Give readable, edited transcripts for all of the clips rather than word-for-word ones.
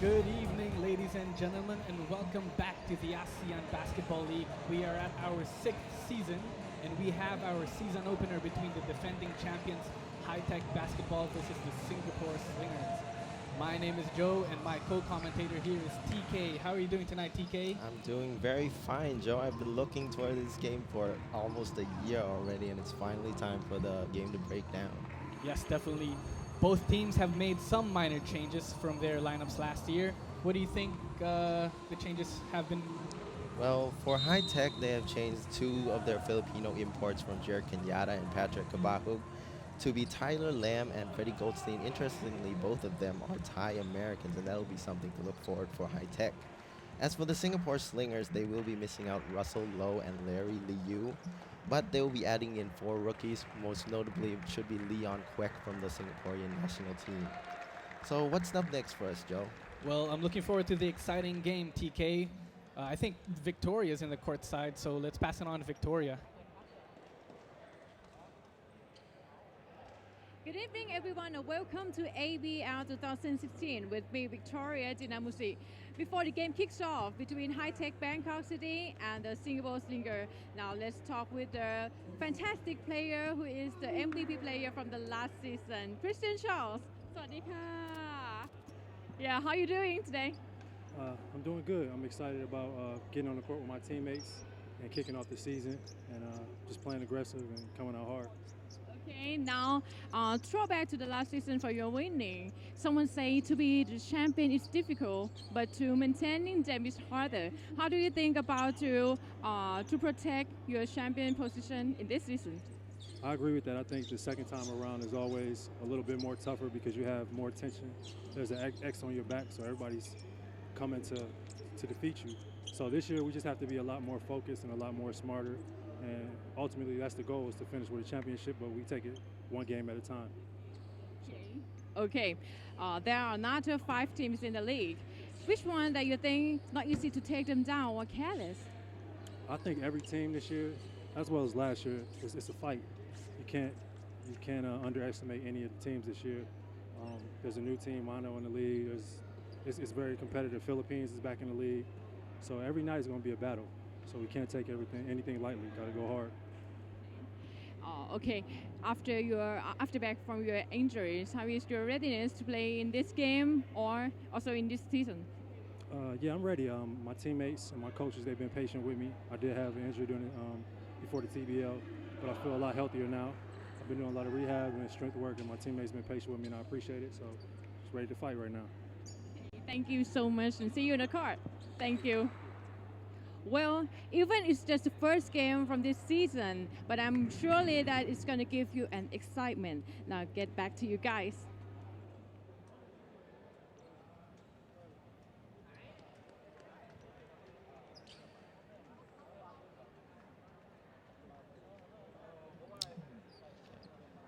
Good evening, ladies and gentlemen, and welcome back to the ASEAN Basketball League. We are at our sixth season, and we have our season opener between the defending champions, High-Tech Basketball versus the Singapore Slingers. My name is Joe, and my co-commentator here is TK. How are you doing tonight, TK? I'm doing very fine, Joe. I've been looking toward this game for almost a year already, and it's finally time for the game to break down. Yes, definitely. Both teams have made some minor changes from their lineups last year. What do you think the changes have been? Well, for High Tech, they have changed two of their Filipino imports from Jer Kenyatta and Patrick Kabahug to be Tyler Lamb and Freddie Goldstein. Interestingly, both of them are Thai Americans, and that'll be something to look forward for High Tech. As for the Singapore Slingers, they will be missing out Russell Lowe and Larry Liu, but they will be adding in four rookies. Most notably, it should be Leon Kwek from the Singaporean national team. So what's up next for us, Joe? Well, I'm looking forward to the exciting game, TK. I think Victoria's in the court side, so let's pass it on to Victoria. Good evening, everyone, and welcome to ABL 2016 with me, Victoria Dinamusi. Before the game kicks off between High-Tech Bangkok City and the Singapore Slinger, now let's talk with the fantastic player who is the MVP player from the last season, Christian Charles. สวัสดีค่ะ Yeah, how are you doing today? I'm doing good. I'm excited about getting on the court with my teammates and kicking off the season and just playing aggressive and coming out hard. Okay, now throwback to the last season for your winning. Someone say to be the champion is difficult, but to maintaining them is harder. How do you think about to protect your champion position in this season? I agree with that. I think the second time around is always a little bit more tougher because you have more tension. There's an X on your back, so everybody's coming to defeat you. So this year we just have to be a lot more focused and a lot more smarter. And ultimately, that's the goal, is to finish with a championship, but we take it one game at a time. Okay, there are another 5 teams in the league. Which one that you think not easy to take them down or careless? I think every team this year, as well as last year, it's a fight. You can't underestimate any of the teams this year. There's a new team, Mono, in the league. It's very competitive. Philippines is back in the league. So every night is going to be a battle. So we can't take anything lightly. Got to go hard. Okay, after back from your injuries, how is your readiness to play in this game or also in this season? Yeah, I'm ready. My teammates and my coaches, they've been patient with me. I did have an injury before the TBL, but I feel a lot healthier now. I've been doing a lot of rehab and strength work, and my teammates have been patient with me, and I appreciate it. So just ready to fight right now. Thank you so much, and see you in the court. Thank you. Well, even it's just the first game from this season, but I'm surely that it's going to give you an excitement. Now get back to you guys.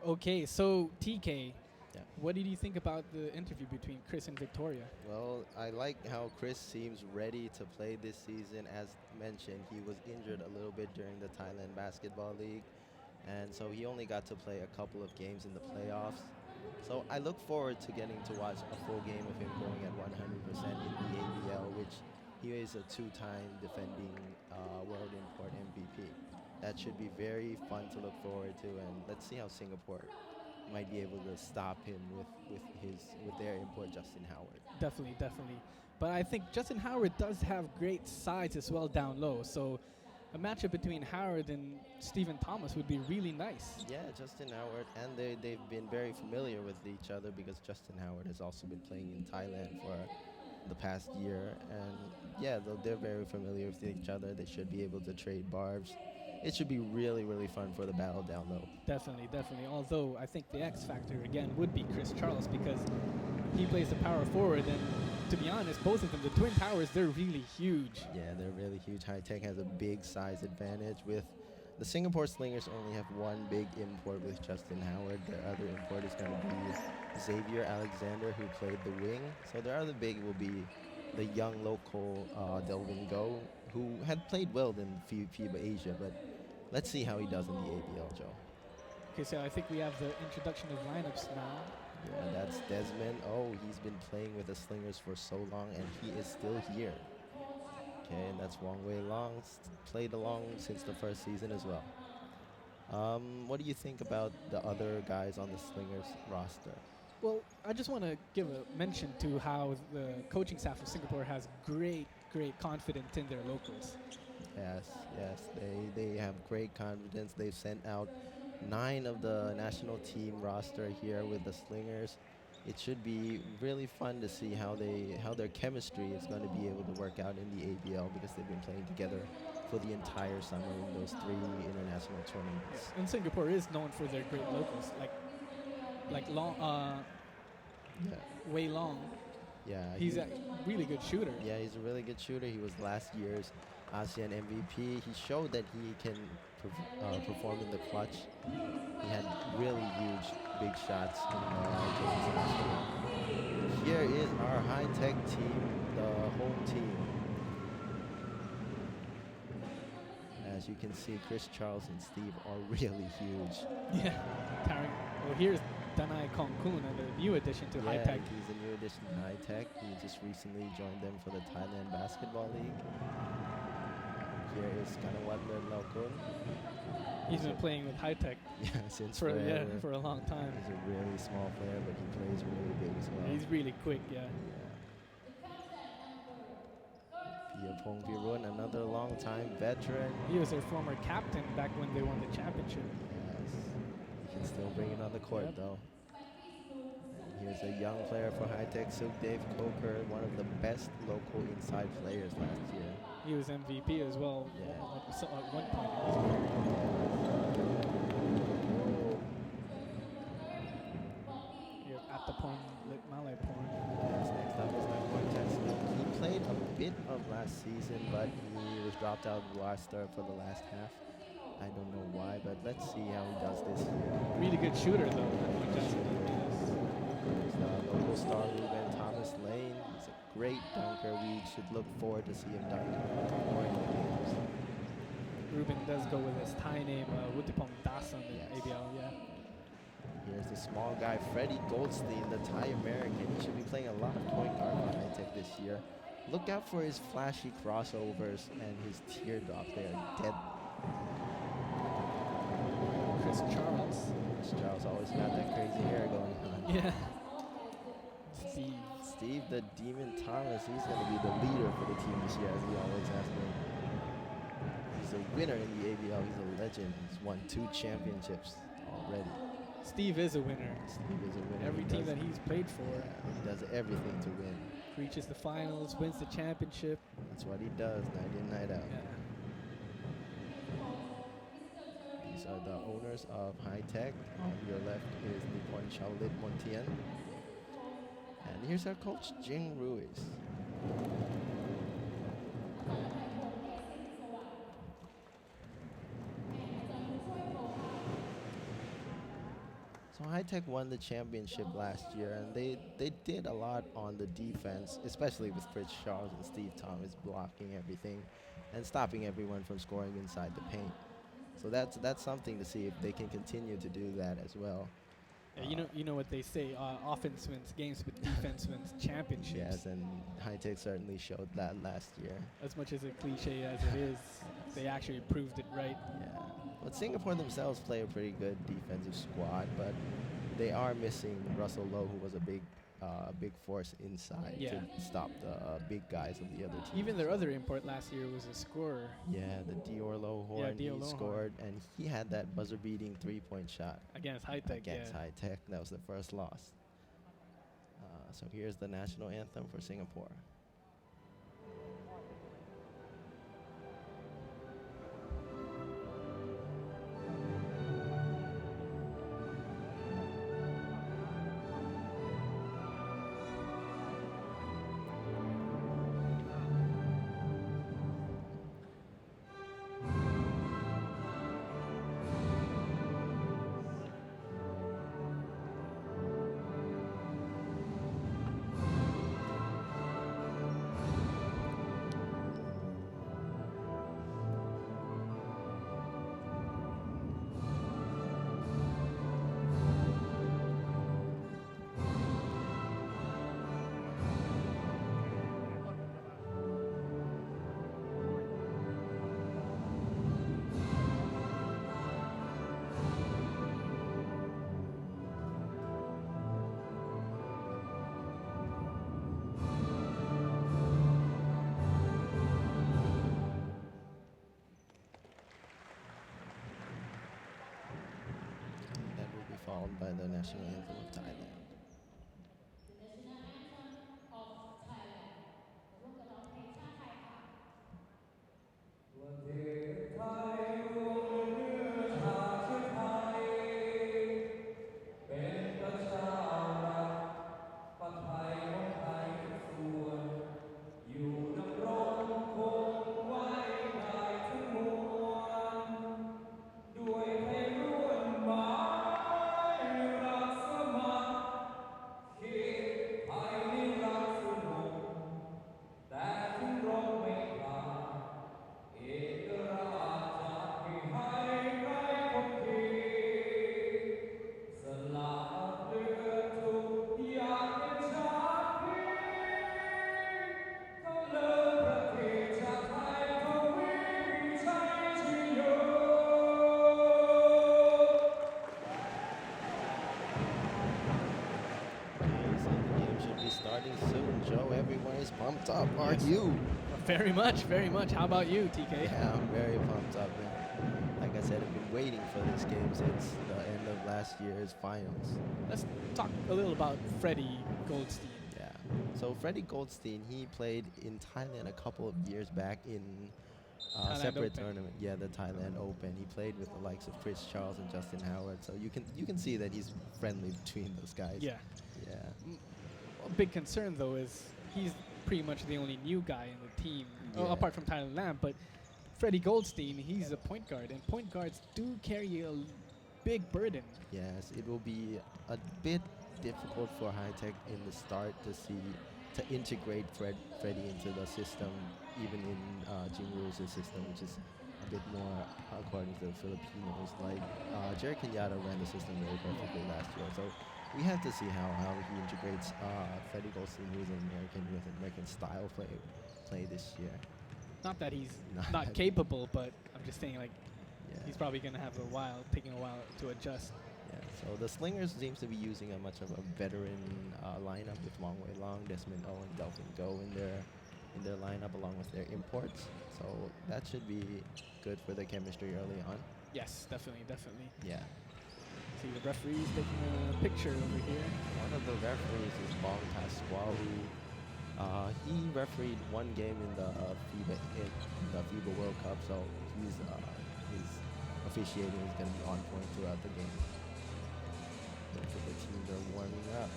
Okay, so TK, Yeah. what did you think about the interview between Chris and Victoria? Well, I like how Chris seems ready to play this season. As mentioned, he was injured a little bit during the Thailand Basketball League, and so he only got to play a couple of games in the playoffs. So I look forward to getting to watch a full game of him going at 100% in the ABL, which he is a 2-time defending World Import MVP. That should be very fun to look forward to, and let's see how Singapore might be able to stop him with their import, Justin Howard. Definitely, definitely. But I think Justin Howard does have great size as well down low, so a matchup between Howard and Stephen Thomas would be really nice. Yeah, Justin Howard, and they've been very familiar with each other because Justin Howard has also been playing in Thailand for the past year, and yeah, they're very familiar with each other. They should be able to trade barbs. It should be really, really fun for the battle down low. Definitely, definitely. Although I think the X factor again would be Chris Charles because he plays the power forward, and to be honest, both of them, the Twin Towers, they're really huge. Yeah, they're really huge. High Tech has a big size advantage. With the Singapore Slingers only have one big import with Justin Howard. Their other import is going to be Xavier Alexander, who played the wing. So their other big will be the young local Delvin Go, who had played well in FIBA Asia, but let's see how he does in the ABL, Joe. Okay, so I think we have the introduction of lineups now. Yeah, that's Desmond. Oh, he's been playing with the Slingers for so long, and he is still here. Okay, and that's Wong Wei Long. Played along since the first season as well. What do you think about the other guys on the Slingers roster? Well, I just want to give a mention to how the coaching staff of Singapore has great confidence in their locals. Yes, yes, they have great confidence. They've sent out 9 of the national team roster here with the Slingers. It should be really fun to see how their chemistry is going to be able to work out in the ABL because they've been playing together for the entire summer in those 3 international tournaments. And Singapore is known for their great locals, like Long, Yeah, Wei Long. yeah, He's a really good shooter. yeah, he's a really good shooter. He was last year's ASEAN MVP. He showed that he can perform in the clutch. He had really huge, big shots in the games last year. Here is our high-tech team, the home team. As you can see, Chris Charles and Steve are really huge. Yeah. Well, here's Danai Kongkun, a new addition to High Tech. He's a new addition to High Tech. He just recently joined them for the Thailand Basketball League. Here is Kanawatler Laokun. He's been playing with High Tech Yeah, since for forever. for a long time. He's a really small player, but he plays really big as well. He's really quick, yeah. Piapong Virun, another long-time veteran. He was their former captain back when they won the championship. Yes, he can still bring it on the court, Yep. though. And here's a young player for High Tech, Dave Coker, one of the best local inside players last year. He was MVP as well Yeah. at one point. Here's at the point, Malay point. Yes, next up is Cortez. He played a bit of last season, but he was dropped out of the roster for the last half. I don't know why, but let's see how he does this year. Really good shooter though. That Johnson is. There's the local star Ruben Thomas Lane. He's a great dunker. We should look forward to see him dunk more in the games. Ruben does go with his Thai name, Wutipong Dasan in Yes. ABL, yeah. Here's the small guy, Freddie Goldstein, the Thai American. He should be playing a lot of point guard for High Tech this year. Look out for his flashy crossovers and his teardrop. They are deadly. Chris Charles. Chris Charles always got that crazy hair going on. Yeah. Steve. Steve the Demon Thomas, he's going to be the leader for the team this year, as he always has been. He's a winner in the ABL. He's a legend. He's won 2 championships already. Steve is a winner. Steve is a winner. Every He team does- that he's played for he does everything to win. reaches the finals, wins the championship. That's what he does, night in, night out. Yeah. These are the owners of High Tech. On your left is Nippon Shaolin Montian. And here's our coach, Jing Ruiz. So High Tech won the championship last year, and they did a lot on the defense, especially with Chris Charles and Steve Thomas blocking everything and stopping everyone from scoring inside the paint. So that's something to see if they can continue to do that as well. Yeah, you know what they say, offense wins games, but defense wins championships. Yes, and High Tech certainly showed that last year. As much as a cliche as it is, they actually proved it right. Yeah. But Singapore themselves play a pretty good defensive squad, but they are missing Russell Lowe, who was a big force inside Yeah. to stop the big guys of the other team. Even their other import last year was a scorer. Yeah, the Dior Lohorn, Yeah, he Dior Lohorn. scored, and he had that buzzer-beating three-point shot Against High Tech, against yeah. High Tech. That was the first loss. So here's the national anthem for Singapore. followed by the national anthem of Thailand. Okay, so the game should be starting soon. Joe, everyone is pumped up. Are Yes. you? Very much, very much. How about you, TK? Yeah, I'm very pumped up, man. Like I said, I've been waiting for this game since the end of last year's finals. Let's talk a little about Freddie Goldstein. Yeah. So Freddie Goldstein, he played in Thailand a couple of years back in Thailand separate Open. tournament. Yeah, the Thailand Open. He played with the likes of Chris Charles and Justin Howard. So you can see that he's friendly between those guys. Yeah. Yeah. A big concern though is he's pretty much the only new guy in the team, Yeah. apart from Tyler Lamb. But Freddie Goldstein, he's a point guard, and point guards do carry a big burden. Yes, it will be a bit difficult for High Tech in the start to integrate Freddie into the system, even in Jim Rule's system, which is a bit more according to the Filipinos. Like Jerry Kenyatta ran the system very perfectly last year, so we have to see how he integrates Freddie Goldstein, who's an American with an American style play this year. Not that he's Not not that- capable, but I'm just saying like Yeah. he's probably gonna have taking a while to adjust. Yeah, so the Slingers seems to be using a much of a veteran lineup with Long Wei Long, Desmond O, and Delvin Go in their lineup along with their imports. So that should be good for the chemistry early on. Yes, definitely. Yeah. See the referee's taking a picture over here. One of the referees is Bong Pasquale, who he refereed one game in the FIBA World Cup, so his officiating is going to be on point throughout the game. So the teams are warming up.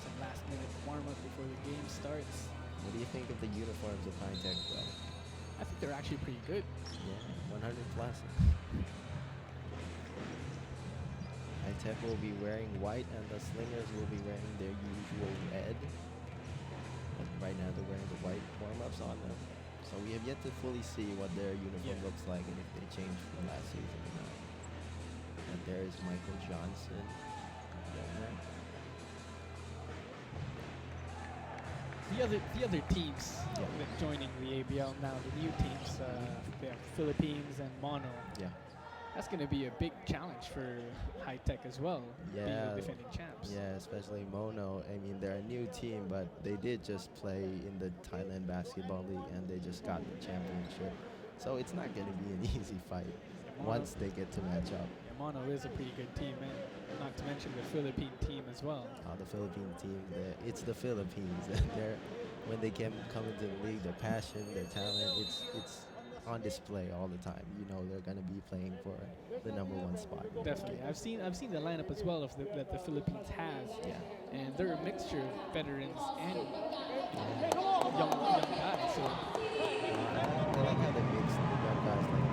Some last minute warm up before the game starts. What do you think of the uniforms of High Tech, though? I think they're actually pretty good. Yeah, 100 plus. High Tech will be wearing white, and the Slingers will be wearing their usual red. But right now, they're wearing the white warm-ups on them. So we have yet to fully see what their uniform Yeah. looks like and if they changed from last season or not. And there's Michael Johnson. There. The other teams Yeah. that joining the ABL now, the new teams, they have Philippines and Mono. Yeah. That's going to be a big challenge for High Tech as well, being Yeah. the defending champs. Yeah, especially Mono. I mean, they're a new team, but they did just play in the Thailand Basketball League, and they just got the championship. So it's not going to be an easy fight once they get to match up. Yeah, Mono is a pretty good team, and not to mention the Philippine team as well. The Philippine team, it's the Philippines. When they come into the league, their passion, their talent, it's on display all the time. You know they're going to be playing for the #1 spot. Definitely. I've seen the lineup as well that the Philippines has, Yeah. and they're a mixture of veterans and young guys. So I like how they mix the young guys like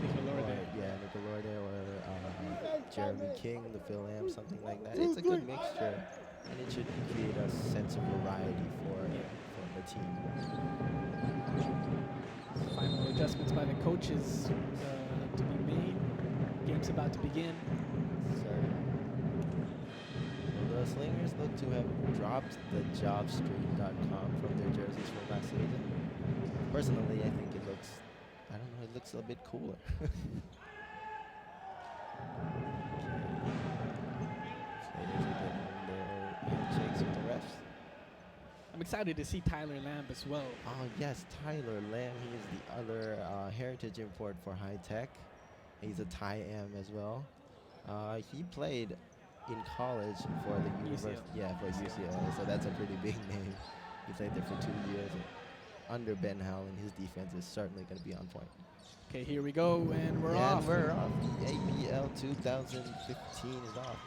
Nickelodeon. Nickelodeon or Jeremy King, the Phil Am, something like that. It's a good mixture, and it should create a sense of variety for the team. Final adjustments by the coaches to be made. Game's about to begin. So the Slingers look to have dropped the jobstream.com from their jerseys from last season. Personally, I think it looks a bit cooler. Slingers are getting their handshakes with the refs. I'm excited to see Tyler Lamb as well. Oh yes, Tyler Lamb. He is the other heritage import for High Tech. He's a Thai Am as well. He played in college for the university. Yeah, for UCLA. So that's a pretty big name. He played there for 2 years. Under Ben Howland, his defense is certainly going to be on point. Okay, here we go, and we're Yeah, off. and we're off. The ABL 2015 is off.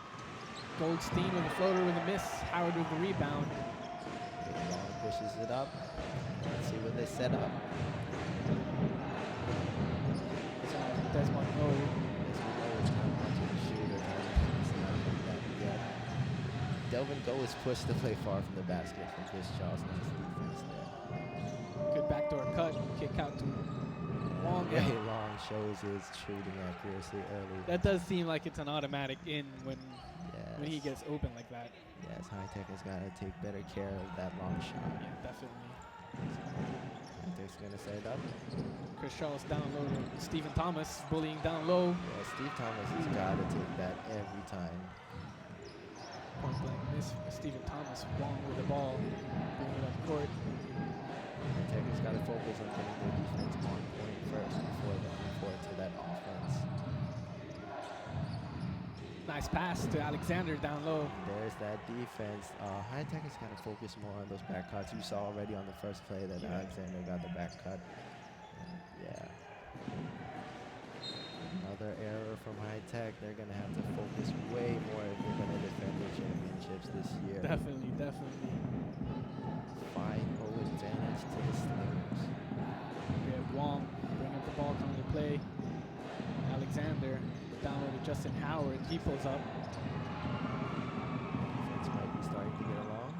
Goldstein with a floater with a miss. Howard with the rebound. Long pushes it up. Let's see what they set up. Desmond O. Delvin Go is pushed to play far from the basket from Chris Charles. Nice defense there. Good backdoor cut. Kick out to Wong. Very long shows his shooting accuracy early. That does seem like it's an automatic in when he Yes. gets open like that. Yes, High Tech has got to take better care of that long shot. Yeah, definitely. High Tech's going to set it up. Chris Charles down low to Stephen Thomas, bullying down low. Yeah, Steve Thomas has got to take that every time. Point blank miss for Stephen Thomas. Wong with the ball, bringing it up court. High Tech has got to focus on getting their defense on point first before looking forward to that offense. Nice pass to Alexander down low. There's that defense. High Tech has got to focus more on those back cuts. You saw already on the first play that Alexander got the back cut. And yeah. Another error from High Tech. They're going to have to focus way more if they're going to defend the championships this year. Definitely, definitely. 5-0 advantage to the Slingers. We have Wong bringing up the ball, coming to play. Alexander down low to Justin Howard. He pulls up. Defense might be starting to get along.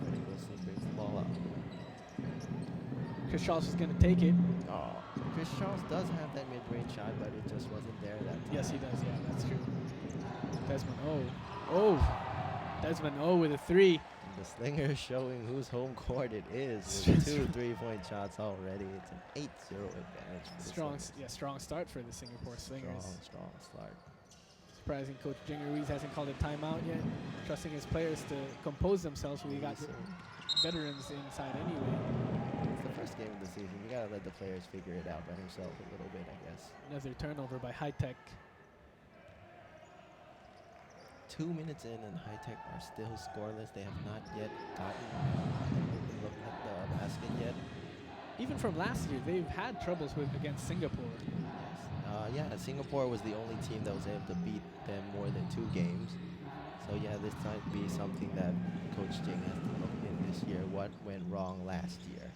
Freddie Wilson brings the ball up. Chris Charles is going to take it. Oh, Chris Charles does have that mid-range shot, but it just wasn't there that time. Yes, he does. Yeah, that's true. Desmond O. Oh, Desmond O with a three. And the Slingers showing whose home court it is with 2 3-point shots already. It's an 8-0 advantage for the Slingers. Strong start for the Singapore Slingers. Strong start. Surprising Coach Jing Ruiz hasn't called a timeout yet. Trusting his players to compose themselves. We got the veterans inside anyway. It's the first game of the season. You gotta let the players figure it out by themselves a little bit, I guess. Another turnover by High Tech. 2 minutes in and High Tech are still scoreless. They have not yet gotten a look at the basket yet. Even from last year, they've had troubles against Singapore. Yes. Yeah, Singapore was the only team that was able to beat them more than 2 games. So yeah, this might be something that Coach Jing has to look in this year. What went wrong last year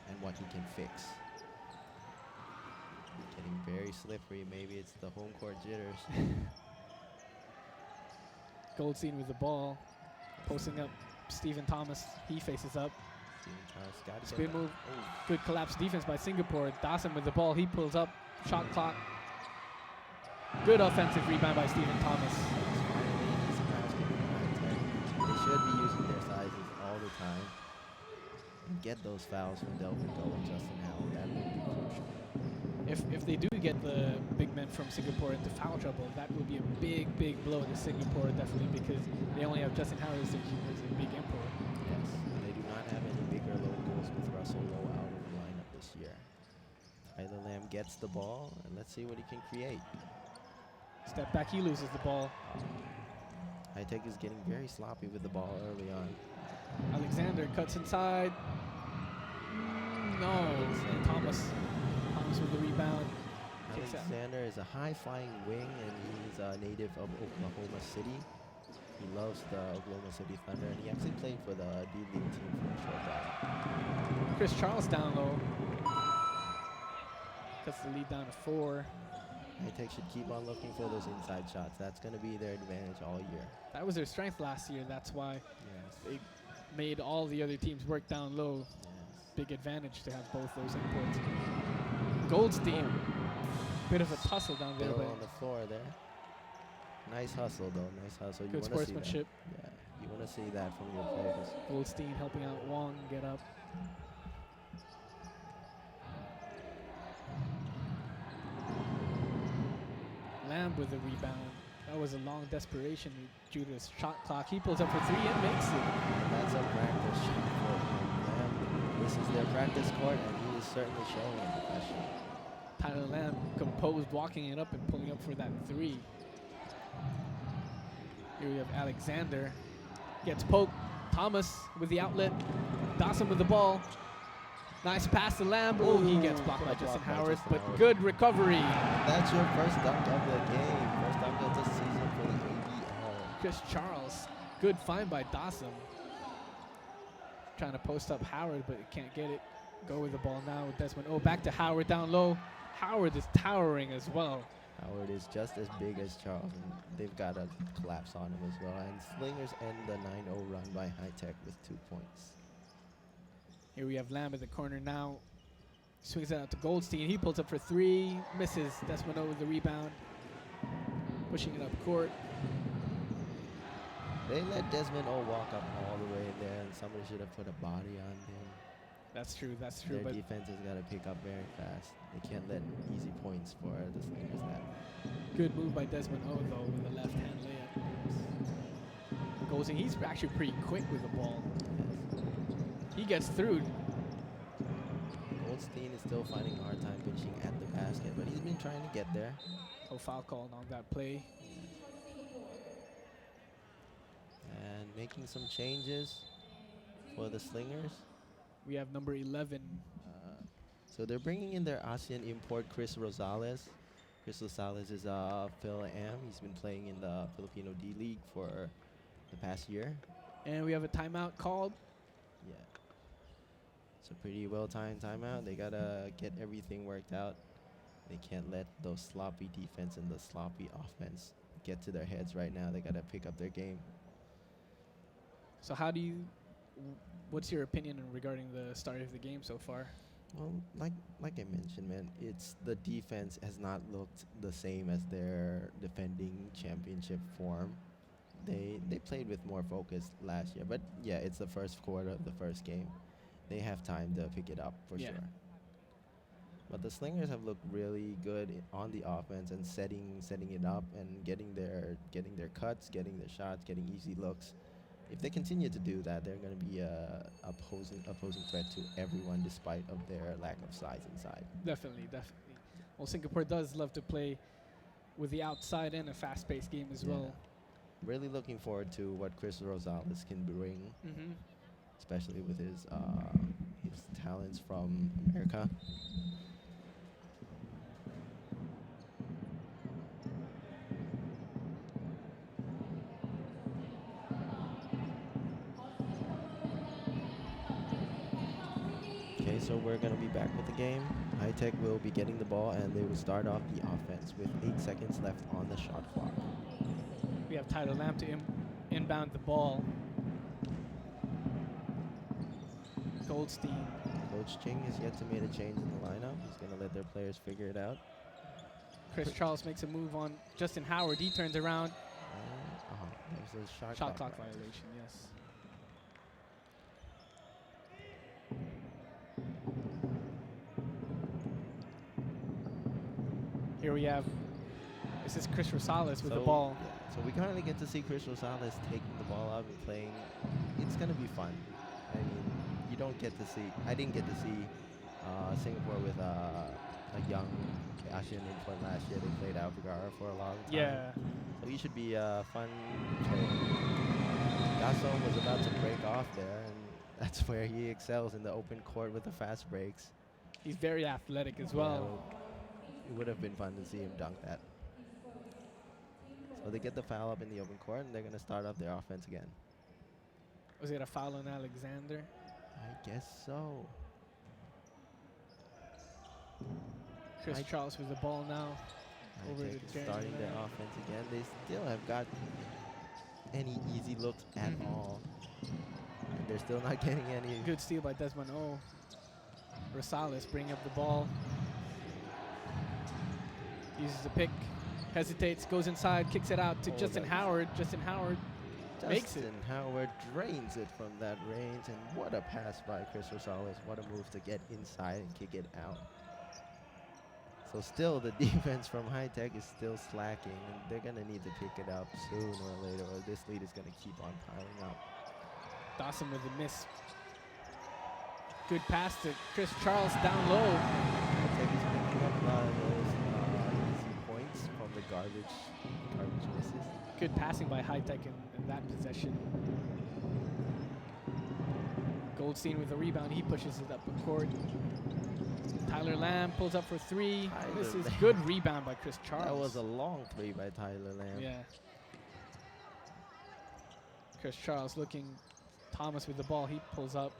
and what he can fix. Getting very slippery. Maybe it's the home court jitters. Goldstein with the ball, posting up Stephen Thomas. He faces up. Steven Thomas got to Spin get move. that. Oh, Good collapse defense by Singapore. Dawson with the ball. He pulls up. Shot clock. Good offensive rebound by Stephen Thomas. They should be using their sizes all the time and get those fouls from Delvin Go and Justin Howard. That would be crucial. If they do get the big men from Singapore into foul trouble, that would be a big blow to Singapore, definitely, because they only have Justin Howard as a big import. Yes, and they do not have any bigger locals with Russell Lowe out of the lineup this year. Tyler Lamb gets the ball, and let's see what he can create. Step back, he loses the ball. High Tech is getting very sloppy with the ball early on. Alexander cuts inside. No, Thomas with the rebound. Kicks out. Alexander is a high-flying wing, and he's a native of Oklahoma City. He loves the Oklahoma City Thunder, and he actually played for the D-League team for a short while. Chris Charles down low. Cuts the lead down to 4. High Tech should keep on looking for those inside shots. That's going to be their advantage all year. That was their strength last year. That's why Yes. they made all the other teams work down low. Yes. Big advantage to have both those imports. Goldstein. Bit of a tussle down there, Bill but on the floor there. Nice hustle, though. Nice hustle. You good wanna see that. sportsmanship. Yeah, you want to see that from your players. Goldstein helping out Wong get up. Lamb with the rebound. That was a long desperation due to his shot clock. He pulls up for 3 and makes it. And that's a practice shot for Lamb. This is their practice court, and he is certainly showing it professionally. Tyler Lamb composed, walking it up and pulling up for that 3. Here we have Alexander. Gets poked. Thomas with the outlet. Dawson with the ball. Nice pass to Lamb. Oh, he gets blocked by Justin Howard, but good recovery. That's your first dunk of the game. First dunk of the season for the ABL. Chris Charles. Good find by Dawson. Trying to post up Howard, but can't get it. Go with the ball now with Desmond. Oh, back to Howard down low. Howard is towering as well. Howard is just as big as Charles, and they've got a collapse on him as well. And Slingers end the 9-0 run by High Tech with 2 points. Here we have Lamb in the corner now. Swings it out to Goldstein. He pulls up for 3. Misses. Desmond with the rebound. Pushing it up court. They let Desmond walk up all the way there, and somebody should have put a body on him. That's true. That's true. Their But defense has got to pick up very fast. They can't let easy points for the Slingers that. good move by Desmond O though with the left hand layup. Goes in. He's actually pretty quick with the ball. Yes. He gets through. Goldstein is still finding a hard time finishing at the basket, but he's been trying to get there. Oh, foul called on that play. And making some changes for the Slingers. We have number 11. So they're bringing in their ASEAN import, Chris Rosales. Chris Rosales is Phil Am. He's been playing in the Filipino D-League for the past year. And we have a timeout called. Yeah. It's a pretty well-timed timeout. They got to get everything worked out. They can't let those sloppy defense and the sloppy offense get to their heads right now. They got to pick up their game. So what's your opinion regarding the start of the game so far? Well, like I mentioned, man, it's the defense has not looked the same as their defending championship form. They played with more focus last year, but yeah, it's the first quarter of the first game. They have time to pick it up for sure. But the Slingers have looked really good on the offense and setting it up and getting their cuts, getting their shots, getting easy looks. If they continue to do that, they're going to be a opposing threat to everyone, despite of their lack of size inside. Definitely. Well, Singapore does love to play with the outside and a fast-paced game as well. Really looking forward to what Chris Rosales can bring, especially with his talents from America. Okay, so we're going to be back with the game. High Tech will be getting the ball, and they will start off the offense with 8 seconds left on the shot clock. We have Tyler Lamb to inbound the ball. Goldstein. Coach Ching has yet to make a change in the lineup. He's going to let their players figure it out. Chris Charles makes a move on Justin Howard. He turns around. That was a Shot clock violation, yes. Here we have, this is Chris Rosales with the ball. Yeah, so we currently get to see Chris Rosales taking the ball up and playing. It's going to be fun. I mean, you don't get to see, I didn't get to see Singapore with a young Asian import last year. They played Alvagara for a long time. Yeah. So he should be a fun player. Gasson was about to break off there, and that's where he excels in the open court with the fast breaks. He's very athletic as well. It would have been fun to see him dunk that. So they get the foul up in the open court, and they're going to start off their offense again. Was it a foul on Alexander? I guess so. Chris Charles with the ball now. Over High to Tech is Jeremy starting their Lamb. offense again. They still have got any easy looks at all. And they're still not getting any. Good steal by Desmond O. Rosales bringing up the ball. Uses the pick, hesitates, goes inside, kicks it out to Justin Howard. Justin Howard makes it. Justin Howard drains it from that range, and what a pass by Chris Rosales. What a move to get inside and kick it out. So still the defense from High Tech is still slacking, and they're going to need to pick it up sooner or later, or this lead is going to keep on piling up. Dawson with the miss. Good pass to Chris Charles down low. High Tech is picking up a lot of those easy points from the garbage misses. Good passing by High Tech in that possession. Goldstein with the rebound. He pushes it up the court. Tyler Lamb pulls up for three. This is good rebound by Chris Charles. That was a long three by Tyler Lamb. Yeah. Chris Charles looking. Thomas with the ball. He pulls up.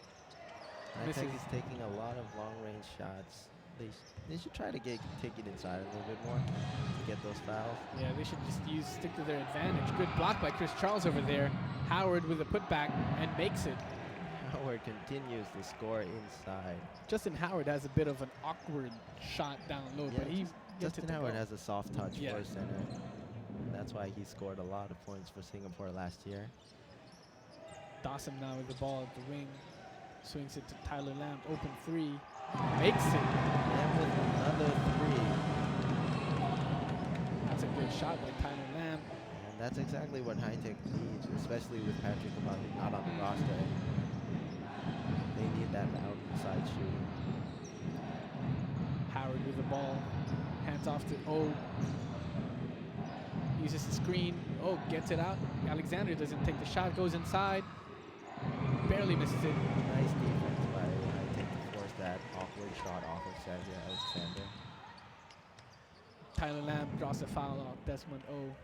I think he's taking a lot of long-range shots. They should try to take it inside a little bit more to get those fouls. Yeah, they should just stick to their advantage. Good block by Chris Charles over there. Howard with a putback and makes it. Howard continues to score inside. Justin Howard has a bit of an awkward shot down low, but he Justin Howard has a soft touch Yeah. for center. That's why he scored a lot of points for Singapore last year. Dawson now with the ball at the wing. Swings it to Tyler Lamb. Open three. Makes it. And with another three. That's a good shot by Tyler Lamb. And that's exactly what High Tech needs, especially with Patrick Amalu not on the roster. They need that outside shooting. Howard with the ball. Hands off to O. Uses the screen. O gets it out. Alexander doesn't take the shot. Goes inside. Barely misses it. Nice defense by High Tech to force that awkward shot off of Sergio Alexander. Tyler Lamb draws the foul off Desmond O.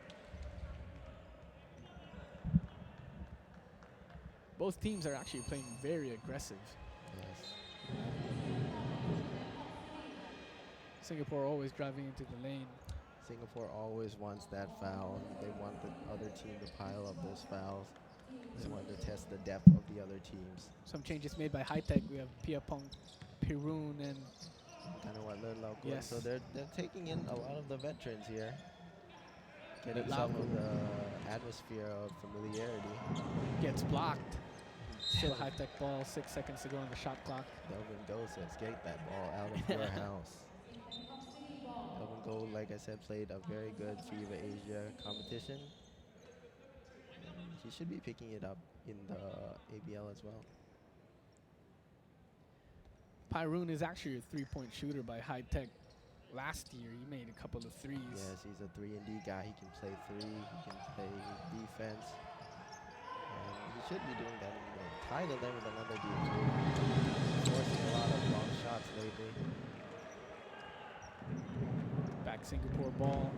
Both teams are actually playing very aggressive. Yes. Singapore always driving into the lane. Singapore always wants that foul. They want the other team to pile up those fouls. They want to test the depth of the other teams. Some changes made by High Tech. We have Piapong, Pirun, and Kind of what Lurlau. Yes. So they're taking in a lot of the veterans here. Getting Lurlau. some of the atmosphere of familiarity. gets blocked. Still High Tech ball. 6 seconds to go on the shot clock. Delvin Go says, get that ball out of your house. Delvin Go, like I said, played a very good FIBA Asia competition. And he should be picking it up in the ABL as well. Pyroon is actually a three-point shooter by High Tech. Last year, he made a couple of threes. Yes, he's a 3-and-D guy. He can play three. He can play defense. And he should be doing that in the Tyler there with another deep three. Forcing a lot of long shots lately. Back Singapore ball.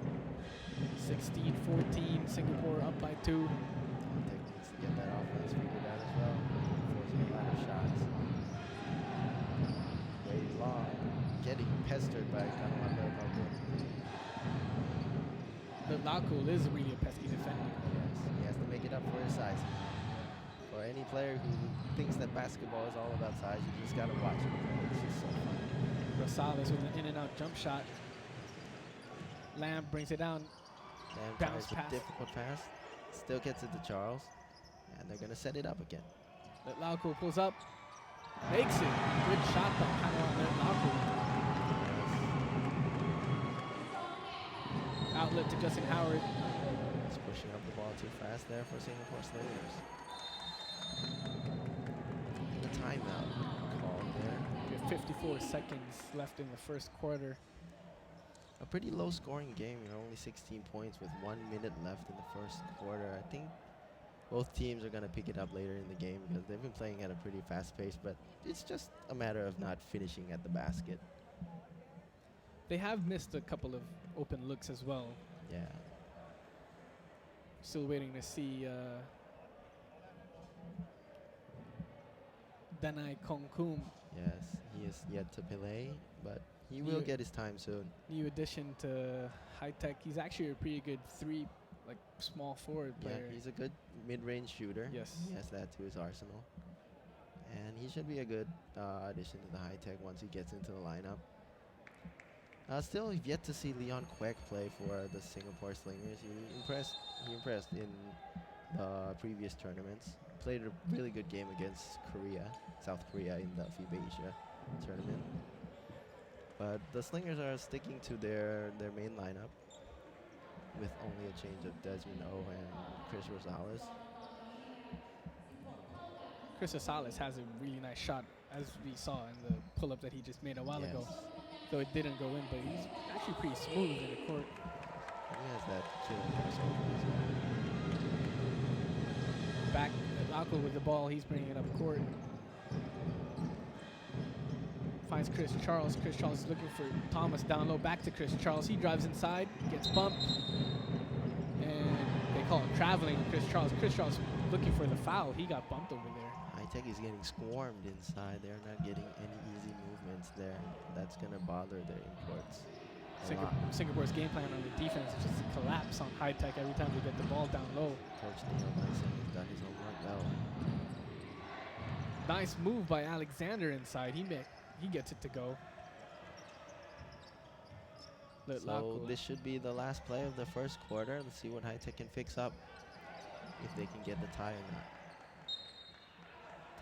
16-14. Singapore up by 2. Tech needs to get that offense figured out as well. Forcing a lot of shots. Way long. Getting pestered by Kanwan Lurlau. But Laukul is really a pesky defender. Yes, he has to make it up for his size. For any player who thinks that basketball is all about size, you just gotta watch it. It's just so fun. Rosales with an in-and-out jump shot. Lamb brings it down. And Bounce tries pass. a difficult pass. Still gets it to Charles. And they're gonna set it up again. But Laukul pulls up. Makes it. Good shot by Kanwan Laukul. Outlet to Justin Howard. He's pushing up the ball too fast there for Singapore Slingers. And the timeout called there. We have 54 seconds left in the first quarter. A pretty low scoring game, only 16 points with 1 minute left in the first quarter. I think both teams are going to pick it up later in the game because they've been playing at a pretty fast pace, but it's just a matter of not finishing at the basket. They have missed a couple of open looks as well. Yeah. Still waiting to see Danai Kongkum, Yes, he is yet to play, but he will get his time soon. new addition to High Tech. He's actually a pretty good small forward Yeah, player. he's a good mid-range shooter. Yes. He has that to his arsenal. And he should be a good addition to the High Tech once he gets into the lineup. Still yet to see Leon Kwek play for the Singapore Slingers. He impressed in the previous tournaments. Played a really good game against South Korea in the FIBA Asia tournament. But the Slingers are sticking to their main lineup with only a change of Desmond O and Chris Rosales. Chris Rosales has a really nice shot, as we saw in the pull-up that he just made a while ago. Though it didn't go in, but he's actually pretty smooth in the court. He has that killing crossover as well. Back at Lauco with the ball. He's bringing it up court. Finds Chris Charles. Chris Charles is looking for Thomas down low. Back to Chris Charles. He drives inside, gets bumped, and they call it traveling. Chris Charles. Chris Charles looking for the foul. He got bumped over there. High Tech is getting swarmed inside. They're not getting any easy movements there. That's going to bother their imports a lot. Singapore's game plan on the defense is just to collapse on High Tech every time they get the ball down low. Coach Neil Dyson has done his homework well. Nice move by Alexander inside. He gets it to go. So this should be the last play of the first quarter. Let's see what High Tech can fix up, if they can get the tie or not.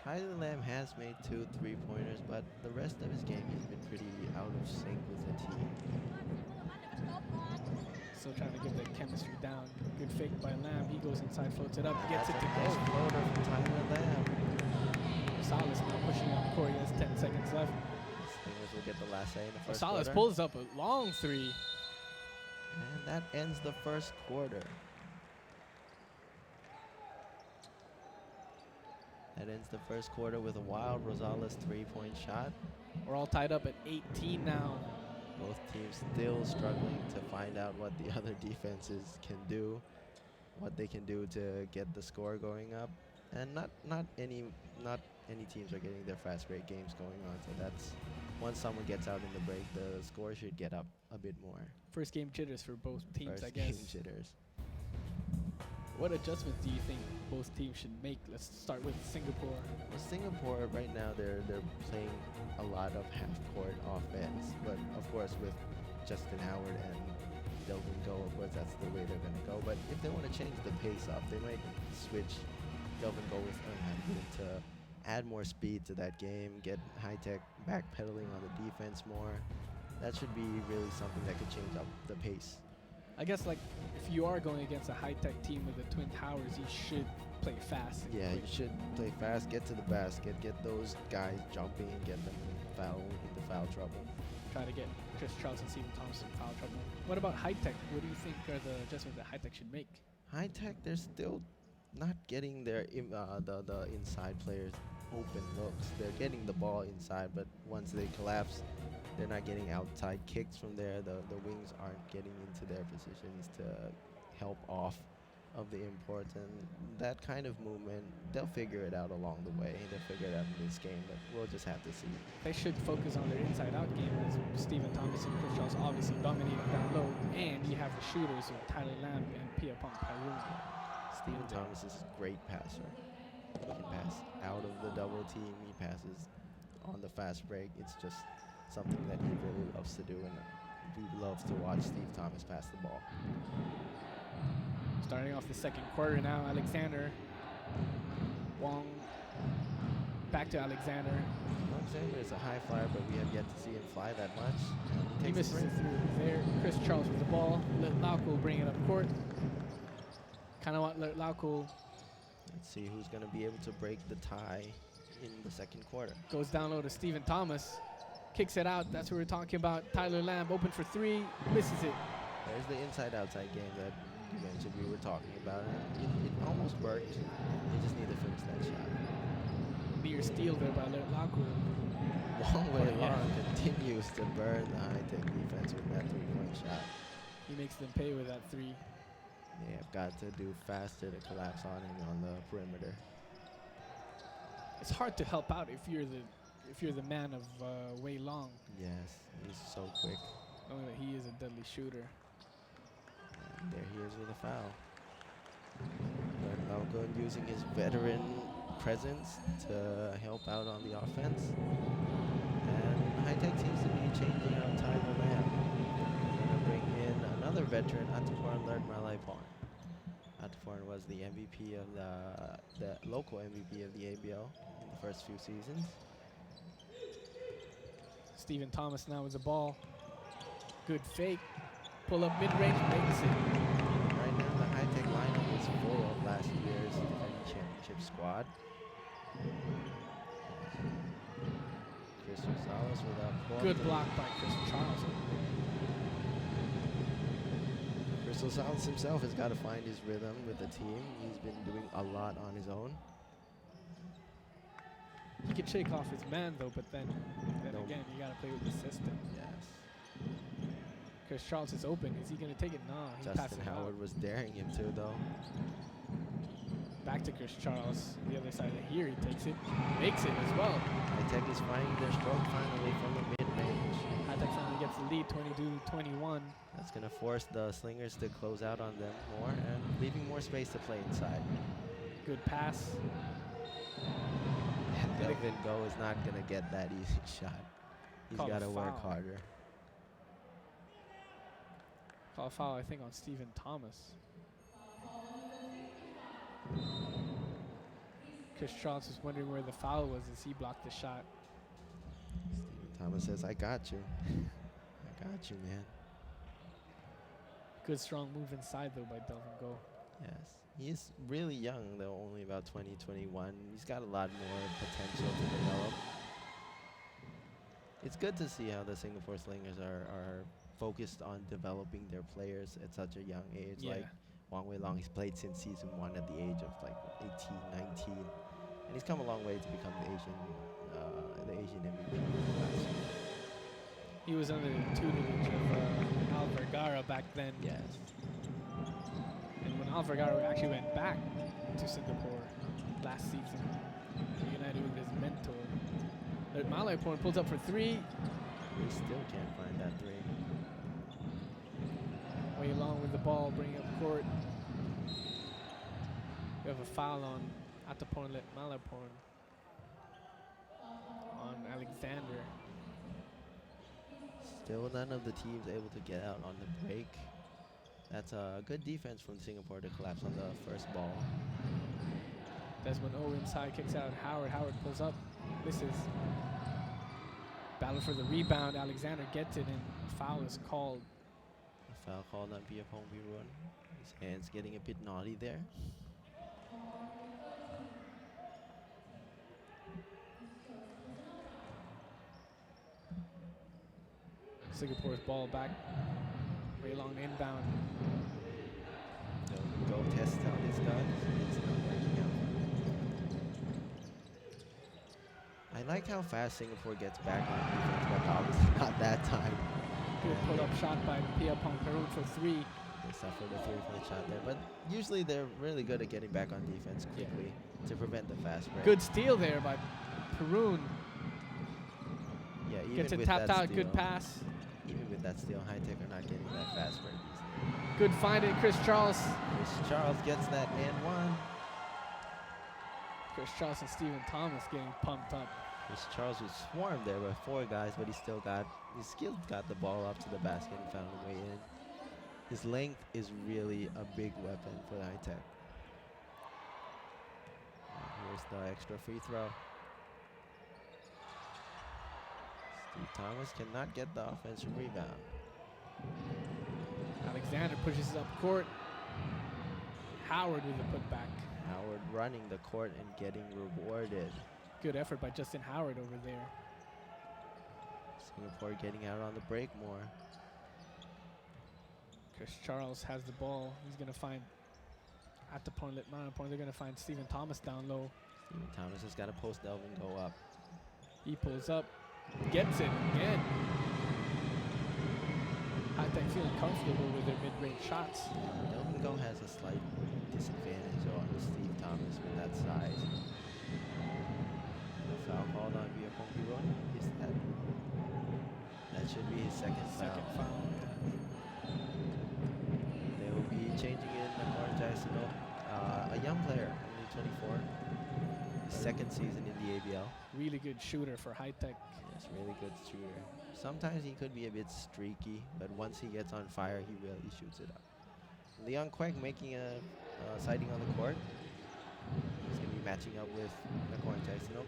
Tyler Lamb has made 2 3-pointers, but the rest of his game he's been pretty out of sync with the team. Still trying to get the chemistry down. Good fake by Lamb. He goes inside, floats it up, gets it to Nice go. floater from Tyler Lamb. Rosales now pushing on the court. He has 10 seconds left. Slingers will get the last say in the first Rosales quarter. pulls up a long three. And that ends the first quarter. That ends the first quarter with a wild Rosales 3-point shot. We're all tied up at 18 now. Both teams still struggling to find out what the other defenses can do, what they can do to get the score going up. And not any teams are getting their fast break games going on. So that's once someone gets out in the break, the score should get up a bit more. First game jitters for both teams, First I guess. game jitters. What adjustments do you think both teams should make? Let's start with Singapore. Well, Singapore right now they're playing a lot of half-court offense, but of course with Justin Howard and Delvin Go, of course that's the way they're going to go. But if they want to change the pace up, they might switch Delvin Go with Erhan to add more speed to that game, get High Tech backpedaling on the defense more. That should be really something that could change up the pace. I guess like if you are going against a high-tech team with the Twin Towers, you should play fast. and Yeah, quick. you should play fast, get to the basket, get those guys jumping, get them into foul trouble. Try to get Chris Charles and Stephen Thomas in foul trouble. What about high-tech? What do you think are the adjustments that high-tech should make? High Tech, they're still not getting their the inside players open looks. They're getting the ball inside, but once they collapse, they're not getting outside kicks from there. The wings aren't getting into their positions to help off of the imports, and that kind of movement, they'll figure it out along the way. They'll figure it out in this game, but we'll just have to see. They should focus on their inside-out game, as Stephen Thomas and Chris Charles obviously dominating down low, and you have the shooters with Tyler Lamb and Pierpont Pyroon. Stephen Thomas is a great passer. He can pass out of the double team. He passes on the fast break. It's just something that he really loves to do, and we love to watch Steve Thomas pass the ball. Starting off the second quarter now, Alexander. Wong. Back to Alexander. Alexander is a high flyer, but we have yet to see him fly that much. And He takes misses a it break. through there. Chris Charles with the ball. Lauco will bring it up court. Kind of want Lauco Let's see who's going to be able to break the tie in the second quarter. goes down low to Stephen Thomas. Kicks it out. That's what we're talking about. Tyler Lamb open for three. Misses it. There's the inside-outside game that you mentioned we were talking about. It almost worked. They just need to finish that shot. Near steal there by Lauco. Long way Oh, yeah. long continues to burn the high-tech defense with that three-point shot. He makes them pay with that three. They have got to do faster to collapse on him on the perimeter. It's hard to help out if you're the man of Wei Long, Yes, he's so quick. knowing that he is a deadly shooter. And there he is with a foul. But Malcolm using his veteran presence to help out on the offense. And High Tech seems to be changing out Tyler Lamb. They're going to bring in another veteran, Ataporn Lerd Marlaipon. Ataporn was the MVP of the local MVP of the ABL in the first few seasons. Stephen Thomas now with the ball. Good fake. Pull up mid-range, makes it. Right now, the High Tech lineup is full of last year's defending championship squad. Chris Rosales with a pull-up. Good block by Chris Charles. Chris Crystal Sounds himself has got to find his rhythm with the team. He's been doing a lot on his own. He can shake off his man though, but then No. again, you gotta play with the system. Yes. Chris Charles is open. Is he gonna take it? No, he passes Justin it out. Howard was daring him to, though. Back to Chris Charles. The other side of here, he takes it, makes it as well. High Tech is finding their stroke finally from the mid-range. High Tech finally gets the lead, 22-21. That's going to force the Slingers to close out on them more and leaving more space to play inside. Good pass. Delvin Go is not going to get that easy shot. He's Call a got to work foul. harder. Call a foul, I think, on Stephen Thomas. Chris Charles was wondering where the foul was as he blocked the shot. Stephen Thomas says, I got you. I got you, man. Good strong move inside though by Delvin Go. Yes. He's really young, though, only about 20, 21. He's got a lot more potential to develop. It's good to see how the Singapore Slingers are focused on developing their players at such a young age. Yeah. Like Wang Wei Long, he's played since season 1 at the age of like 18, 19. And he's come a long way to become the Asian MVP. He was under the tutelage of Al Vergara back then. Yes. And when Al Vergara actually went back to Singapore last season, reunited with his mentor. But Malaiporn pulls up for three. We still can't find that three. Way along with the ball, bringing up court. We have a foul on Ataporn Malaiporn on Alexander. Still none of the teams able to get out on the break. That's a good defense from Singapore to collapse on the first ball. Desmond O inside, kicks out Howard. Howard pulls up, misses. Battle for the rebound. Alexander gets it, and foul is called. A foul called on Piapong Birun. His hands getting a bit naughty there. Singapore's ball back. Way long inbound. Go test out his guns. It's not working out. I like how fast Singapore gets back on defense, but obviously not that time. Good pull-up shot by Piapong Perun for three. They suffered a three-point shot there, but usually they're really good at getting back on defense quickly to prevent the fast break. Good steal there by Perun. Yeah, even Gets it with tapped that out. steal, Good pass. Even with that steal, High Tech are not getting that fast break easily. Good find in Chris Charles. Chris Charles gets that and one. Chris Charles and Stephen Thomas getting pumped up. Chris Charles was swarmed there by 4 guys, but he still got the ball up to the basket and found a way in. His length is really a big weapon for High Tech. Here's the extra free throw. Steve Thomas cannot get the offensive rebound. Alexander pushes it up court. Howard with a putback. Howard running the court and getting rewarded. Good effort by Justin Howard over there. Singapore getting out on the break more. Chris Charles has the ball. He's going to find at the point. They're going to find Stephen Thomas down low. Stephen Thomas has got to post Delvin Go up. He pulls up, gets it again. High Tech feeling comfortable with their mid-range shots. Delvin Go has a slight disadvantage on Steve Thomas with that size. Foul called on Piapong Birun. Is that should be his second foul. They will be changing in Nakor Jaisino, a young player, only 24. His second season in the ABL. Really good shooter for High Tech. Yes, really good shooter. Sometimes he could be a bit streaky, but once he gets on fire, he really shoots it up. Leon Quek making a sighting on the court. He's going to be matching up with Nakor Jaisino.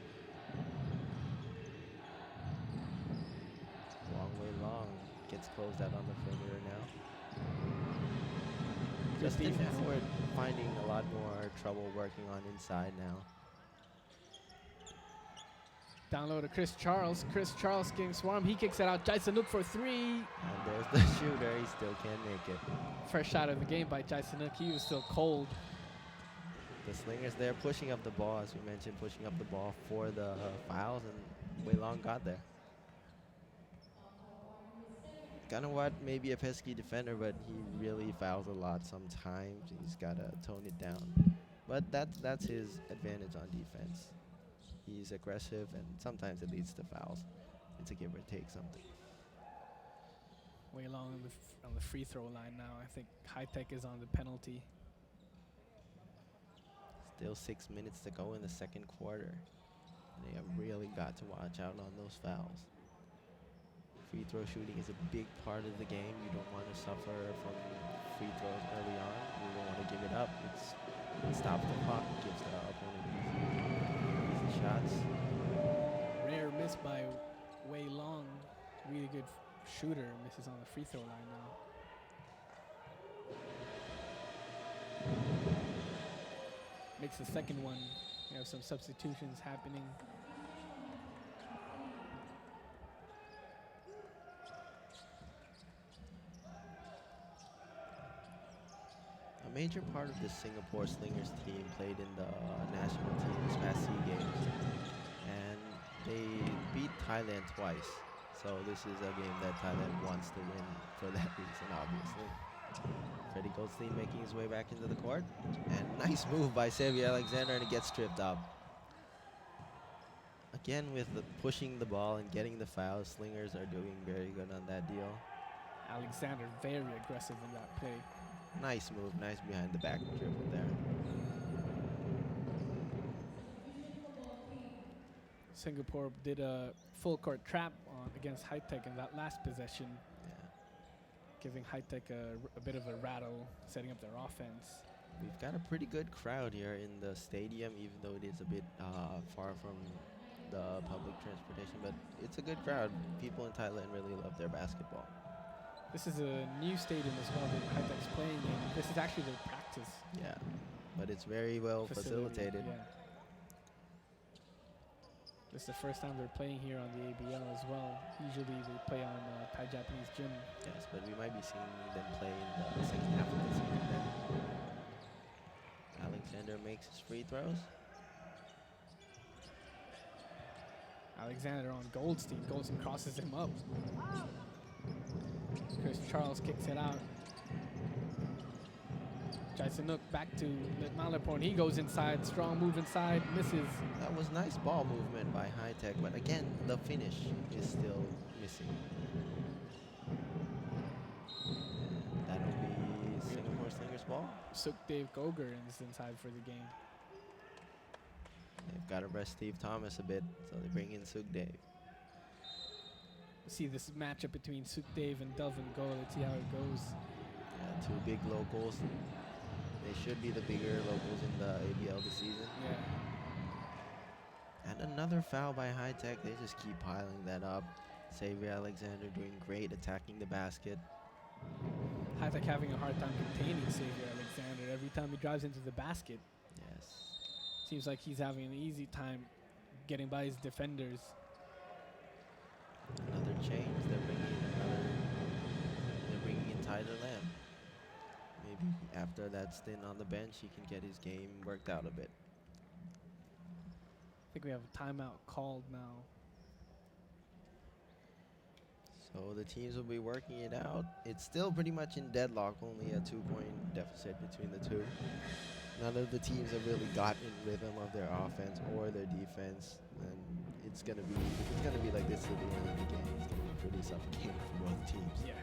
Long gets closed out on the perimeter now. Justin Howard finding a lot more trouble working on inside now. Down low to Chris Charles. Chris Charles getting swarmed. He kicks it out. Jai Sanuk for three. And there's the shooter. He still can't make it. First shot of the game by Jai Sanuk. He was still cold. The Slingers there pushing up the ball, as we mentioned, pushing up the ball for the fouls, and Wei Long got there. Ganawat may be a pesky defender, but he really fouls a lot sometimes. He's got to tone it down. But that's his advantage on defense. He's aggressive, and sometimes it leads to fouls. It's a give or take something. Way long on the free throw line now. I think High Tech is on the penalty. Still 6 minutes to go in the second quarter. They have really got to watch out on those fouls. Free throw shooting is a big part of the game. You don't want to suffer from free throws early on. You don't want to give it up. It stops the clock, gives the opponent easy shots. Rare miss by Wei Long. Really good shooter. Misses on the free throw line now. Makes the second one. We have some substitutions happening. A major part of the Singapore Slingers team played in the national team this past SEA Games, and they beat Thailand twice. So this is a game that Thailand wants to win for that reason, obviously. Freddie Goldstein making his way back into the court, and nice move by Xavier Alexander, and it gets tripped up. Again, with the pushing the ball and getting the fouls, Slingers are doing very good on that deal. Alexander very aggressive in that play. Nice move, nice behind the back dribble there. Singapore did a full court trap against High Tech in that last possession, giving High Tech a bit of a rattle, setting up their offense. We've got a pretty good crowd here in the stadium, even though it is a bit far from the public transportation, but it's a good crowd. People in Thailand really love their basketball. This is a new stadium as well that High Tech's playing in. This is actually their practice. Yeah, but it's very well facilitated. Yeah. This is the first time they're playing here on the ABL as well. Usually they play on Thai-Japanese gym. Yes, but we might be seeing them play in the second half of the season then. Alexander makes his free throws. Alexander on Goldstein. Goldstein crosses him up. Chris Charles kicks it out. Jai Sanuk back to Malaport. He goes inside. Strong move inside. Misses. That was nice ball movement by High Tech, but again, the finish is still missing. And that'll be Singapore Slingers ball. Sukdev Goger is inside for the game. They've got to rest Steve Thomas a bit, so they bring in Sukdev. See this matchup between Sukdev and Delvin Go. Let's see how it goes. Yeah, two big locals. They should be the bigger locals in the ABL this season. Yeah. And another foul by High Tech. They just keep piling that up. Xavier Alexander doing great, attacking the basket. High Tech having a hard time containing Xavier Alexander. Every time he drives into the basket, Yes. seems like he's having an easy time getting by his defenders. Another change. They're bringing in Tyler Lamb. Maybe after that stint on the bench, he can get his game worked out a bit. I think we have a timeout called now. So the teams will be working it out. It's still pretty much in deadlock, only a 2-point deficit between the two. None of the teams have really gotten in rhythm of their offense or their defense, and if it's gonna be like this at the end of the game, it's gonna be pretty suffocating for both teams. Yeah.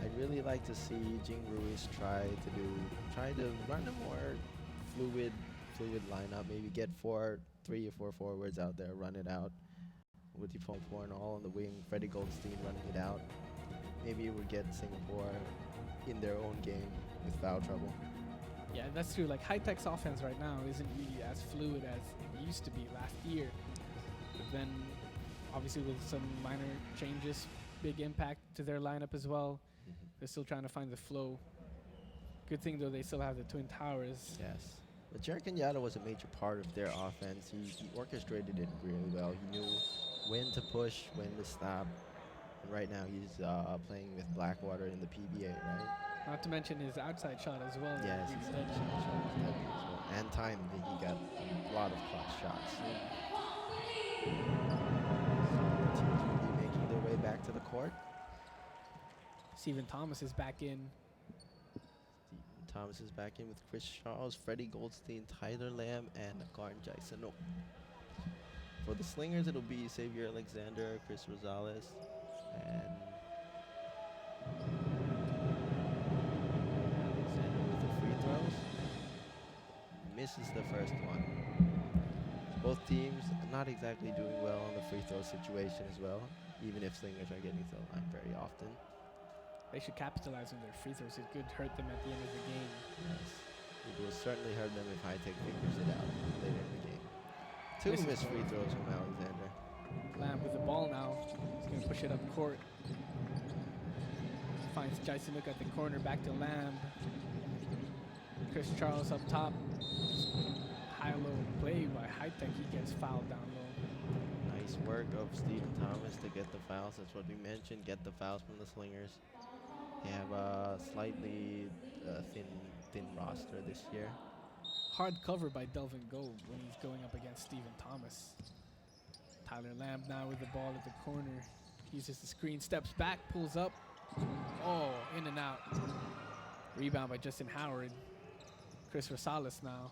I'd really like to see Jing Ruiz try to run a more fluid lineup. Maybe get 3 or 4 forwards out there, run it out with Yipong and all on the wing. Freddie Goldstein running it out. Maybe it would get Singapore in their own game with foul trouble. Yeah, that's true. Like High Tech's offense right now isn't really as fluid as it used to be last year. But then, obviously, with some minor changes, big impact to their lineup as well. They're still trying to find the flow. Good thing though, they still have the Twin Towers. Yes. But Jared Kenyatta was a major part of their offense. He orchestrated it really well. He knew when to push, when to stop. And right now he's playing with Blackwater in the PBA, right? Not to mention his outside shot as well. Yes, Really his dead outside shot. shot was deadly as well. And time, he got a lot of clutch shots. Teams will be making their way back to the court. Stephen Thomas is back in. Stephen Thomas is back in with Chris Charles, Freddie Goldstein, Tyler Lamb, and Karn Jaisano. For the Slingers, it'll be Xavier Alexander, Chris Rosales, and Alexander with the free throws. Misses the first one. Both teams not exactly doing well on the free throw situation as well, even if Slingers are getting to the line very often. They should capitalize on their free throws. It could hurt them at the end of the game. Yes. It will certainly hurt them if High Tech figures it out later in the game. Two This is missed free throws from Alexander. Lamb with the ball now. He's going to push it up court. Finds Jaisanook at the corner. Back to Lamb. Chris Charles up top. High-low play by High Tech. He gets fouled down low. Nice work of Stephen Thomas to get the fouls. That's what we mentioned. Get the fouls from the Slingers. They have a slightly thin roster this year. Hard cover by Delvin Gold when he's going up against Stephen Thomas. Tyler Lamb now with the ball at the corner. Uses the screen, steps back, pulls up. Oh, in and out. Rebound by Justin Howard. Chris Rosales now.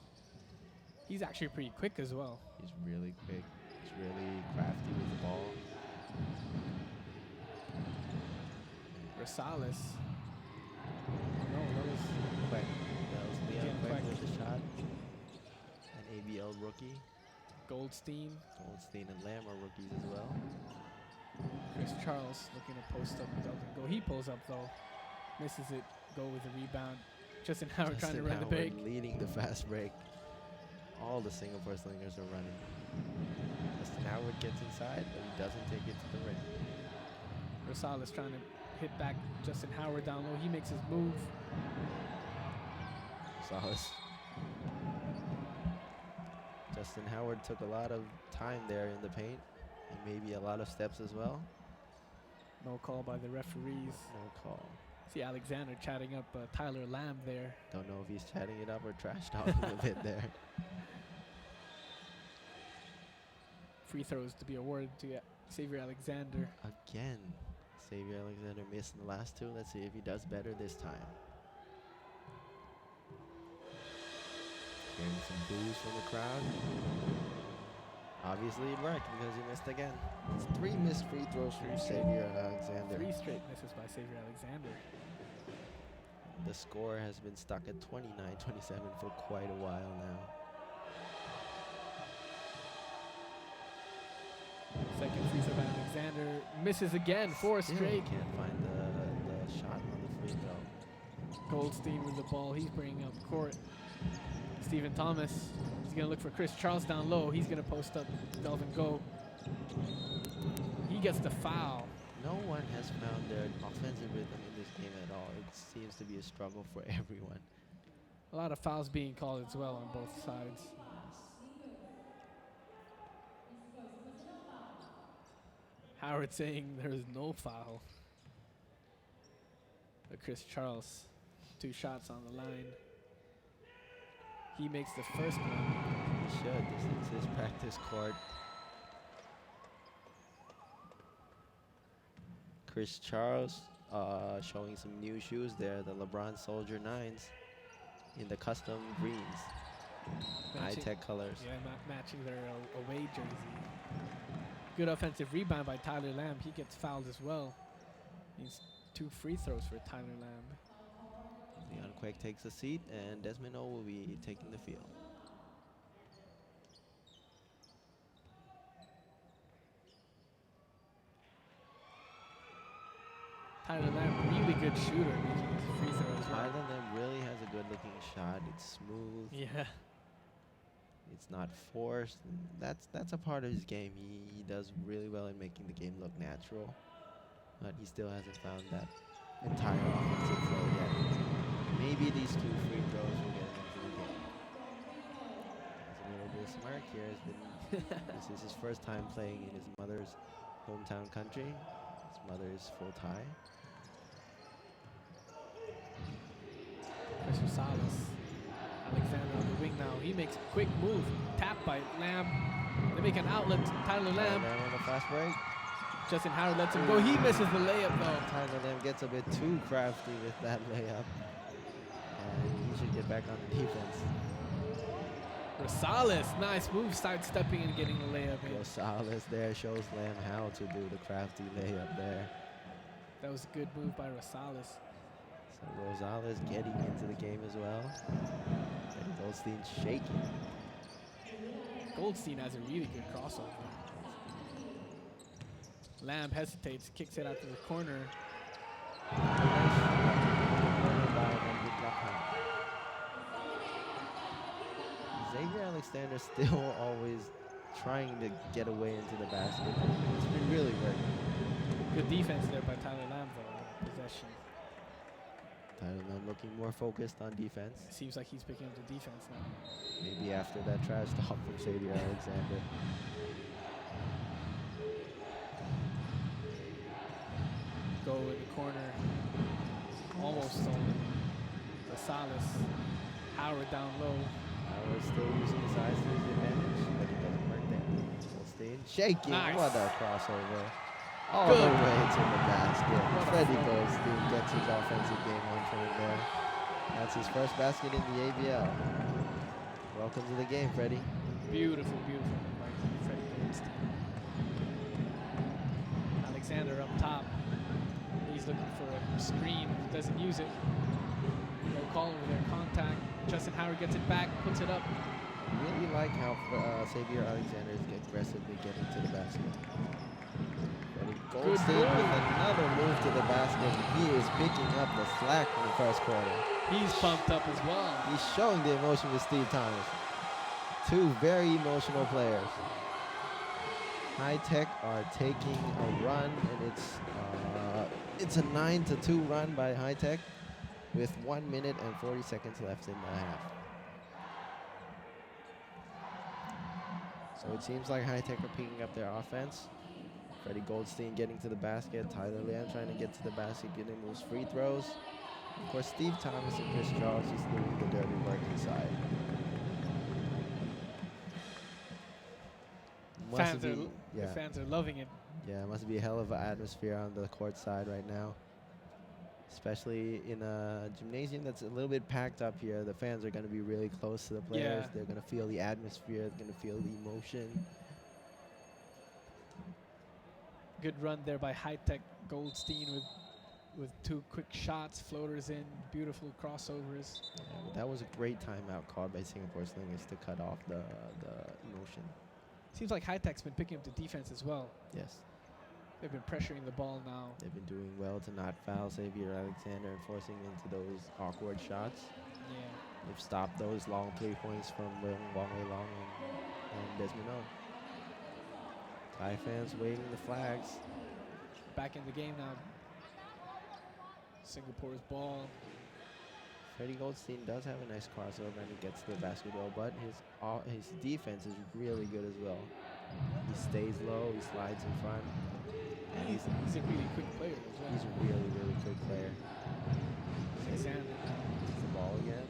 He's actually pretty quick as well. He's really quick. He's really crafty with the ball. Rosales. No, that was Quick. That was Leon Again, Quick Quick. with the shot. An ABL rookie. Goldstein. Goldstein and Lamb are rookies as well. Chris Charles looking to post up Delvin Go. He pulls up though. Misses it. Go with the rebound. Justin Howard trying to run the break. Leading the fast break. All the Singapore Slingers are running. Justin Howard gets inside, but he doesn't take it to the rim. Rosales trying to hit back Justin Howard down low. He makes his move. Rosales. Justin Howard took a lot of time there in the paint, and maybe a lot of steps as well. No call by the referees. No call. See Alexander chatting up Tyler Lamb there. Don't know if he's chatting it up or trash talking a bit there. Free throws to be awarded to Xavier Alexander. Again, Xavier Alexander missed in the last two. Let's see if he does better this time. Hearing some boos from the crowd. Obviously it worked because he missed again. It's 3 missed free throws from Xavier Alexander. 3 straight misses by Xavier Alexander. The score has been stuck at 29-27 for quite a while now. Second free throw by Alexander. Misses again. 4 Still straight. can't find the shot on the free throw. Goldstein with the ball. He's bringing up court. Stephen Thomas. He's going to look for Chris Charles down low. He's going to post up Delvin Go. He gets the foul. No one has found their offensive rhythm in this game at all. It seems to be a struggle for everyone. A lot of fouls being called as well on both sides. Howard saying there is no foul. But Chris Charles, 2 shots on the line. He makes the first one. He should. This is his practice court. Chris Charles showing some new shoes there, the LeBron Soldier 9s in the custom greens. High-tech colors. Yeah, matching their away jersey. Good offensive rebound by Tyler Lamb. He gets fouled as well. Needs 2 free throws for Tyler Lamb. Leon Quake takes a seat, and Desmond O will be taking the field. Tyler Lamb, really good shooter, making his free throw as well. Tyler Lamb really has a good-looking shot. It's smooth. Yeah. It's not forced. That's a part of his game. He does really well in making the game look natural, but he still hasn't found that entire offensive flow yet. Maybe these 2 free throws will get him into the game. smirk here. This is his first time playing in his mother's hometown country. His mother is full Thai. Chris Rosales. Alexander on the wing now. He makes a quick move. Tap by Lamb. They make an outlet to Tyler Lamb. Lamb on the fast break. Justin Howard lets him go. He misses the layup though. Tyler Lamb gets a bit too crafty with that layup. And he should get back on the defense. Rosales, nice move, sidestepping and getting the layup in. Rosales there shows Lamb how to do the crafty layup there. That was a good move by Rosales. So Rosales getting into the game as well. And Goldstein shaking. Goldstein has a really good crossover. Lamb hesitates, kicks it out to the corner. Xavier Alexander still always trying to get away into the basket. It's been really working. Good defense there by Tyler Lamb though, possession. Tyler Lamb looking more focused on defense. Seems like he's picking up the defense now. Maybe after that trash talk from Xavier Alexander. Go in the corner. Almost stolen. Rosales. Howard down low. Howard still using his eyes to his advantage, but it doesn't work there. Goldstein shaking. Nice. What a crossover. All Good. the way to the basket. What a Freddie throw. Goldstein gets his offensive game on for him there. That's his first basket in the ABL. Welcome to the game, Freddie. Beautiful, beautiful by Freddie Goldstein. Alexander up top. He's looking for a screen. Doesn't use it. No call over there. Contact. Justin Howard gets it back. Puts it up. Really like how Xavier Alexander is aggressively getting to the basket. Freddie Goldstein move. with another move to the basket. He is picking up the slack in the first quarter. He's pumped up as well. He's showing the emotion with Steve Thomas. Two very emotional players. High Tech are taking a run, and it's a 9-2 run by High Tech with 1 minute and 40 seconds left in the half. So it seems like High Tech are picking up their offense. Freddie Goldstein getting to the basket. Tyler Lamb trying to get to the basket, getting those free throws. Of course, Steve Thomas and Chris Charles just doing the dirty work inside. The fans are loving it. Yeah, it must be a hell of an atmosphere on the court side right now. Especially in a gymnasium that's a little bit packed up here. The fans are going to be really close to the players. Yeah. They're going to feel the atmosphere. They're going to feel the emotion. Good run there by High Tech. Goldstein with two quick shots, floaters in, beautiful crossovers. Yeah, but that was a great timeout called by Singapore Slingers to cut off the emotion. Seems like High Tech's been picking up the defense as well. Yes. They've been pressuring the ball now. They've been doing well to not foul Xavier Alexander and forcing into those awkward shots. Yeah. They've stopped those long 3 points from Wong Wei Long and Desmond O. Thai fans waving the flags. Back in the game now. Singapore's ball. Freddie Goldstein does have a nice crossover and he gets to the basketball, but his defense is really good as well. He stays low, he slides in front. And he's a really quick player as well. He's a really, really quick player. Alexander. Gets the ball again.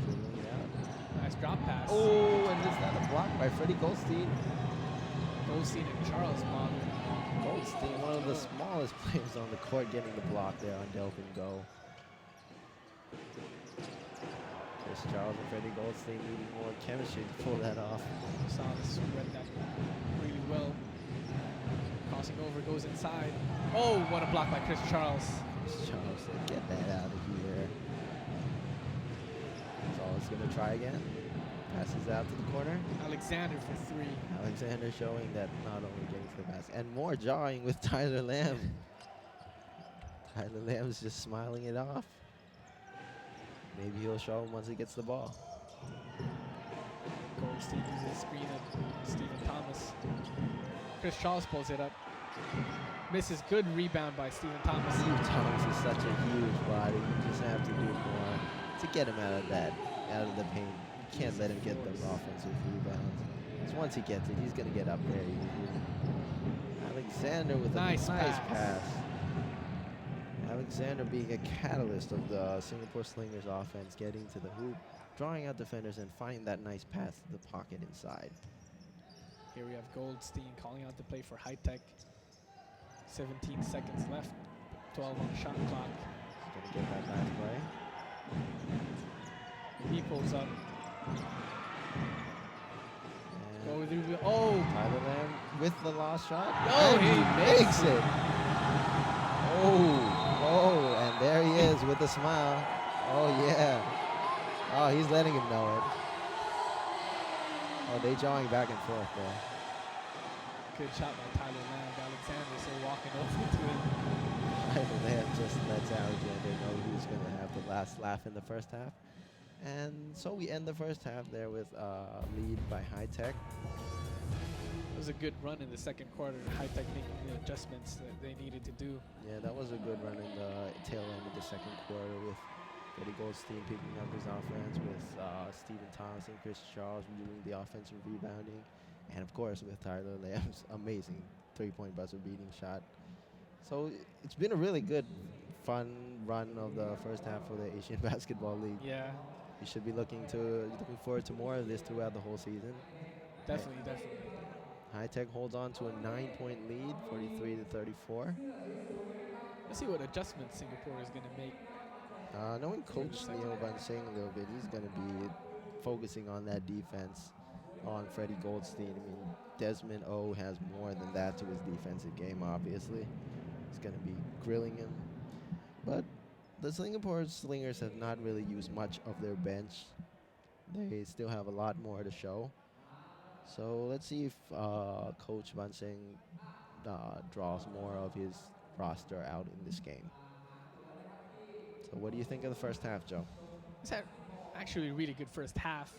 Dribbling it out. Nice drop pass. Oh, and is that a block by Freddie Goldstein? Goldstein and Charles Mother. Goldstein, one of the smallest players on the court, getting the block there on Delphin Go. Chris Charles and Freddie Goldstein needing more chemistry to pull that off. Rosales read that really well. Crossing over, goes inside. Oh, what a block by Chris Charles. Chris Charles said, get that out of here. Charles going to try again. Passes out to the corner. Alexander for three. Alexander showing that not only getting to the basket, and more jawing with Tyler Lamb. Tyler Lamb's just smiling it off. Maybe he'll show him once he gets the ball. Goldstein uses a screen at Stephen Thomas. Chris Charles pulls it up. Misses. Good rebound by Stephen Thomas. Steve Thomas is such a huge body. You just have to do more to get him out of the paint. can't let him get the offensive rebounds. Because once he gets it, he's going to get up very easily. Alexander with Nice a nice pass. pass. Alexander being a catalyst of the Singapore Slingers offense, getting to the hoop, drawing out defenders, and finding that nice pass to the pocket inside. Here we have Goldstein calling out the play for High Tech. 17 seconds left, 12 on the shot clock. He's going to get that last play. He pulls up. And Go through. Oh! Tyler Lamb with the last shot. Oh, and he makes it. Oh, and there he is with a smile. Oh, yeah. Oh, he's letting him know it. Oh, they jawing back and forth there. Good shot by Tyler Lamb. Alexander still walking over to him. Tyler Lamb just lets Alexander know who's going to have the last laugh in the first half. And so we end the first half there with a lead by High Tech. It was a good run in the second quarter. High Tech making the adjustments that they needed to do. Yeah, that was a good run in the tail end of the second quarter with Freddie Goldstein picking up his offense, with Stephen Thomas and Chris Charles doing the offensive rebounding, and of course with Tyler Lamb's amazing three-point buzzer beating shot. So it's been a really good, fun run of the first half for the Asian Basketball League. Yeah, We should be looking forward to more of this throughout the whole season. definitely, definitely. High Tech holds on to a 9-point lead, 43-34. Let's see what adjustments Singapore is going to make. Knowing Coach Neo Bansing a little bit, he's going to be focusing on that defense on Freddie Goldstein. I mean, Desmond O has more than that to his defensive game, obviously. He's going to be grilling him. But the Singapore Slingers have not really used much of their bench. They still have a lot more to show. So let's see if Coach Bansing draws more of his roster out in this game. So what do you think of the first half, Joe? It's actually a really good first half.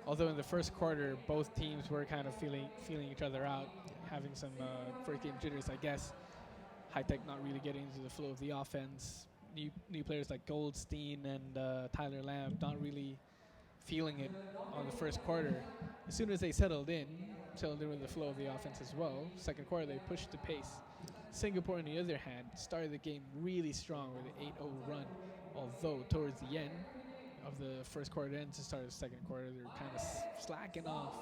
Although in the first quarter, both teams were kind of feeling each other out, having some first game jitters, I guess. High Tech not really getting into the flow of the offense. New players like Goldstein and Tyler Lamb not really feeling it on the first quarter. As soon as they settled in with the flow of the offense as well, second quarter they pushed the pace. Singapore, on the other hand, started the game really strong with an 8-0 run, although towards the end of the first quarter and to start the second quarter, they were kind of slacking off.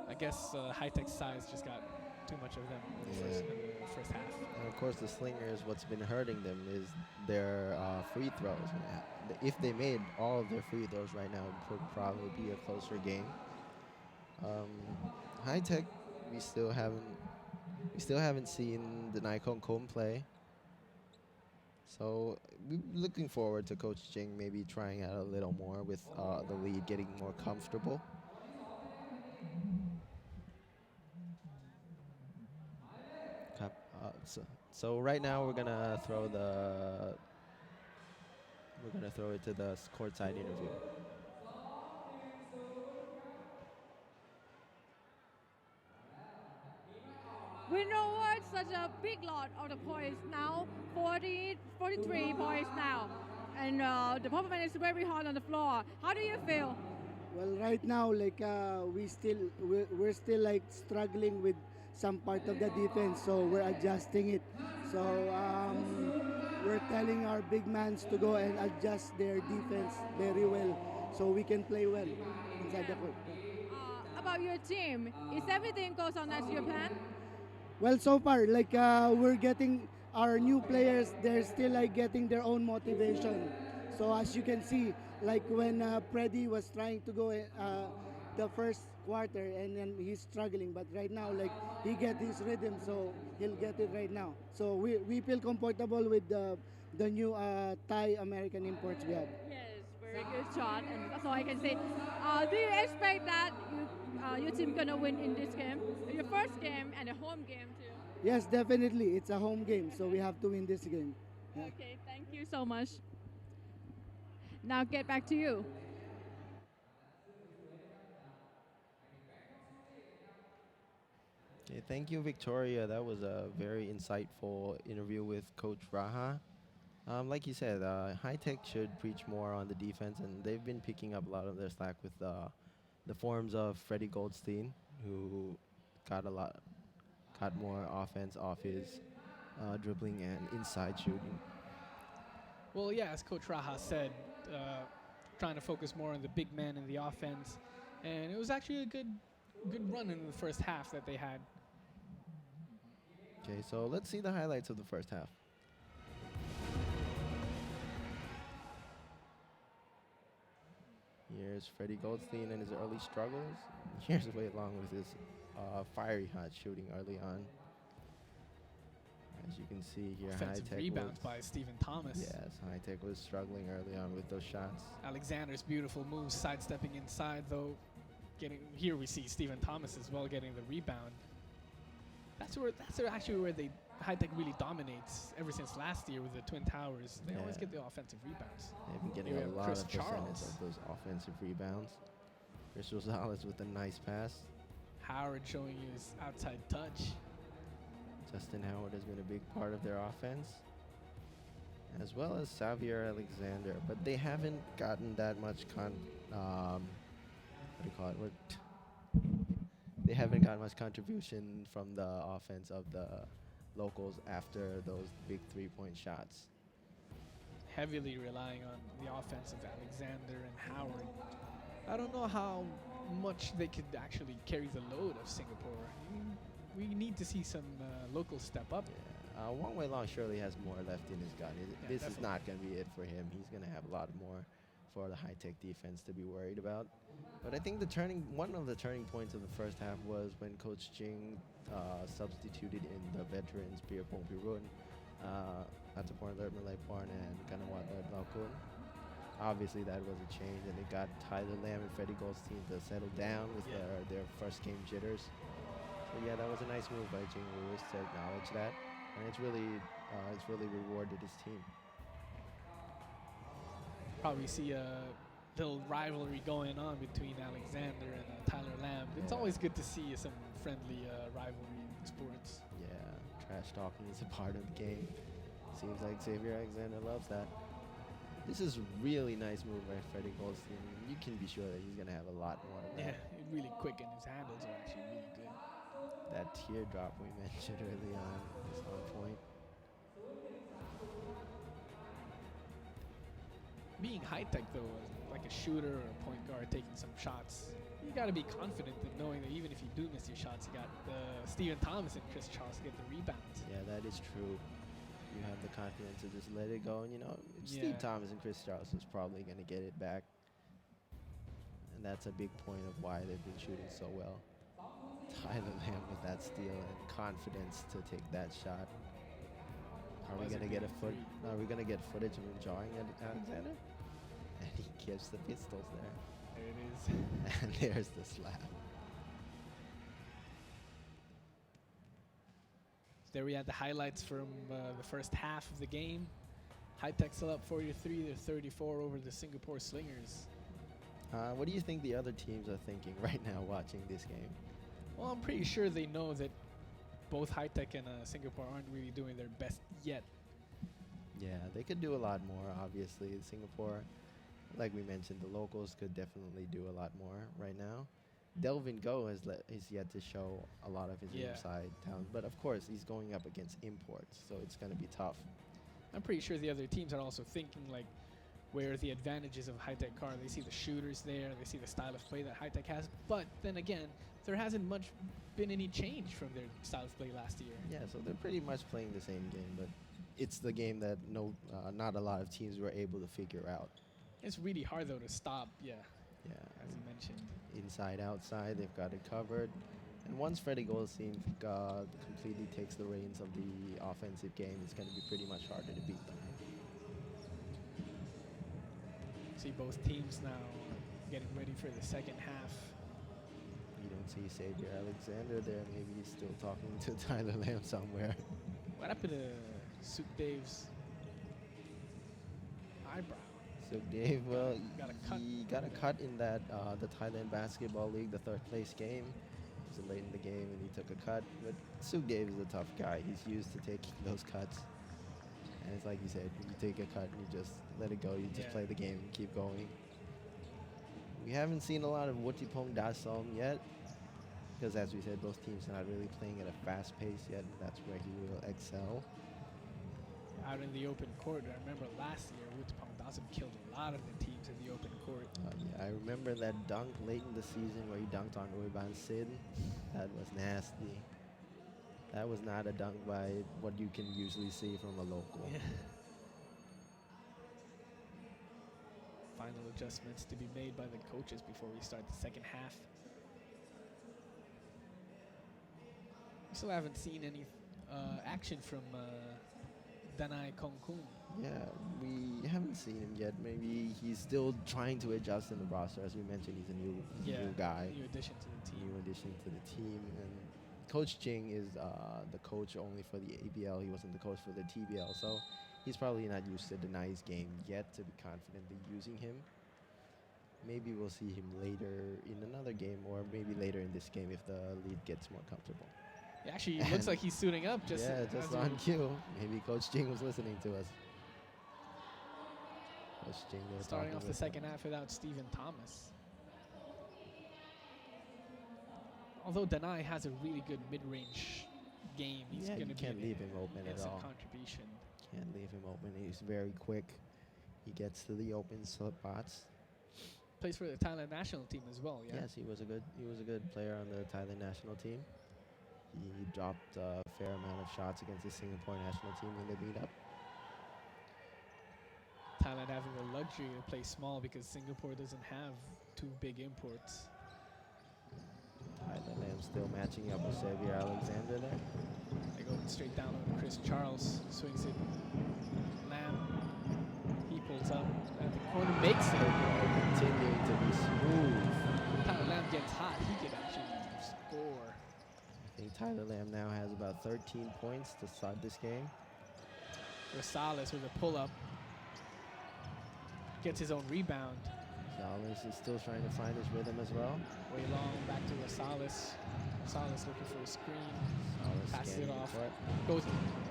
I guess High Tech's size just got too much of them in the first half. And of course, the Slingers, what's been hurting them is their free throws. If they made all of their free throws right now, it would probably be a closer game. High Tech, we still haven't seen the Nikon Kom play. So we're looking forward to Coach Jing maybe trying out a little more with the lead getting more comfortable. So right now we're gonna throw it to the courtside interview. We know what such a big lot of the points now, 43 points now. And the performance is very hard on the floor. How do you feel? Well, right now, like we're still like struggling with some part of the defense, so we're adjusting it. So we're telling our big mans to go and adjust their defense very well, so we can play well inside the court. About your team, is everything goes on as you plan? Well, so far, like we're getting our new players, they're still like getting their own motivation. So as you can see, like when Freddy was trying to go the first quarter and then he's struggling, but right now like he get his rhythm, so he'll get it right now. So we feel comfortable with the new Thai American imports we have. Yes, very good shot, and that's all I can say. Do you expect that your team gonna win in this game, your first game and a home game too? Yes, definitely. It's a home game, so we have to win this game. Yeah. Okay, thank you so much. Now get back to you. Okay, thank you, Victoria. That was a very insightful interview with Coach Raha. Like you said, High Tech should preach more on the defense, and they've been picking up a lot of their slack with the forms of Freddie Goldstein, who got a lot, got more offense off his dribbling and inside shooting. Well, yeah, as Coach Raha said, trying to focus more on the big man in the offense, and it was actually a good run in the first half that they had. Okay, so let's see the highlights of the first half. Here's Freddie Goldstein and his early struggles. Here's Wei Long with his fiery hot shooting early on. As you can see here, High Offensive Tech rebounds was, by Stephen Thomas. yes, High Tech was struggling early on with those shots. Alexander's beautiful moves, sidestepping inside though. Here we see Stephen Thomas as well getting the rebound. That's actually where High Tech really dominates ever since last year with the Twin Towers. They always Yeah. get the offensive rebounds. They've been getting Here we a have lot Chris of percentage Charles. of those offensive rebounds. Chris Rosales with a nice pass. Howard showing you his outside touch. Justin Howard has been a big part of their offense, as well as Xavier Alexander. But they haven't gotten that much they haven't gotten much contribution from the offense of the locals after those big three-point shots. Heavily relying on the offense of Alexander and Howard. I don't know how much they could actually carry the load of Singapore. We need to see some locals step up. Yeah. Wang Wei Long surely has more left in his gun. Yeah, This is definitely. not going to be it for him. He's going to have a lot more for the High Tech defense to be worried about. But I think one of the turning points of the first half was when Coach Jing substituted in the veterans Pierpont Pirun, Ataporn Lertmalay Porn, and Kanawat Lertmalkun. Obviously, that was a change, and it got Tyler Lamb and Freddie Goldstein to settle down with their first game jitters. So yeah, that was a nice move by Jing Lewis to acknowledge that, and it's really rewarded his team. Probably see a little rivalry going on between Alexander and Tyler Lamb. It's Yeah. always good to see some friendly rivalry in sports. Yeah, trash talking is a part of the game. Seems like Xavier Alexander loves that. This is a really nice move by Freddie Goldstein. You can be sure that he's going to have a lot more of Yeah, that. really quick, and his handles are actually really good. That teardrop we mentioned early on is on point. Being High Tech though, like a shooter or a point guard taking some shots, you got to be confident in knowing that even if you do miss your shots, you got Stephen Thomas and Chris Charles to get the rebounds. Yeah, that is true. You have the confidence to just let it go. And, Steve Yeah. Thomas and Chris Charles is probably going to get it back. And that's a big point of why they've been shooting so well. Tyler Lamb with that steal and confidence to take that shot. Are we Was going to it get a really foot? Are we going to get footage of him jawing at Alexander? And he gives the pistols there. There it is. And there's the slap. There we had the highlights from the first half of the game. High Tech still up 43, they're 34 over the Singapore Slingers. What do you think the other teams are thinking right now watching this game? Well, I'm pretty sure they know that both High Tech and Singapore aren't really doing their best yet. Yeah, they could do a lot more, obviously. Singapore, like we mentioned, the locals could definitely do a lot more right now. Delvin Go is yet to show a lot of his Yeah. inside talent. But of course, he's going up against imports, so it's going to be tough. I'm pretty sure the other teams are also thinking like where are the advantages of High Tech car. They see the shooters there, they see the style of play that High Tech has. But then again, there hasn't much been any change from their style of play last year. Yeah, so they're pretty much playing the same game, but it's the game that not a lot of teams were able to figure out. It's really hard though to stop, Yeah. as you mentioned. Inside, outside, they've got it covered. And once Freddie Goldstein completely takes the reins of the offensive game, it's going to be pretty much harder to beat them. See both teams now getting ready for the second half. You don't see Xavier Alexander there. Maybe he's still talking to Tyler Lamb somewhere. What happened to Suk Dave's eyebrow? So Dave, well, Got a cut. he got a cut in that the Thailand Basketball League, the third place game. It was late in the game, and he took a cut. But Suk Dave is a tough guy. He's used to taking those cuts. And it's like you said, you take a cut and you just let it go. You just Yeah. play the game and keep going. We haven't seen a lot of Wuttipong Dasom yet, because as we said, those teams are not really playing at a fast pace yet, and that's where he will excel. Out in the open court, I remember last year, Wuttapong Dasim killed a lot of the teams in the open court. Yeah, I remember that dunk late in the season where he dunked on Uiban Sid. That was nasty. That was not a dunk by what you can usually see from a local. Yeah. Final adjustments to be made by the coaches before we start the second half. We still haven't seen any action from Danai Kongkun. Yeah, we haven't seen him yet. Maybe he's still trying to adjust in the roster. As we mentioned, he's a new guy, New addition to the team. new addition to the team. And Coach Jing is the coach only for the ABL. He wasn't the coach for the TBL, so he's probably not used to Denai's game yet to be confidently using him. Maybe we'll see him later in another game, or maybe later in this game if the lead gets more comfortable. Yeah, actually, it looks like he's suiting up. Just yeah, just as on we- cue. Maybe Coach Jing was listening to us. Coach Jing, they were Starting talking off the with second half without Stephen Thomas. Although Danai has a really good mid-range game, he's Yeah, going you to be can't leave him open at some all. contribution. Can't leave him open. He's very quick. He gets to the open spots. Plays for the Thailand national team as well. Yeah. Yes, he was a good player on the Thailand national team. He dropped a fair amount of shots against the Singapore national team when they beat up. Thailand having the luxury to play small because Singapore doesn't have two big imports. Thailand Lam still matching up with Xavier Alexander there. They go straight down on Chris Charles, swings it. Lam, he pulls up at the corner, makes it. Continuing to be smooth. Tyler Lam gets hot, he can actually score. I think Tyler Lam now has about 13 points to start this game. Rosales with a pull-up. Gets his own rebound. Salas is still trying to find his rhythm as well. Way long, back to Rosales. Rosales looking for a screen. Salas Passes it scanning off. the court. Goes,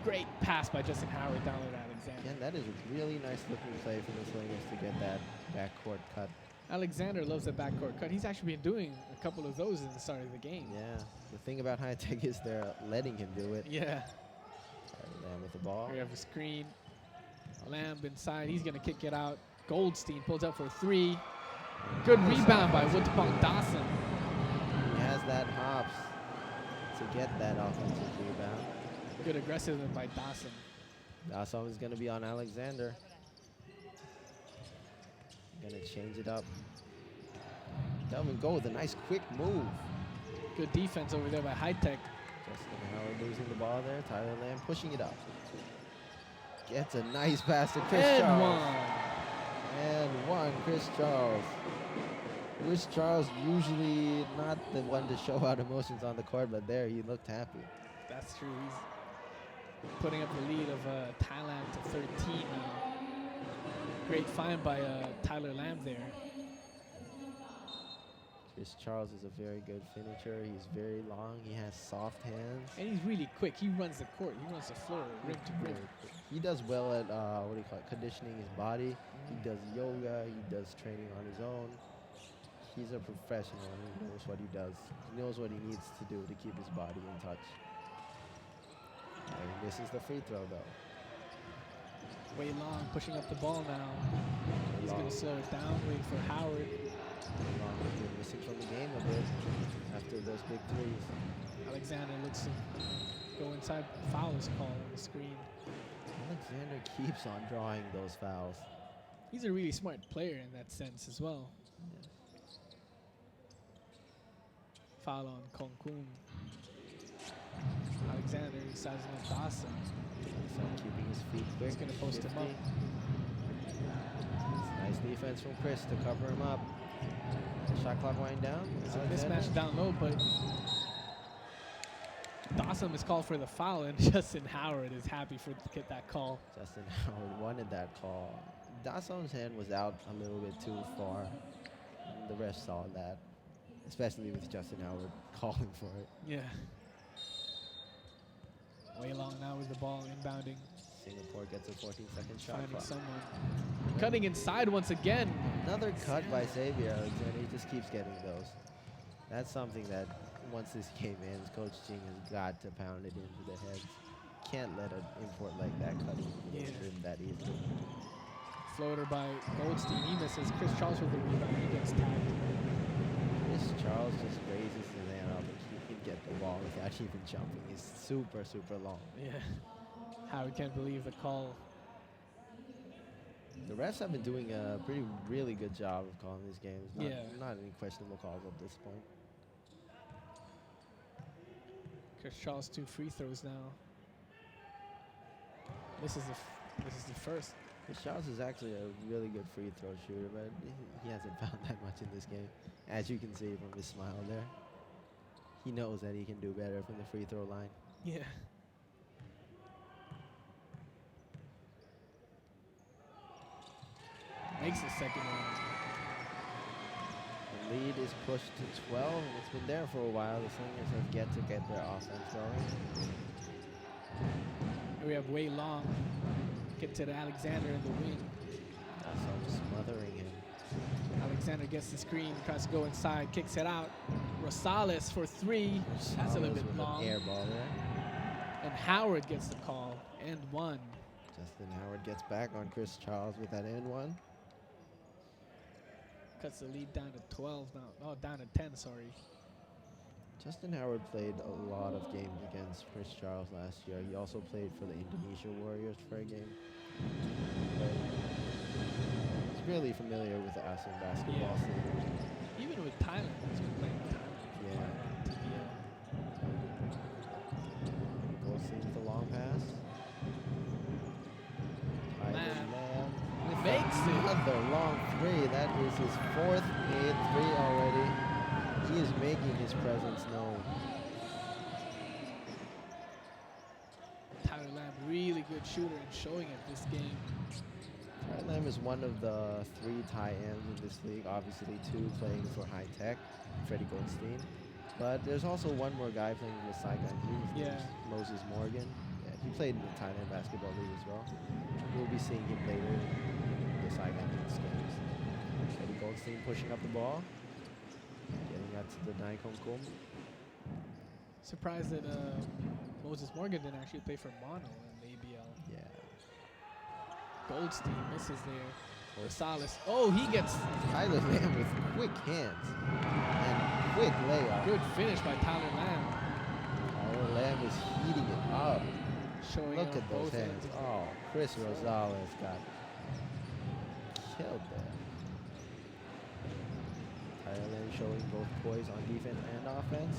great pass by Justin Howard down with Alexander. Again, that is a really nice looking play from the Slingers to get that backcourt cut. Alexander loves the backcourt cut. He's actually been doing a couple of those in the start of the game. Yeah, the thing about high tech is they're letting him do it. Yeah. Lamb with the ball. We have a screen. Lamb inside. He's going to kick it out. Goldstein pulls up for three. Good rebound by Wuttapong Dawson. He has that hops to get that offensive rebound. Good aggressiveness by Dawson. Dawson is going to be on Alexander. Going to change it up. Delvin go with a nice quick move. Good defense over there by High Tech. Justin Howard losing the ball there. Tyler Lamb pushing it up. Gets a nice pass to Chris And Charles. one. And one, Chris Charles. Chris Charles usually not the one to show out emotions on the court, but there he looked happy. That's true. He's putting up the lead of Thailand to 13 now. Great find by Tyler Lamb there. Chris Charles is a very good finisher. He's very long. He has soft hands. And he's really quick. He runs the court. He runs the floor, rim to rim. Very quick. He does well at conditioning his body. He does yoga. He does training on his own. He's a professional. He knows what he does. He knows what he needs to do to keep his body in touch. And this is the free throw, though. Way long, pushing up the ball now. He's going Long. to slow it down, waiting for Howard. Long has been missing from the game a bit after those big threes. Alexander looks to go inside. Foul is called on the screen. Alexander keeps on drawing those fouls. He's a really smart player in that sense as well. Foul on Kongkun. Alexander sizing up Dawson. So keeping his feet quick. He's going to post him up. Nice defense from Chris to cover him up. Shot clock wind down. There's a Alexander. mismatch down low, but Dawson is called for the foul, and Justin Howard is happy to get that call. Justin Howard wanted that call. Dawson's hand was out a little bit too far. The ref saw that, especially with Justin Howard calling for it. Yeah. Way long now with the ball inbounding. Singapore gets a 14-second shot Finding clock. someone. Cutting inside once again. Another cut by Xavier Alexander. He just keeps getting those. That's something that once this game ends, Coach Jing has got to pound it into the heads. Can't let an import like that cut him that easily. Floater by Goldstein. He misses. Chris Charles with the rebound. He gets tagged. Chris Charles just raises his hand up and he can get the ball without even jumping. He's super, super long. Yeah. Howard can't believe the call. The refs have been doing a really good job of calling these games. Not any questionable calls at this point. Chris Charles 2 free throws now. This is the first. Chris Charles is actually a really good free throw shooter, but he hasn't found that much in this game. As you can see from his smile there. He knows that he can do better from the free throw line. Yeah. Makes the second one. The lead is pushed to 12, and it's been there for a while. The Slingers have yet to get their offense going. We have Wei Long get to the Alexander in the wing. Also smothering him. Alexander gets the screen, tries to go inside, kicks it out. Rosales for 3. That's a little bit with long. An air ball there. And Howard gets the call. And 1. Justin Howard gets back on Chris Charles with that end one. Cuts the lead down to 12 now. Oh, down to 10, sorry. Justin Howard played a lot of games against Chris Charles last year. He also played for the Indonesia Warriors for a game. But he's really familiar with the ASEAN basketball scene. Even with Thailand, he's been playing with Thailand. Yeah. Goldstein with the long pass. Lamb. With Makes it. another long 3. That is his 4th made 3 already. He is making his presence known. Tyler Lamb, really good shooter and showing it this game. Tyler Lamb is one of the 3 Thai ends in this league. Obviously 2 playing for High Tech, Freddie Goldstein. But there's also one more guy playing for the Saigon Heat. Yeah. Moses Morgan. Yeah, he played in the Thailand Basketball League as well. We'll be seeing him later in the Saigon Heat games. Freddie Goldstein pushing up the ball. Getting out to the Nai Kong Kum. Surprised that Moses Morgan didn't actually play for Mono in the ABL. Yeah. Goldstein misses there. Rosales. Oh, he gets Tyler Lamb with quick hands and quick layup. good finish by Tyler Lamb. Tyler Lamb is heating it up. Showing Look off at those both hands. ends. Oh, Chris Rosales got killed there. Tyler Lamb showing both poise on defense and offense.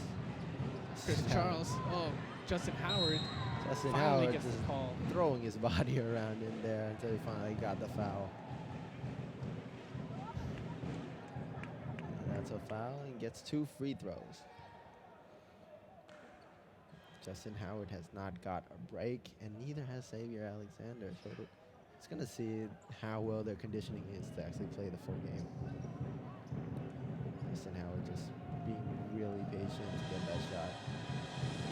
Chris Charles. Oh, Justin Howard Justin finally Howard gets just the call. throwing his body around in there until he finally got the foul. And that's a foul and gets 2 free throws. Justin Howard has not got a break, and neither has Xavier Alexander. So it's going to see how well their conditioning is to actually play the full game. Justin Howard just being really patient to get that shot.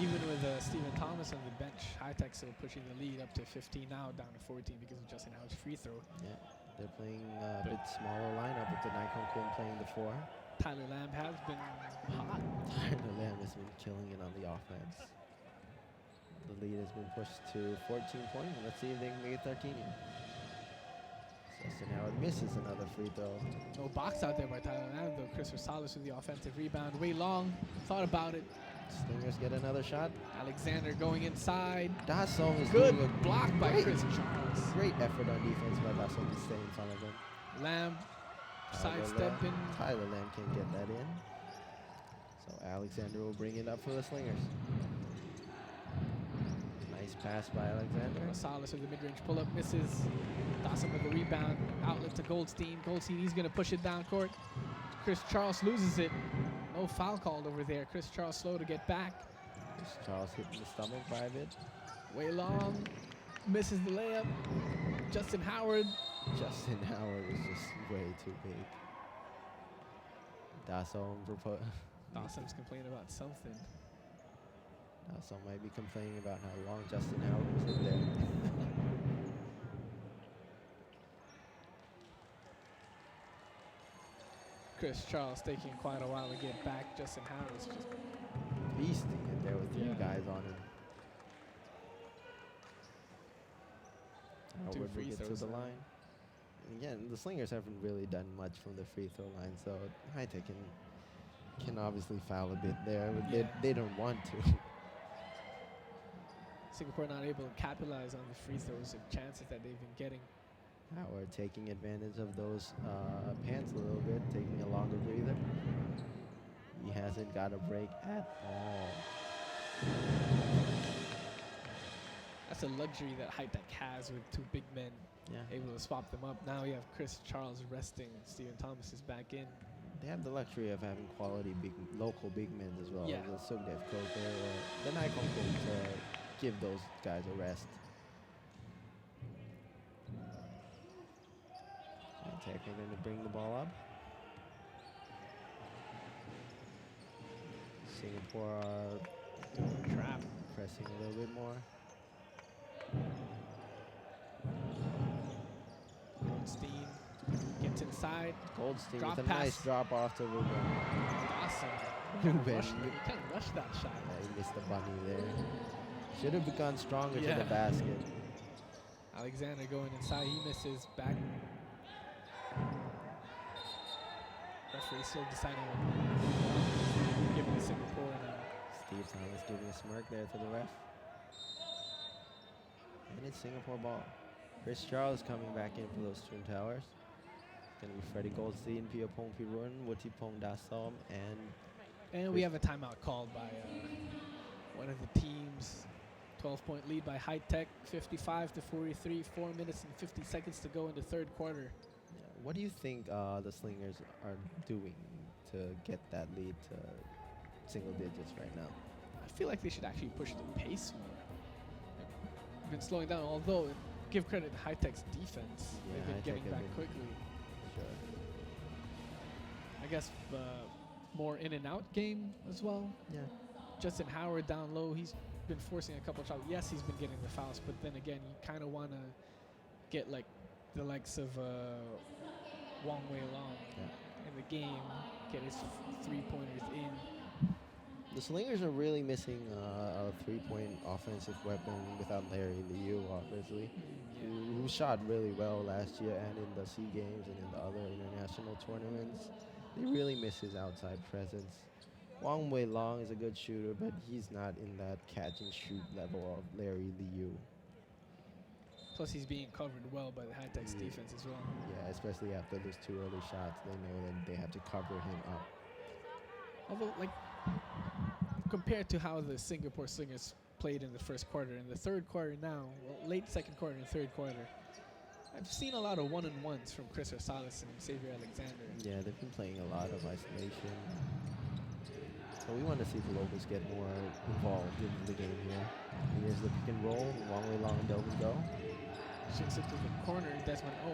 Even with Stephen Thomas on the bench, High Tech still pushing the lead up to 15 now, down to 14 because of Justin Howard's free throw. Yeah, they're playing a bit smaller lineup with the Nai Kong Kum playing the 4. Tyler Lamb has been hot. Tyler Lamb has been killing it on the offense. The lead has been pushed to 14 points. Let's see if they can make it 13 here. Justin Howard misses another free throw. No box out there by Tyler Lamb, though. Chris Rosales with the offensive rebound. Wei Long thought about it. Slingers get another shot. Alexander going inside. Dasong is Good doing a block by great- Chris Charles. Great effort on defense by Dasong to stay in front of him. Lamb Tyler sidestepping. Lamb- Tyler Lamb can get that in. So Alexander will bring it up for the Slingers. Nice pass by Alexander. Rosales with the mid-range pull-up misses. Dawson with the rebound. Outlet to Goldstein. Goldstein, he's going to push it down court. Chris Charles loses it. No foul called over there. Chris Charles slow to get back. Chris Charles hitting the stomach by a bit. Wei Long misses the layup. Justin Howard. Justin Howard is just way too big. Dasong Dawson's complaining about something. might be complaining about how long Justin Howard was in there. Chris Charles taking quite a while to get back. Justin Harris just Beasting it there with three Yeah. guys on him. Two Howard will free get to throws the now. line. And again, the Slingers haven't really done much from the free throw line, so High Tech can obviously foul a bit there, but Yeah. they don't want to. Singapore not able to capitalize on the free throws and chances that they've been getting. Howard taking advantage of those pants a little bit, taking a longer breather. He hasn't got a break at all. That's a luxury that High Tech has with two big men Yeah. able to swap them up. Now you have Chris Charles resting. Stephen Thomas is back in. They have the luxury of having quality local big men as well. Yeah. The Sugdev Koker or the Nikon to give those guys a rest. Tech are going to bring the ball up. Singapore are Doing a trap. pressing a little bit more. Goldstein gets inside. Goldstein Drop with a nice pass. drop off to Ruben. Awesome. Ruben. He kind of rushed that shot. He missed the bunny there. Should have gone stronger to Yeah. the basket. Alexander going inside. He misses back. Referee still deciding what giving Singapore now. Steve Thomas giving a smirk there to the ref. And it's Singapore ball. Chris Charles coming back in for those Twin Towers. It's going to be Freddie Goldstein, Piapong Pirun, Wutipong Dasom, and We have a timeout called by one of the teams. 12-point lead by High Tech, 55-43, 4 minutes and 50 seconds to go in the third quarter. what do you think the Slingers are doing to get that lead to single digits right now? I feel like they should actually push the pace more. They've been slowing down, although give credit to High Tech's defense. Yeah, They've been High Tech getting have back been- quickly. Sure. I guess more in and out game as well. Yeah. Justin Howard down low, he's been forcing a couple of shots. Yes, he's been getting the fouls, but then again, you kind of want to get like the likes of Wong Wei Long in the game, get his three-pointers in. The Slingers are really missing a three-point offensive weapon without Larry Liu, obviously, who shot really well last year and in the SEA Games and in the other international tournaments. They really miss his outside presence. Wang Wei Long is a good shooter, but he's not in that catch-and-shoot level of Larry Liu. Plus, he's being covered well by the High Tech's Yeah. defense as well. Yeah, especially after those two early shots, they know that they have to cover him up. Although, like, compared to how the Singapore Slingers played in the first quarter, in the third quarter now, well, late second quarter and third quarter, I've seen a lot of one-on-ones from Chris Rosales and Xavier Alexander. Yeah, they've been playing a lot of isolation. So we want to see the locals get more involved in the game here. Here's the pick and roll. Wang Wei Long and Delvin go. Shoots it to the corner, Desmond O.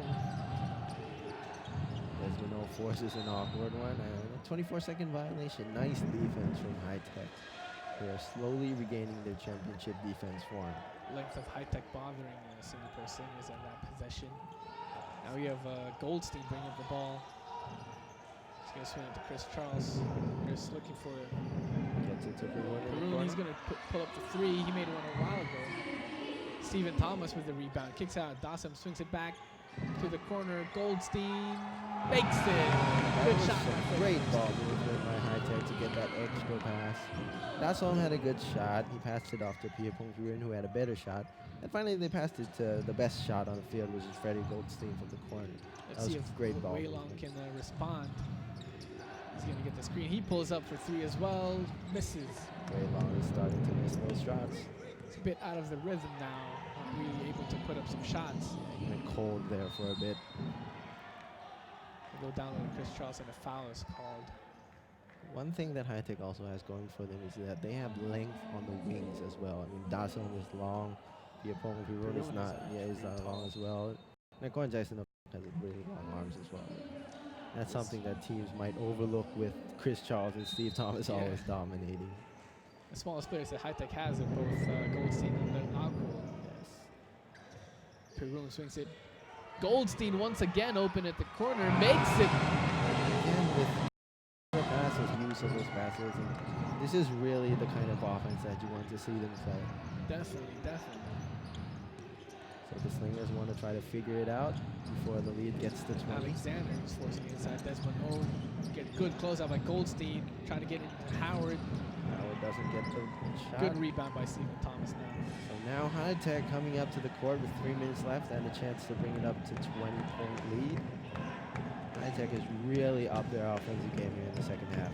Desmond O forces an awkward one and a 24-second violation. Nice defense from High Tech. They are slowly regaining their championship defense form. Length of High Tech bothering Singapore Slingers on that possession. Now we have Goldstein bringing up the ball. He's going to swing it to Chris Charles. Chris looking for Gets it to Perun in the Perun. corner. He's going to pull up the three. He made one a while ago. Stephen Thomas with the rebound. Kicks out. Dawson swings it back to the corner. Goldstein makes it. That Good was shot. a great ball movement by High Tech to get that extra pass. Dasom had a good shot. He passed it off to Piapong Pirun, who had a better shot. And finally, they passed it to the best shot on the field, which is Freddie Goldstein from the corner. Let's That was see if great ball Wei Long movement. can respond. He's going to get the screen. He pulls up for three as well. Misses. Wei Long is starting to miss those shots. It's a bit out of the rhythm now. Not really able to put up some shots. He went cold there for a bit. They go down to Chris Charles and a foul is called. One thing that High Tech also has going for them is that they have length on the wings as well. I mean, Dasom is long. Piapong Pirun is Pirun not. is Yeah, he's pretty not long tall. as well. Nakorn Jason has really long arms as well. That's something that teams might overlook with Chris Charles and Steve Thomas Yeah. always dominating. The smallest players that High Tech has are both Goldstein and Alcohol. Yes. Perun swings it. Goldstein once again open at the corner, makes it. Again with use of those baskets. And this is really the kind of offense that you want to see them play. Definitely, definitely. So the Slingers want to try to figure it out before the lead gets to 20. Alexander is forcing it inside Desmond. Oh, get good closeout by Goldstein. Trying to get into Howard. Howard doesn't get the shot. Good rebound by Stephen Thomas now. So now High Tech coming up to the court with 3 minutes left and a chance to bring it up to 20-point lead. High Tech is really up their offensive game here in the second half.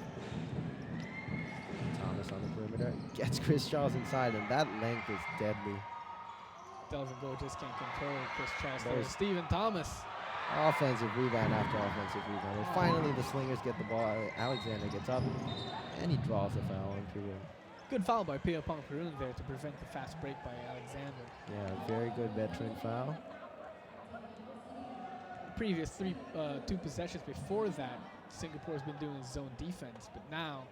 Thomas on the perimeter gets Chris Charles inside, and that length is deadly. Delvin Go just can't control Chris Charles. There's- Stephen Thomas. Offensive rebound after offensive rebound. And finally, the Slingers get the ball. Alexander gets up, and he draws a foul on Pirun. Good foul by Pierpont Pirun there to prevent the fast break by Alexander. Yeah, very good veteran foul. Previous two possessions before that, Singapore's been doing zone defense, but now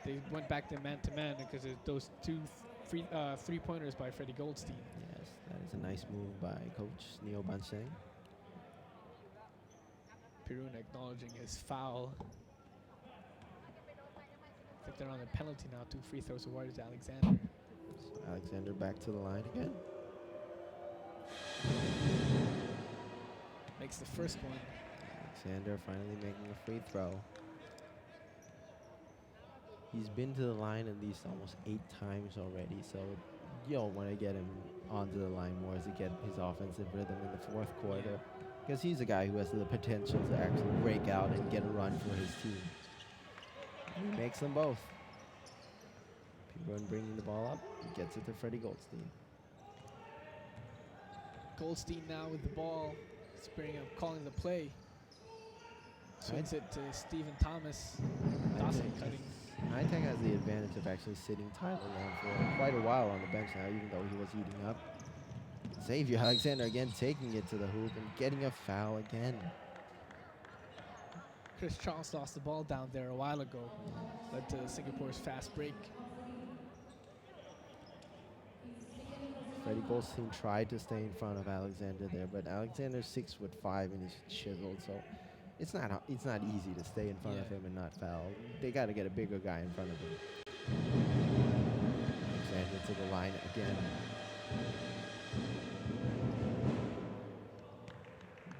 they went back to man because of those two three-pointers by Freddie Goldstein. Yes, that is a nice move by Coach Neo Banseng. Pirun acknowledging his foul. I think they're on a penalty now. 2 free throws awarded to Alexander. So Alexander back to the line again. Makes the first one. Alexander finally making a free throw. He's been to the line at least almost 8 times already, so you don't want to get him onto the line more as he get his offensive rhythm in the fourth quarter. Because he's a guy who has the potential to actually break out and get a run for his team. And he makes them both. Pirun bringing the ball up, he gets it to Freddie Goldstein. Goldstein now with the ball, spring up, calling the play. Swings it to Stephen Thomas. Dawson cutting. High Tech has the advantage of actually sitting Tyler Lamb for quite a while on the bench now, even though he was heating up. Xavier Alexander again taking it to the hoop and getting a foul again. Chris Charles lost the ball down there a while ago. Led to Singapore's fast break. Freddie Goldstein tried to stay in front of Alexander there, but Alexander's 6'5" and he's chiseled, so it's not easy to stay in front of him and not foul. They got to get a bigger guy in front of him. Alexander to the line again.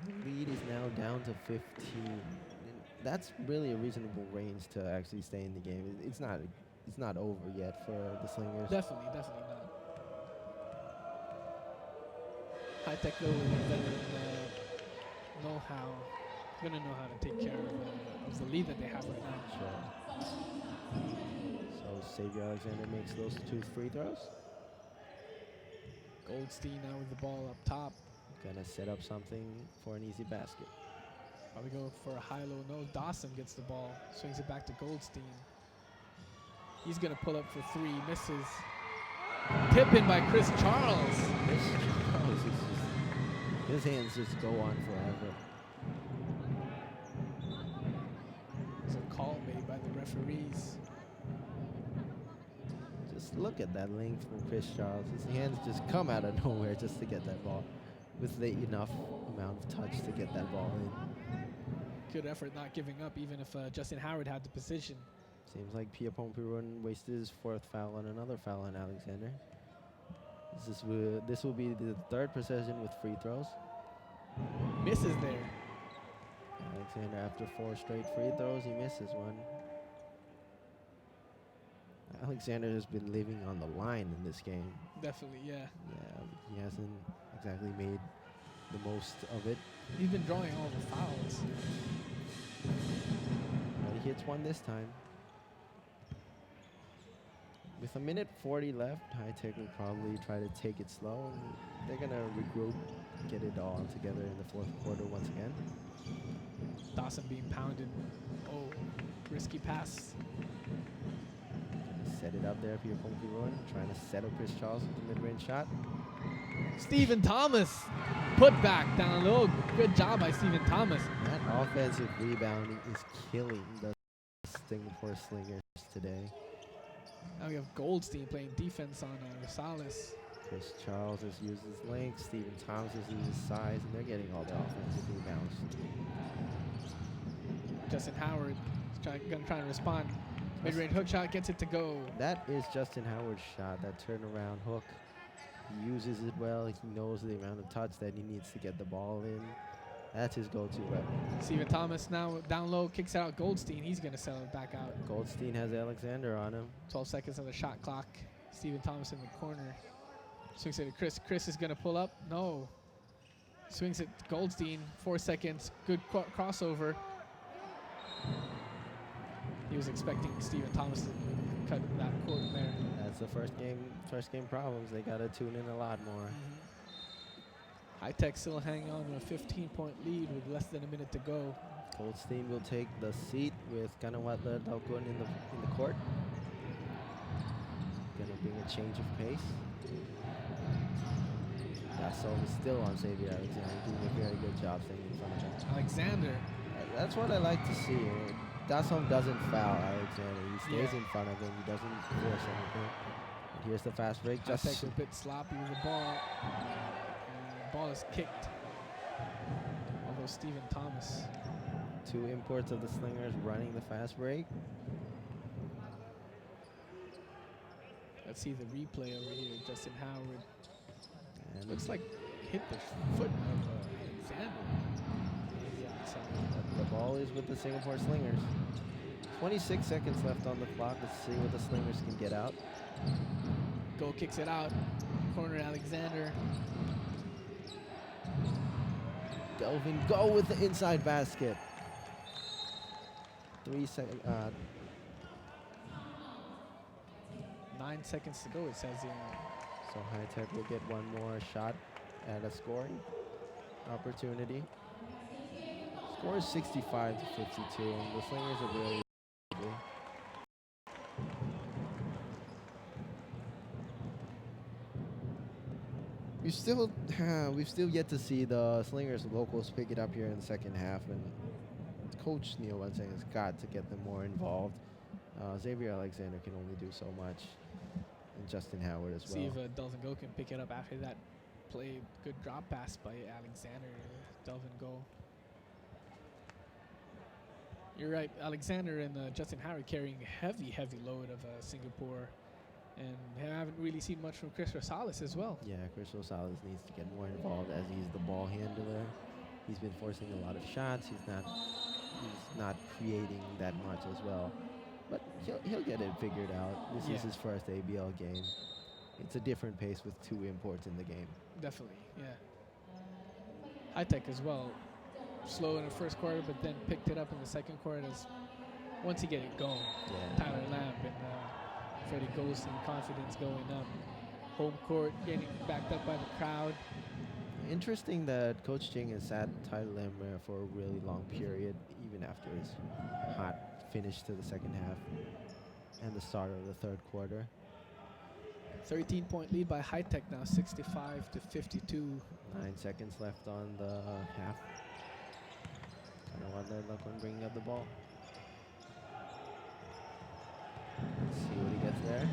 The lead is now down to 15. And that's really a reasonable range to actually stay in the game. It's not over yet for the Slingers. Definitely not. High Tech though with veteran gonna know how to take care of the lead that they have right now. Sure. So Xavier Alexander makes those 2 free throws. Goldstein now with the ball up top. Gonna set up something for an easy basket. Probably go for a high-low no. Dawson gets the ball, swings it back to Goldstein. He's gonna pull up for 3, misses. Tip in by Chris Charles. Chris Charles is his hands just go on forever. It's a call made by the referees. Just look at that length from Chris Charles. His hands just come out of nowhere just to get that ball with the enough amount of touch to get that ball in. Good effort not giving up, even if Justin Howard had the position. Seems like Pierpont Pirun wasted his 4th foul and another foul on Alexander. This will be the 3rd possession with free throws. Misses there. Alexander, after 4 straight free throws, he misses one. Alexander has been living on the line in this game. Definitely, yeah. Yeah, he hasn't exactly made the most of it. He's been drawing all the fouls. But he hits one this time. With 1:40 left, High Tech will probably try to take it slow. They're going to regroup, get it all together in the 4th quarter once again. Dawson being pounded. Oh, risky pass. Set it up there, Pierpont Pirun, trying to set up Chris Charles with the mid-range shot. Stephen Thomas put back down low. Good job by Stephen Thomas. That offensive rebounding is killing the Singapore Slingers today. Now we have Goldstein playing defense on Rosales. Chris Charles has used his length, Stephen Thomas has used his size, and they're getting all the offensive rebounds. Justin Howard is gonna try and respond. Mid-range hook shot gets it to go. That is Justin Howard's shot, that turnaround hook. He uses it well. He knows the amount of touch that he needs to get the ball in. That's his go-to weapon. Stephen Thomas now down low, kicks out Goldstein. He's going to settle it back out. Goldstein has Alexander on him. 12 seconds on the shot clock. Stephen Thomas in the corner. Swings it to Chris. Chris is going to pull up. No. Swings it to Goldstein. 4 seconds. Good crossover. He was expecting Stephen Thomas to cut that court there. That's the first game problems. They got to tune in a lot more. High Tech still hanging on to a 15-point lead with less than a minute to go. Goldstein will take the seat with Kanawatla Dalkun in the court. Gonna bring a change of pace. Gasol is still on Xavier Alexander, doing a very good job staying in front of him. Alexander. That's what I like to see. Dasson doesn't foul Alexander. He stays in front of him. He doesn't force anything. And here's the fast break. High Tech a bit sloppy with the ball. And the ball is kicked. Although Stephen Thomas. 2 imports of the Slingers running the fast break. Let's see the replay over here. Justin Howard. And looks like hit the foot of Alexander. The ball is with the Singapore Slingers. 26 seconds left on the clock. Let's see what the Slingers can get out. Go kicks it out. Corner Alexander. Delvin Go with the inside basket. 3 seconds. 9 seconds to go, it says here. So High Tech will get one more shot at a scoring opportunity. Score is 65 to 52, and the Slingers are really good. We've still yet to see the Slingers locals pick it up here in the second half, and Coach Neil Wensing has got to get them more involved. Xavier Alexander can only do so much, and Justin Howard as well. See if Delvin Go can pick it up after that play. Good drop pass by Alexander. Delvin Go. You're right, Alexander and Justin Howard carrying a heavy load of Singapore, and haven't really seen much from Chris Rosales as well. Yeah, Chris Rosales needs to get more involved as he's the ball handler. He's been forcing a lot of shots. He's not creating that much as well, but he'll get it figured out. This is his first ABL game. It's a different pace with 2 imports in the game. Definitely, yeah. High Tech as well. Slow in the first quarter, but then picked it up in the second quarter. Once he get it going, Tyler Lamb and Freddie Goldstein, confidence going up. Home court getting backed up by the crowd. Interesting that Coach Ching has sat Tyler Lamb for a really long period, even after his hot finish to the second half and the start of the third quarter. 13-point lead by High Tech now, 65 to 52. 9 seconds left on the half. Kind of wonder luck on bringing up the ball. Let's see what he gets there.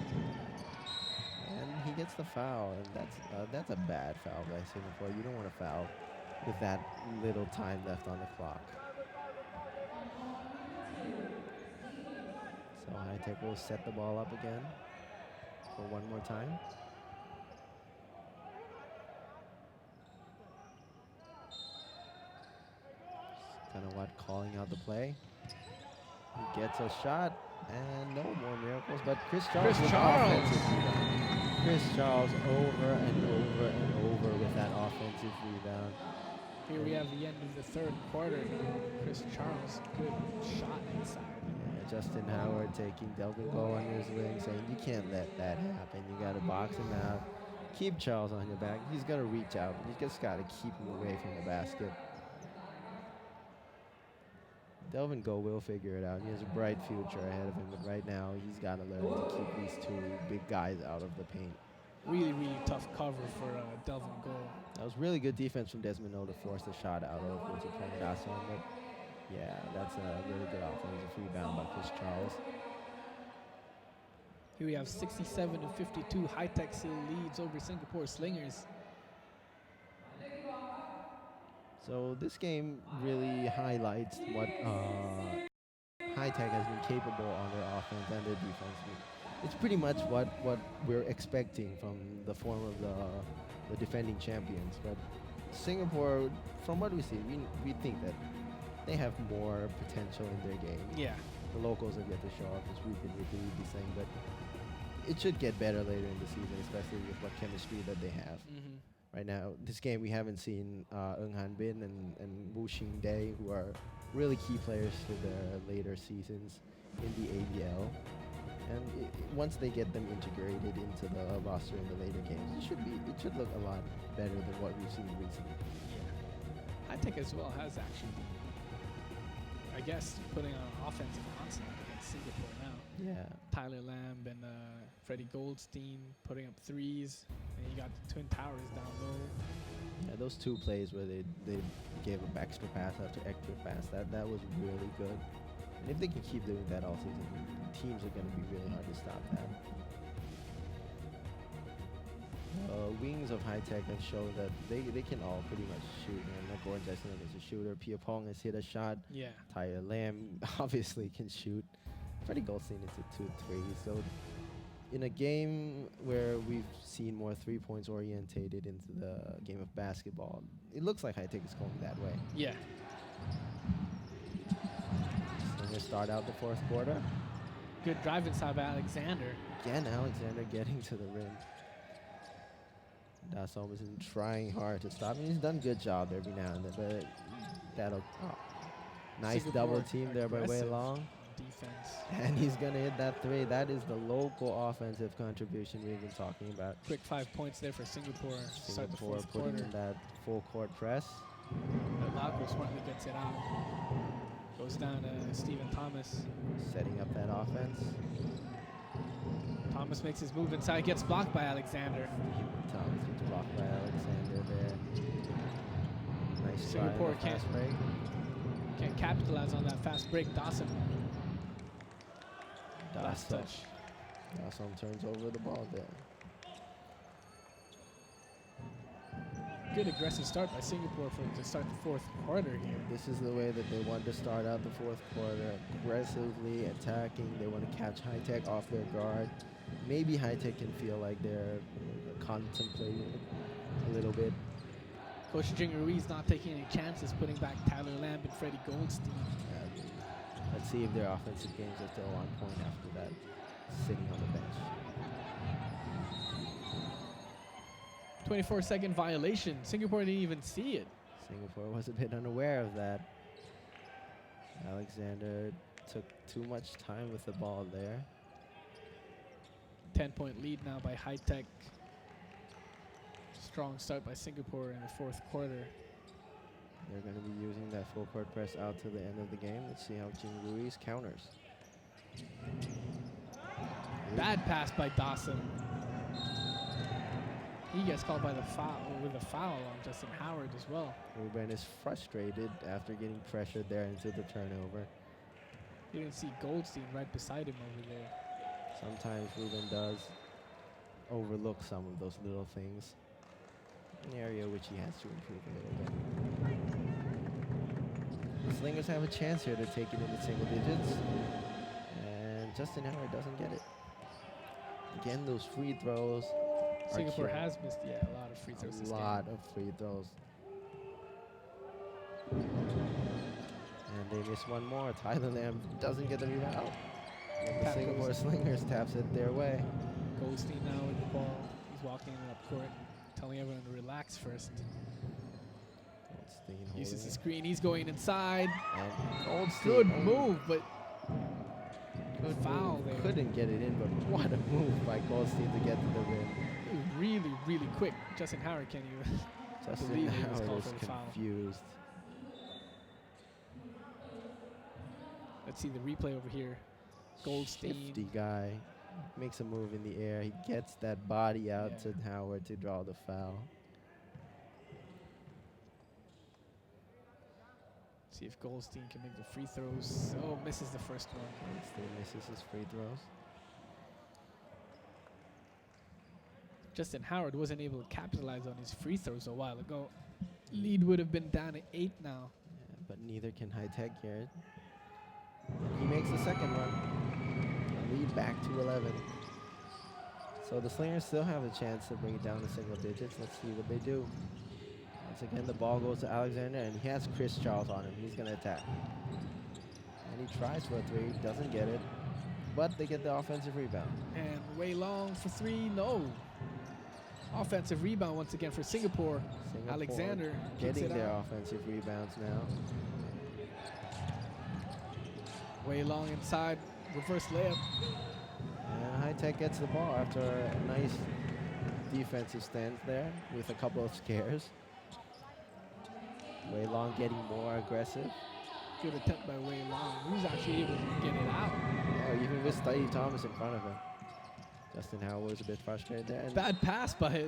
And he gets the foul, and that's a bad foul by Singapore. You don't want to foul with that little time left on the clock. So High Tech will set the ball up again for one more time. Kind of what calling out the play. He gets a shot, and no more miracles, but Chris Charles. Chris Charles over and over and over with that offensive rebound. Here we have the end of the third quarter. Chris Charles, good shot inside. Yeah, Justin Howard taking Delvin Go under his wing, saying you can't let that happen. You got to box him out. Keep Charles on your back. He's going to reach out. You just got to keep him away from the basket. Delvin Go will figure it out. He has a bright future ahead of him, but right now he's got to learn to keep these 2 big guys out of the paint. Really tough cover for Delvin Go. That was really good defense from Desmond O to force the shot out of Richard Dasson, but yeah, that's a really good offensive rebound by Chris Charles. Here we have 67 to 52. High Tech still leads over Singapore Slingers. So this game really highlights what High Tech has been capable on their offense and their defense. It's pretty much what we're expecting from the form of the defending champions. But Singapore, from what we see, we think that they have more potential in their game. Yeah. The locals have yet to show off, as we've been repeatedly saying, but it should get better later in the season, especially with what chemistry that they have. Right now, this game we haven't seen Eung Han Bin and Wu Xing Dae, who are really key players for the later seasons in the ABL. And once they get them integrated into the roster in the later games, it should look a lot better than what we've seen recently. Yeah. High Tech as well has actually, I guess, putting on an offensive onslaught against Singapore now. Yeah. Tyler Lamb and Freddie Goldstein putting up threes. And you got the Twin Towers down low. Yeah, those two plays where they gave a extra pass after extra pass, that was really good. And if they can keep doing that all season, teams are going to be really hard to stop that. Wings of High Tech have shown that they can all pretty much shoot. And Gordon Jackson is a shooter. Pia Pong has hit a shot. Yeah. Tyler Lamb obviously can shoot. Freddie Goldstein is a 2-3. So in a game where we've seen more 3 points orientated into the game of basketball, it looks like High Tech is going that way. Yeah. Slingers start out the fourth quarter. Good drive inside by Alexander. Again, Alexander getting to the rim. Das Olmerson trying hard to stop him. He's done a good job every now and then, but that'll... Oh. Nice Singapore double team there by Wei aggressive Long. Defense. And he's going to hit that three. That is the local offensive contribution we've been talking about. Quick 5 points there for Singapore. Start the Singapore fourth putting quarter. in that full court press. Lago smartly gets it out. Goes down to Stephen Thomas. Setting up that offense. Thomas makes his move inside, gets blocked by Alexander. Thomas gets blocked by Alexander there. Nice try on Singapore the fast break. Can't capitalize on that fast break. Dawson. Last Dawson. touch. Dawson turns over the ball there. Good aggressive start by Singapore to start the fourth quarter here. This is the way that they want to start out the fourth quarter. Aggressively attacking. They want to catch High Tech off their guard. Maybe High Tech can feel like they're contemplating a little bit. Coach Jing Ruiz not taking any chances, putting back Tyler Lamb and Freddie Goldstein. Let's see if their offensive games are still on point after that, sitting on the bench. 24-second violation. Singapore didn't even see it. Singapore was a bit unaware of that. Alexander took too much time with the ball there. 10-point lead now by High Tech. Strong start by Singapore in the fourth quarter. They're going to be using that full court press out to the end of the game. Let's see how Jing Ruiz counters. Bad pass by Dawson. He gets called by the foul with a foul on Justin Howard as well. Ruben is frustrated after getting pressured there into the turnover. You didn't see Goldstein right beside him over there. Sometimes Ruben does overlook some of those little things. An area which he has to improve a little bit. The Slingers have a chance here to take it into single digits. And Justin Howard doesn't get it. Again, those free throws. Singapore has missed, a lot of free throws this A lot of free throws. And they miss one more. Tyler Lamb doesn't get the rebound. And the Singapore Slingers taps it their way. Goldstein now with the ball. He's walking in up court, telling everyone to relax first. Goldstein Uses the holding screen. He's going inside. it. And Goldstein Good move, but good foul move. there. Couldn't get it in, but what a move by Goldstein to get to the rim. It was really, really quick. Justin Howard can't even Justin believe he was Howard called is for the foul. confused. Let's see the replay over here. Goldstein. Shifty guy. Makes a move in the air. He gets that body out Yeah. to Howard to draw the foul. See if Goldstein can make the free throws. Oh, misses the first one. Goldstein misses his free throws. Justin Howard wasn't able to capitalize on his free throws a while ago. Lead would have been down to 8 now. Yeah, but neither can High Tech here. He makes the second one. Lead back to 11. So the Slingers still have a chance to bring it down to single digits. Let's see what they do. Once again, the ball goes to Alexander, and he has Chris Charles on him. He's going to attack. And he tries for a three, doesn't get it. But they get the offensive rebound. And Wei Long for three, no. Offensive rebound once again for Singapore. Alexander kicks getting it their out. offensive rebounds now. Wei Long inside, reverse layup. And High Tech gets the ball after a nice defensive stance there with a couple of scares. Wei Long getting more aggressive. Good attempt by Wei Long. He was actually able to get it out. Oh, even with Steve Thomas in front of him. Justin Howard was a bit frustrated there. And Bad pass by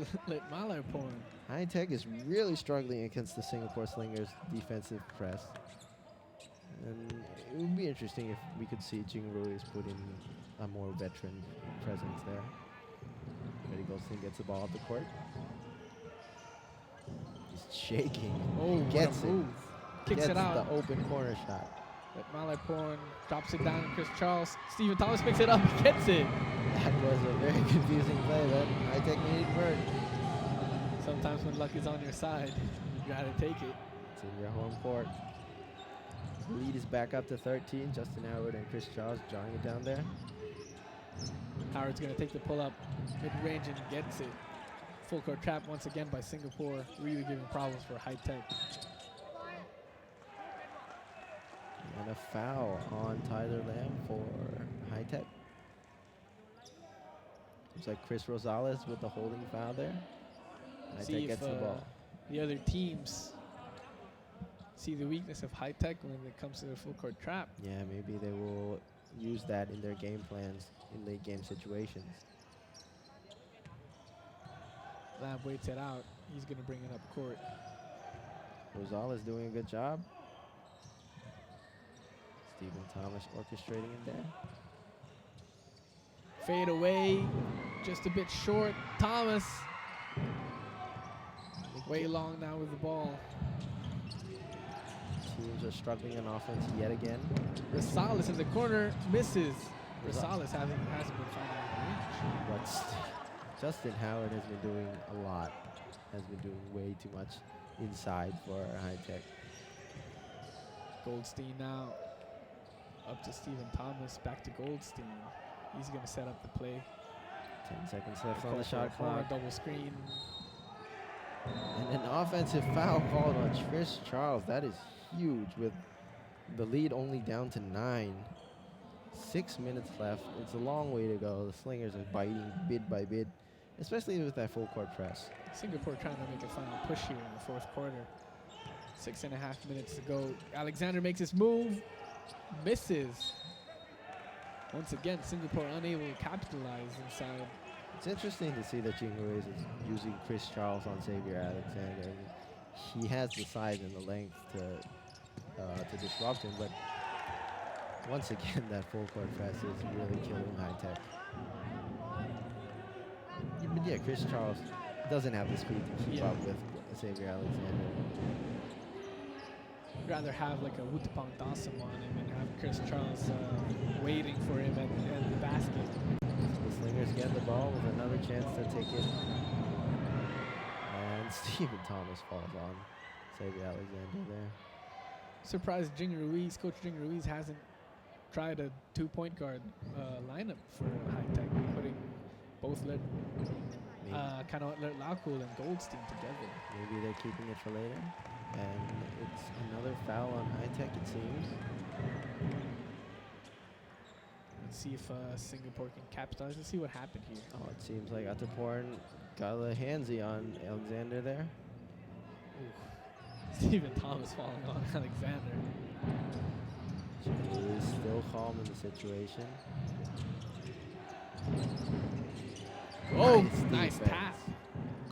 Malaiporn. High Tech is really struggling against the Singapore Slingers defensive press. And it would be interesting if we could see Jing Ruiz put in a more veteran presence there. Freddie Goldstein gets the ball up the court. He's shaking. Oh, Gets what a it. move. Kicks it out. The open corner shot. But Malaiporn drops it down to Chris Charles. Stephen Thomas picks it up, gets it. That was a very confusing play, but High Tech made it work. Sometimes when luck is on your side, you gotta take it. It's in your home court. Lead is back up to 13. Justin Howard and Chris Charles drawing it down there. Howard's gonna take the pull up mid-range and gets it. Full court trap once again by Singapore, really giving problems for High Tech. And a foul on Tyler Lamb for High Tech. Looks like Chris Rosales with the holding foul there. High See Tech if gets the ball. the other teams see the weakness of High Tech when it comes to the full court trap. Yeah, maybe they will use that in their game plans in late game situations. Lamb waits it out. He's gonna bring it up court. Rosales doing a good job. Stephen Thomas orchestrating it there. Fade away, just a bit short. Thomas. Way long now with the ball. Teams are struggling on offense yet again. Rosales in the corner, misses. Rosales hasn't been finding the range. But Justin Howard has been doing a lot. Has been doing way too much inside for High Tech. Goldstein now up to Stephen Thomas, back to Goldstein. He's going to set up the play. 10 seconds left on Call the for shot a corner, clock. double screen. And an offensive foul called on Chris Charles. That is huge with the lead only down to 9. 6 minutes left. It's a long way to go. The Slingers are biting bid by bid, especially with that full court press. Singapore trying to make a final push here in the fourth quarter. 6.5 minutes to go. Alexander makes his move, misses. Once again, Singapore unable to capitalize inside. It's interesting to see that Jing Ruiz is using Chris Charles on Xavier Alexander. He has the size and the length to disrupt him, but once again, that full court press is really killing High Tech. But yeah, Chris Charles doesn't have the speed to keep up with Xavier Alexander. I'd rather have like a Wutapong Dasam on him and have Chris Charles waiting for him at the basket. The Slingers get the ball with another chance to take it. And Stephen Thomas falls on Xavier Alexander there. Surprised Coach Jing Ruiz hasn't tried a two-point guard lineup for High Tech, putting both Laukul and Goldstein together. Maybe they're keeping it for later. And it's another foul on High Tech, it seems. Let's see if Singapore can capitalize. Let's see what happened here. Oh, it seems like Ataporn got a handsy on Alexander there. Ooh. Stephen Thomas falling on Alexander. Jimmy is still calm in the situation. Oh, defense. nice pass.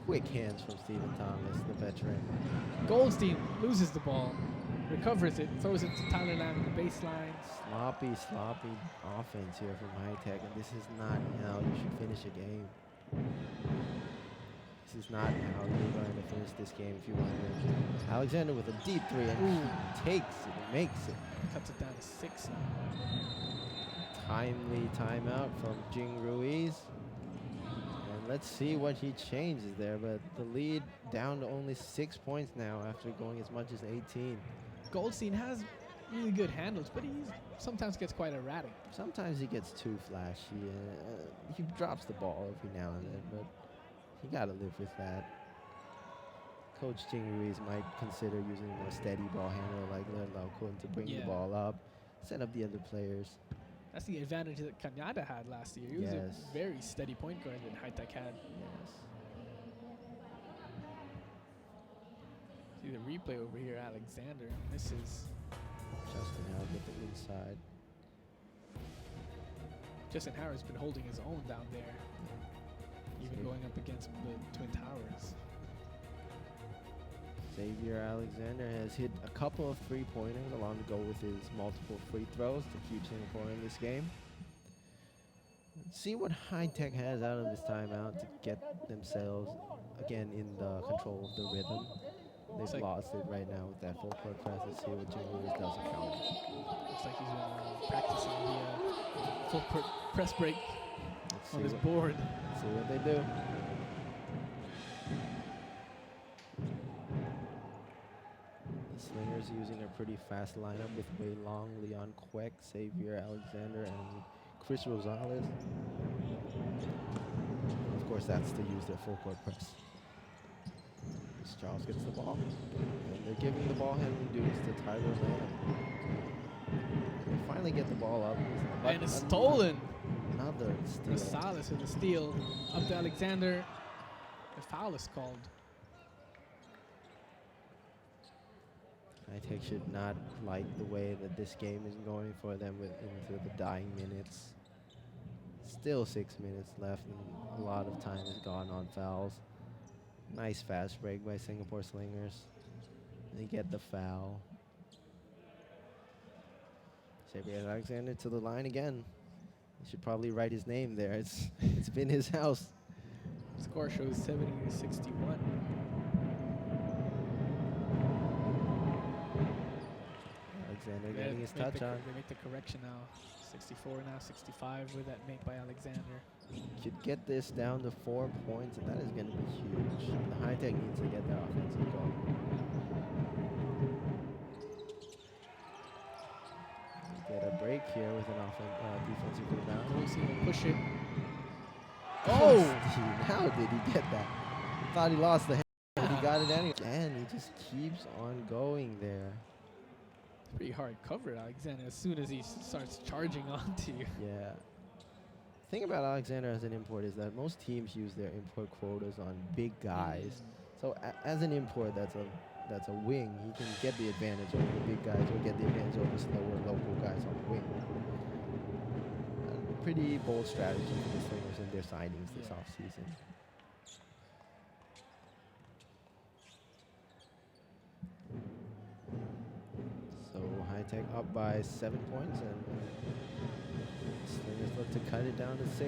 Quick hands from Stephen Thomas, the veteran. Goldstein loses the ball, recovers it, throws it to Tyler Lamb at the baseline. Sloppy offense here from High Tech, and this is not how you should finish a game. This is not how you're going to finish this game if you want to win. Alexander with a deep three, and he takes it and makes it. Cuts it down to 6 now. Timely timeout from Jing Ruiz. And let's see what he changes there, but the lead down to only 6 points now after going as much as 18. Goldstein has really good handles, but he sometimes gets quite erratic. Sometimes he gets too flashy. He drops the ball every now and then, but you got to live with that. Coach Jing Ruiz might consider using a more steady ball handler like Lau Kun to bring the ball up, set up the other players. That's the advantage that Kanyada had last year. He was a very steady point guard that High Tech had. Yes. See the replay over here. Alexander misses. Justin Howard with the inside. Justin Howard's been holding his own down there, even going up against the Twin Towers. Xavier Alexander has hit a couple of three-pointers along to go with his multiple free throws to keep Singapore in this game. Let's see what High Tech has out of this timeout to get themselves again in the control of the rhythm. They've lost it right now with that full court press. Let's see what Jim Lewis does in counter. Looks like he's been practicing the full court press break on his board. Let's see what they do. The Slingers using a pretty fast lineup with Wei Long, Leon Kwek, Xavier Alexander, and Chris Rosales. Of course, that's to use their full court press. Charles gets the ball, and they're giving the ball handling duties to Tyler Lamb. They finally get the ball up. And it's stolen. Another steal. Rosales with the steal. Up to Alexander. The foul is called. High Tech should not like the way that this game is going for them into the dying minutes. Still 6 minutes left, and a lot of time is gone on fouls. Nice fast break by Singapore Slingers. They get the foul. Xavier Alexander to the line again. He should probably write his name there. It's been his house. Score shows 70-61. Alexander getting his touch on. They make the correction now. 64 now, 65 with that make by Alexander. Could get this down to 4 points, and that is going to be huge. The High Tech needs to get their offensive goal. Get a break here with an defensive rebound. We'll see him push it. Oh! How did he get that? Thought he lost the hand, but he got it anyway. And he just keeps on going there. Pretty hard cover, Alexander, as soon as he starts charging onto you. Yeah. The thing about Alexander as an import is that most teams use their import quotas on big guys. So as an import, that's a wing. He can get the advantage over the big guys or get the advantage over slower local guys on the wing. A pretty bold strategy for the Slingers in their signings this offseason. So High Tech up by 7 points, and Slingers look to cut it down to 6.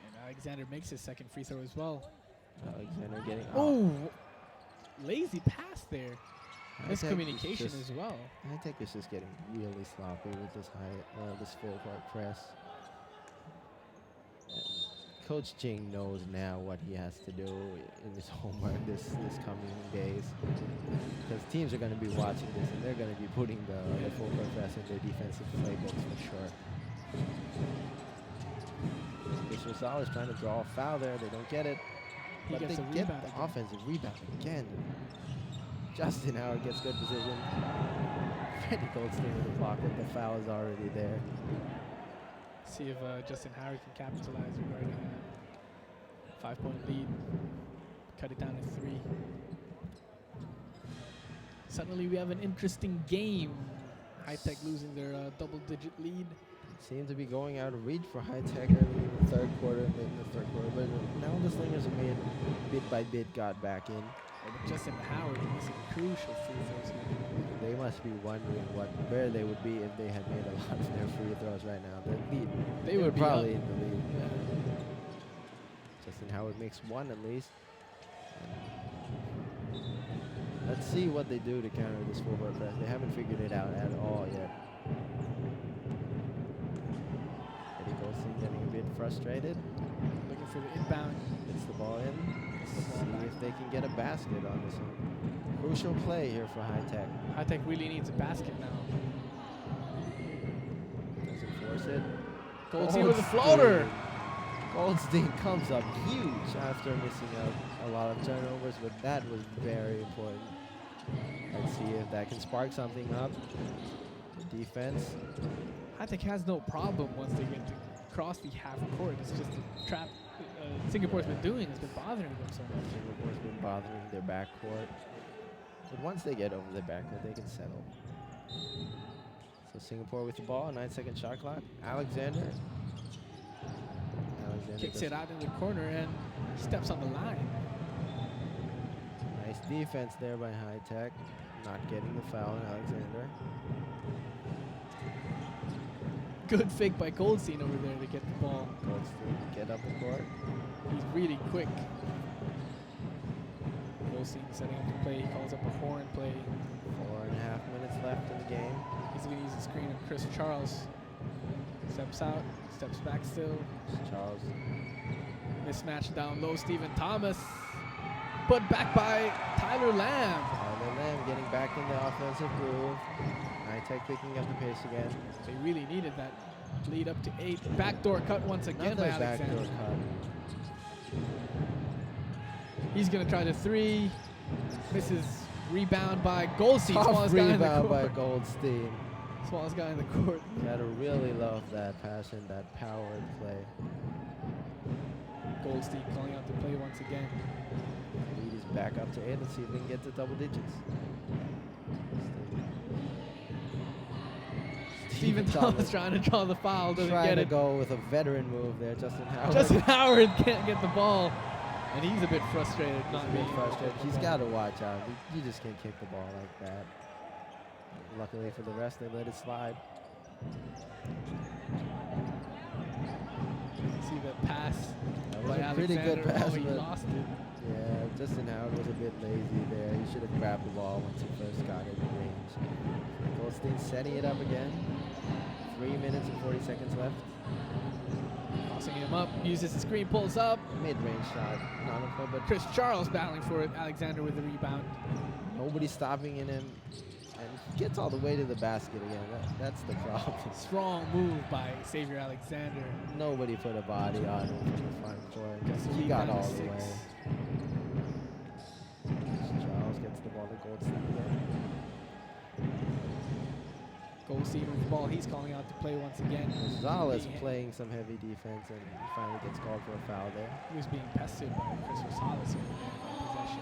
And Alexander makes his second free throw as well. Alexander getting Lazy pass there. Miscommunication as well. High Tech is just getting really sloppy with this this full court press. Coach Jing knows now what he has to do in his homework this coming days, because teams are going to be watching this and they're going to be putting the full court press in their defensive playbooks for sure. Chris Rosales trying to draw a foul there. They don't get it, but they get the offensive rebound again. Justin Howard gets good position. Freddie Goldstein with the block, but the foul is already there. See if Justin Howard can capitalize regarding a 5-point lead. Cut it down to 3. Suddenly we have an interesting game. High Tech losing their double-digit lead. Seemed to be going out of reach for High Tech early in the third quarter, late in the third quarter, but now the Slingers have made bit by bit got back in. But Justin Howard missing crucial free throws here. They must be wondering where they would be if they had made a lot of their free throws right now. They would probably in the lead Justin Howard makes one at least. Let's see what they do to counter this full-court press. They haven't figured it out at all yet. Eddie Goldstein getting a bit frustrated. Looking for the inbound. Gets the ball in. See if they can get a basket on this one. Crucial play here for High Tech. High Tech really needs a basket now. Doesn't force it. Goldstein with a floater. Goldstein comes up huge after missing out a lot of turnovers, but that was very important. Let's see if that can spark something up. The defense. High Tech has no problem once they get to cross the half court. It's just a trap Singapore's been doing. It's been bothering them so much. Singapore's been bothering their backcourt. But once they get over the backcourt, they can settle. So Singapore with the ball, 9-second shot clock. Alexander Kicks it out in the corner and steps on the line. Nice defense there by High Tech. Not getting the foul on Alexander. Good fake by Goldstein over there to get the ball. Goldstein get up the court. He's really quick. Goldstein setting up the play. He calls up a horn play. 4.5 minutes left in the game. He's going to use the screen of Chris Charles. Steps out, steps back still. Charles. Mismatch down low, Stephen Thomas. Put back by Tyler Lamb. Tyler Lamb getting back in the offensive groove. High Tech picking up the pace again. They really needed that lead up to 8. Backdoor cut once again by Another Alexander. backdoor cut. He's going to try the 3. Misses. Rebound by Goldstein. Tough Smallest guy in the rebound by court. Goldstein. Smallest guy in the court. Gotta really love that passion, that powered play. Goldstein calling out the play once again. Lead is back up to 8. Let's see if they can get to double digits. Stephen Thomas trying to draw the foul, doesn't trying get to it. go with a veteran move there, Justin Howard. Justin Howard can't get the ball, and he's a bit frustrated. He's Not a bit being able to frustrated. get the He's ball. got to watch out. You just can't kick the ball like that. Luckily for the rest, they let it slide. See the pass That was by a pretty Alexander. good pass, Oh, he but lost it. yeah, Justin Howard was a bit lazy there. He should have grabbed the ball once he first got it in range. Goldstein setting it up again. 3 minutes and 40 seconds left. Tossing him up, uses the screen, pulls up. Mid-range shot, not a foot, but Chris Charles battling for it. Alexander with the rebound. nobody's stopping in him. And he gets all the way to the basket again. That's the problem. Strong move by Xavier Alexander. Nobody put a body on him from the front court. Gets the He got rebound all to the 6. way. Charles gets the ball to Goldstein again. Goldstein with the ball. He's calling out the play once again. Rosales Being- playing some heavy defense, and he finally gets called for a foul there. He was being pestered by Chris Rosales in possession.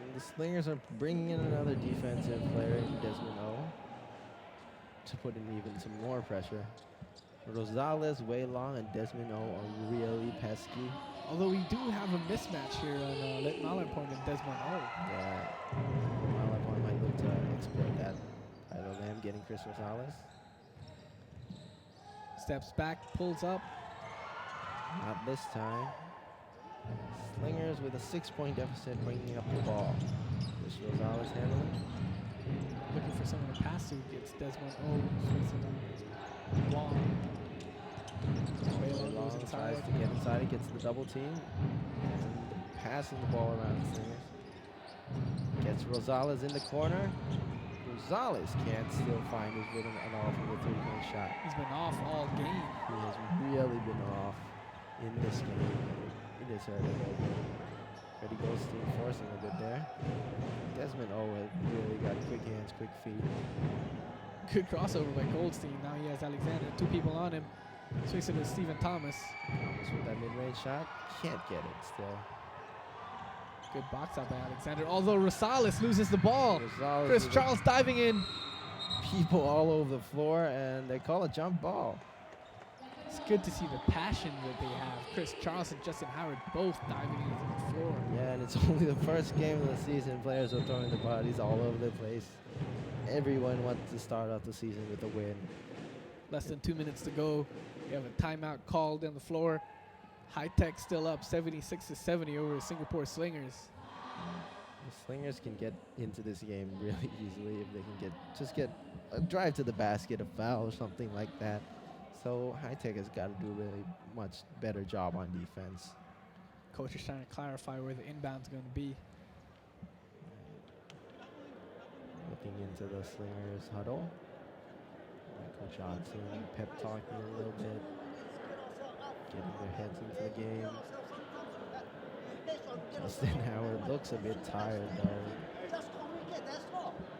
And the Slingers are bringing in another defensive player in Desmond O to put in even some more pressure. Rosales, Wei Long, and Desmond O are really pesky. Although we do have a mismatch here on Lit Mallarpoint and Desmond O. Yeah, Malapon might look to exploit that. Tyler Lamb getting Chris Rosales. Steps back, pulls up. Not this time. Slingers with a 6-point deficit bringing up the ball. Chris Rosales handling. Looking for someone to pass to. Gets Desmond O facing the wall. Whalen Long goes tries inside. to get inside. He gets the double team. And passing the ball around the Slingers. Gets Rosales in the corner. Rosales can't still find his rhythm at all from the 3-point shot. He's been off all game. He has really been off in this game. It is hurt a little bit. Freddie Goldstein forcing a bit there. Desmond O has really got quick hands, quick feet. Good crossover by Goldstein. Now he has Alexander. 2 people on him. Swings it to Stephen Thomas. Thomas with that mid-range shot. Can't get it still. Good box out by Alexander. Although Rosales loses the ball. Rosales Chris with Charles diving in. people all over the floor, and they call a jump ball. It's good to see the passion that they have. Chris Charles and Justin Howard both diving into the floor. Yeah, and it's only the first game of the season. Players are throwing the bodies all over the place. Everyone wants to start off the season with a win. Less than 2 minutes to go. We have a timeout called on the floor. High Tech still up 76-70 over Singapore Slingers. The Slingers can get into this game really easily if they can get a drive to the basket, a foul, or something like that. So High Tech has got to do a really much better job on defense. Coach is trying to clarify where the inbound's going to be. Looking into the Slingers huddle. Michael Johnson pep talking a little bit, getting their heads into the game. Justin Howard looks a bit tired though.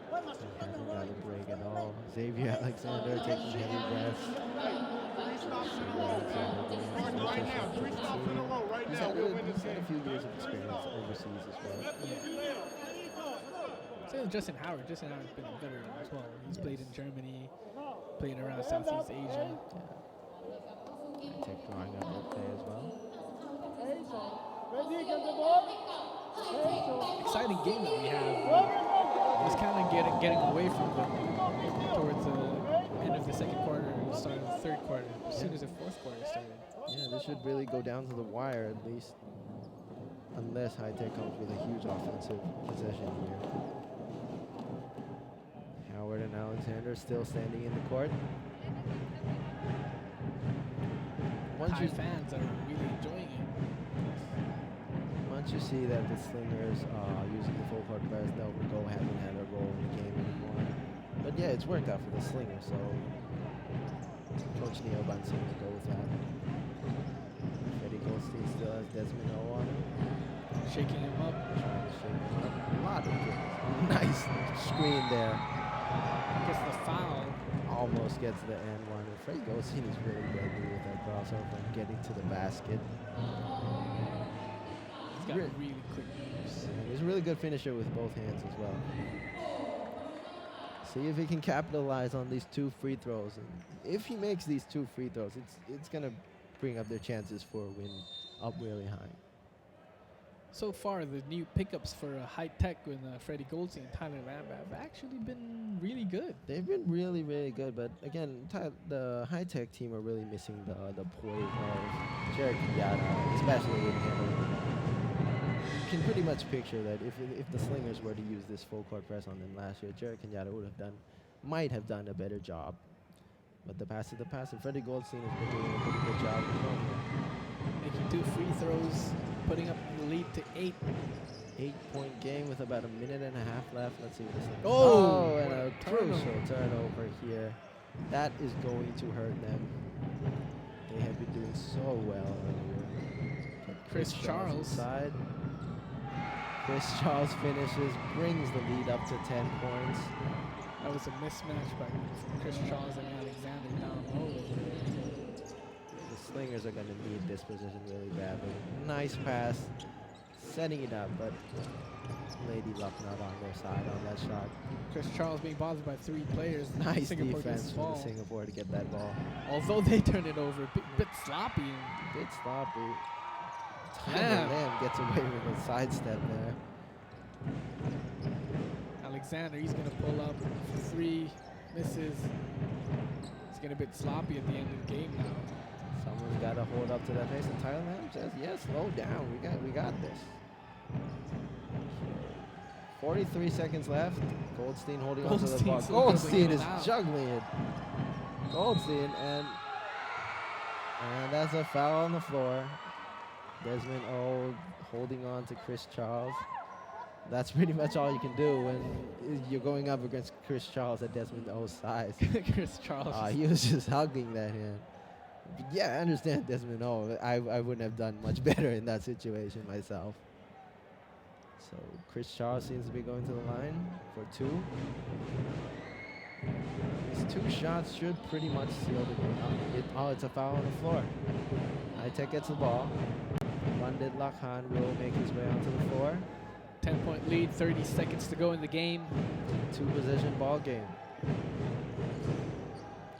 He hasn't got a break at all. Xavier Alexander taking heavy breaths. He's had a few years of experience overseas as well. Same with Justin Howard. Justin Howard's been a veteran as well. He's played in Germany, played around Southeast Asia. Tech drawing up their play as well. Exciting game that we have. Just kind of getting away from them towards the end of the second quarter and start of the third quarter. As soon as the fourth quarter started. Yeah, this should really go down to the wire at least. Unless High Tech comes with a huge offensive possession here. Howard and Alexander still standing in the court. Thai fans are really enjoying it. Once you see that the Slingers using the full court press, they'll go ahead and have a role in the game anymore. But yeah, it's worked out for the Slingers, so Coach Neil Bunsen will go with that. Freddie Goldstein still has Desmond O on him. Shaking him up. Trying to shake him up. A lot of good. Nice screen there. Gets the foul. Almost gets the N one. And Freddie Goldstein is really deadly with that crossover and getting to the basket. He's got really quick moves. He's a really good finisher with both hands as well. See if he can capitalize on these 2 free throws. And if he makes these 2 free throws, it's going to bring up their chances for a win up really high. So far, the new pickups for High Tech with Freddie Goldstein and Tyler Lamb have actually been really good. They've been really, really good. But again, the High Tech team are really missing the poise of Jared Kenyatta, especially with him. You can pretty much picture that if the Slingers were to use this full court press on them last year, Jared Kenyatta might have done a better job. But the pass is the pass, and Freddie Goldstein has been doing a pretty good job as well here. Making 2 free throws, putting up the lead to 8. 8-point game with about a minute and a half left. Let's see what this is. Oh, and a crucial turnover here. That is going to hurt them. They have been doing so well earlier. Chris Charles. Inside. Chris Charles finishes, brings the lead up to 10 points. That was a mismatch by Chris Charles and Alexander down low. The Slingers are going to need this position really badly. Nice pass, setting it up, but Lady Luck not on their side on that shot. Chris Charles being bothered by 3 players. Nice Singapore defense from Singapore to get that ball. Although they turned it over, a bit sloppy. Bit sloppy. Tyler Lamb gets away with a sidestep there. Alexander, he's going to pull up for 3, misses. It's getting a bit sloppy at the end of the game now. Someone's got to hold up to that pace, and Tyler Lamb says, "Yeah, slow down. We got this." 43 seconds left. Goldstein holding on to the ball. Goldstein is juggling it. Goldstein, and that's a foul on the floor. Desmond O holding on to Chris Charles. That's pretty much all you can do when you're going up against Chris Charles at Desmond O's size. Chris Charles. He was just hugging that hand. But yeah, I understand Desmond O. I wouldn't have done much better in that situation myself. So Chris Charles seems to be going to the line for 2. These 2 shots should pretty much seal the game. It's a foul on the floor. High Tech gets the ball. Rundit Lakhan will make his way onto the floor. 10-point lead, 30 seconds to go in the game. 2-possession ball game.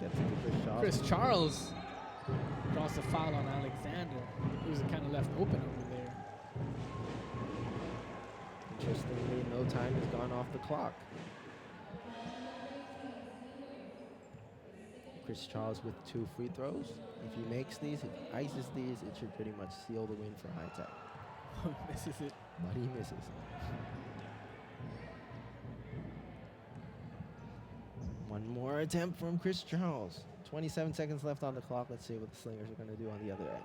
Gets it to Chris Charles. Chris Charles draws a foul on Alexander. He was kind of left open over there. Interestingly, no time has gone off the clock. Chris Charles with 2 free throws. If he makes these, if he ices these, it should pretty much seal the win for High Tech. Misses it. But he misses. One more attempt from Chris Charles. 27 seconds left on the clock. Let's see what the Slingers are going to do on the other end.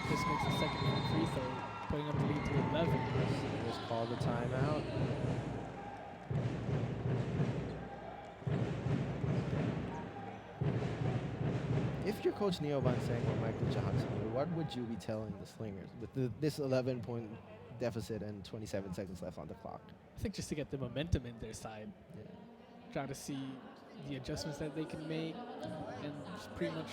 Chris makes a second free throw, putting up the lead to 11. Slingers call the timeout. If you're Coach Neo Van Sang or Michael Johnson, what would you be telling the Slingers with this 11-point deficit and 27 seconds left on the clock? I think just to get the momentum in their side, Yeah. try to see the adjustments that they can make, and just pretty much,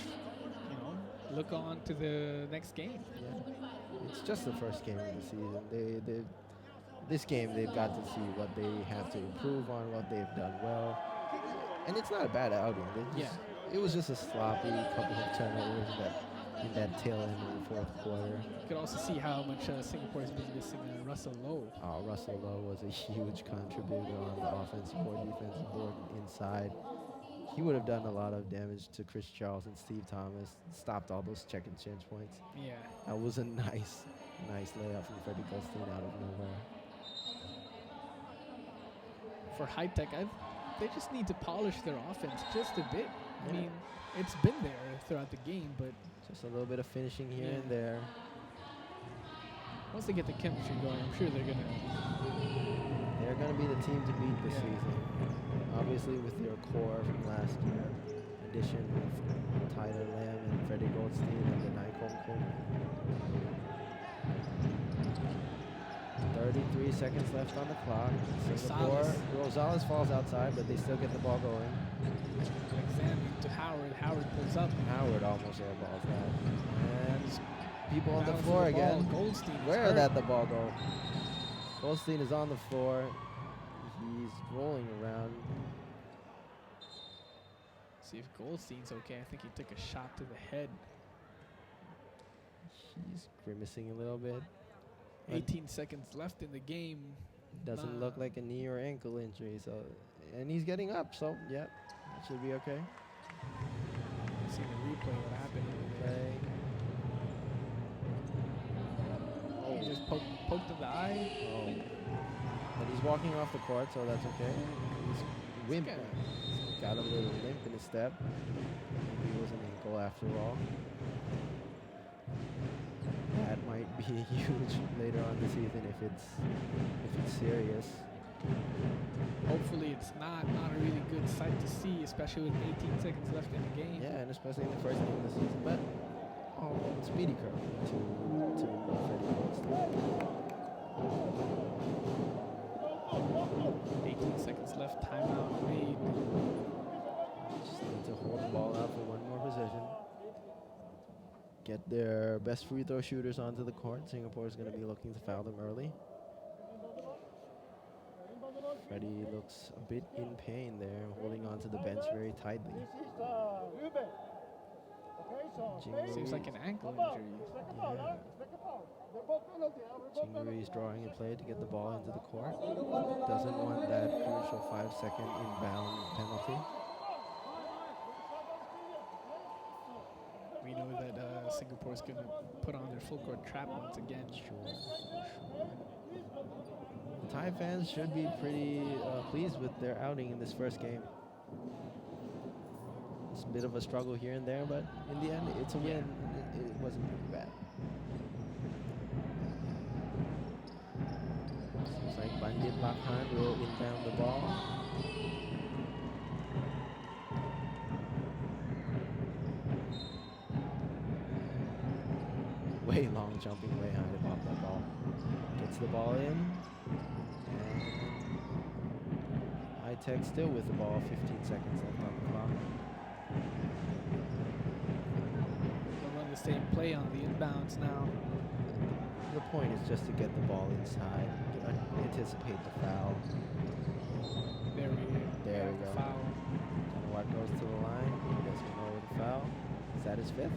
look on to the next game. Yeah. It's just the first game of the season. This game, they've got to see what they have to improve on, what they've done well. And it's not a bad outing. It was just a sloppy couple of turnovers in that tail end of the fourth quarter. You could also see how much Singapore has been missing Russell Lowe. Russell Lowe was a huge contributor on the offensive board, defensive board, inside. He would have done a lot of damage to Chris Charles and Steve Thomas, stopped all those check and change points. Yeah. That was a nice layup from Freddie Goldstein out of nowhere. For High Tech, they just need to polish their offense just a bit. I Yeah. mean, it's been there throughout the game, but Just a little bit of finishing here Yeah. and there. once they get the chemistry going, I'm sure they're going to. They're going to be the team to beat this Yeah. season. Obviously, with their core from last year, addition with Tyler Lamb and Freddie Goldstein and the Nikon Cook. 33 seconds left on the clock. Singapore, Rosales falls outside, but they still get the ball going. Examining to Howard. Howard pulls up. Howard almost airballs that. And people on the Bounces floor the ball. again. Goldstein is Where hurt. did the ball go? Goldstein is on the floor. He's rolling around. See if Goldstein's okay. I think he took a shot to the head. He's grimacing a little bit. 18 seconds left in the game. Doesn't look like a knee or ankle injury. So, and he's getting up. So, yeah, it should be okay. See the replay what happened over there. Okay. He just poked in the eye. Oh. But he's walking off the court, so that's okay. He's wimping. He's got a little limp in his step. Maybe it was an ankle after all. That might be huge later on the season if it's serious. Hopefully it's not a really good sight to see, especially with 18 seconds left in the game. Yeah, and especially in the first game of the season. But speedy curve to Freddie Goldstein. 18 seconds left, timeout made. Just need to hold the ball out for one more possession. Get their best free throw shooters onto the court. Singapore is going to be looking to foul them early. Freddie looks a bit in pain there, holding onto the bench very tightly. Seems like an ankle injury. Yeah. Chinguri is drawing a play to get the ball into the court. Doesn't want that crucial 5-second inbound penalty. We know that Singapore's going to put on their full court trap once again. Sure. Thai fans should be pretty pleased with their outing in this first game. It's a bit of a struggle here and there, but in the end, it's a win. It wasn't pretty bad. Seems like Bandit Lakhan will inbound the ball. Way long jumping way high to pop that ball. Gets the ball in. And High Tech still with the ball, 15 seconds left on the clock. They'll run the same play on the inbounds now. The point is just to get the ball inside, anticipate the foul. There we There we go. go. Foul. Watt goes to the line. He doesn't know the foul. Is that his fifth?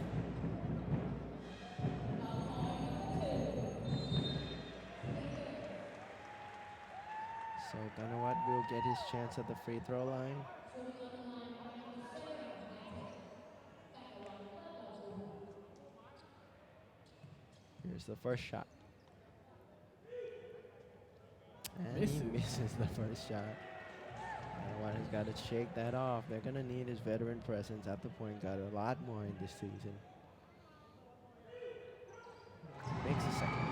So Danawat will get his chance at the free throw line. Here's the first shot. And Misses. he misses the first shot. White's got to shake that off. They're going to need his veteran presence at the point guard a lot more in this season. Makes a second.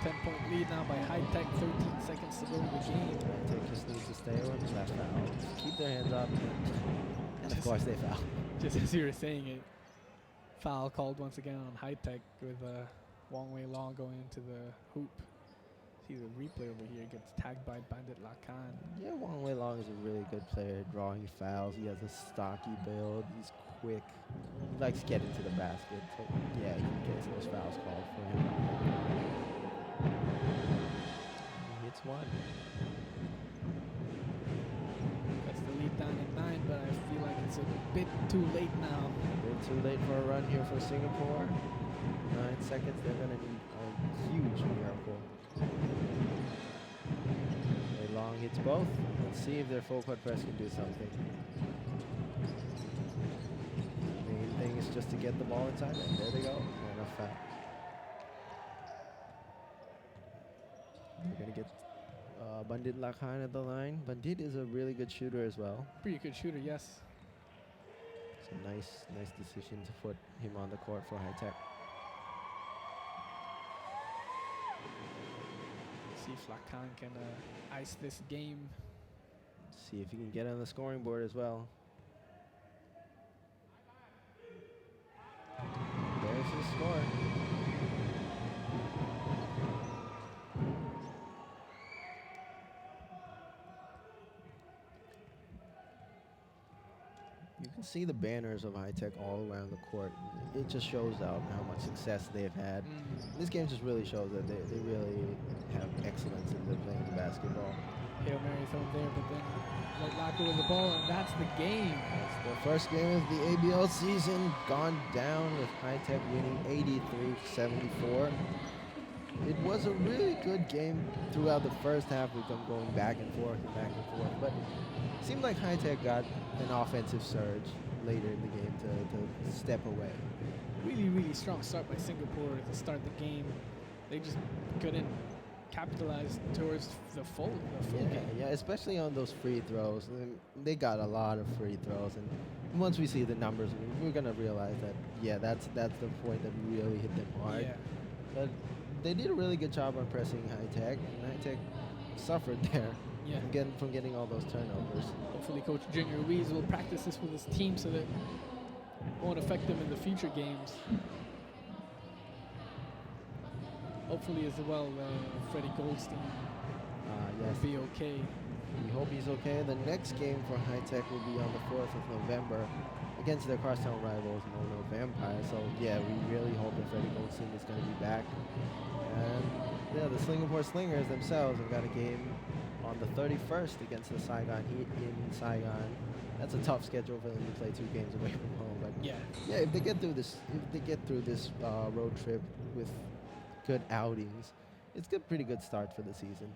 10-point lead now by High Tech. 13 seconds to go in the game. High Tech just needs to stay on that foul. Just keep their hands up. And of course they foul. Just as you were saying it, foul called once again on High Tech with Wong Wei Long going into the hoop. See the replay over here, gets tagged by Bandit Lakan. Yeah, Wong Wei Long is a really good player, drawing fouls. He has a stocky build. He's quick. He likes getting to the basket. So yeah, he gets those fouls called for him. He hits one. That's the lead down at 9, but I feel like it's a bit too late now. A bit too late for a run here for Singapore. 9 seconds, they're going to need a huge miracle. Wei Long hits both. Let's see if their full court press can do something. Main thing is just to get the ball inside, and there they go. And a foul. They're going to get Bandit Lakan at the line. Bandit is a really good shooter as well. Pretty good shooter, yes. It's a nice decision to put him on the court for High Tech. See if Lakan can ice this game. See if he can get on the scoring board as well. There's his score. You can see the banners of High Tech all around the court. It just shows out how much success they've had. This game just really shows that they really have excellence in their playing basketball. Hail Mary thrown there, but then White Locker with the ball, and that's the game. That's the first game of the ABL season gone down with High Tech winning 83-74. It was a really good game throughout the first half with them going back and forth, but it seemed like High Tech got an offensive surge later in the game to step away. Really, really strong start by Singapore to start the game. They just couldn't capitalize towards the full game. Yeah, especially on those free throws. They got a lot of free throws, and once we see the numbers, we're gonna realize that that's the point that really hit them hard. Yeah. But they did a really good job on pressing High Tech, and High Tech suffered there from getting all those turnovers. Hopefully Coach Junior Ruiz will practice this with his team so that it won't affect them in the future games. Hopefully as well, Freddie Goldstein will be okay. We hope he's okay. The next game for High Tech will be on the 4th of November against their crosstown rivals, Mono Vampire. So yeah, we really hope that Freddie Goldstein is going to be back. And yeah, the Singapore Slingers themselves have got a game on the 31st against the Saigon Heat in Saigon. That's a tough schedule for them to play 2 games away from home. But yeah, if they get through this, road trip with good outings, it's a pretty good start for the season.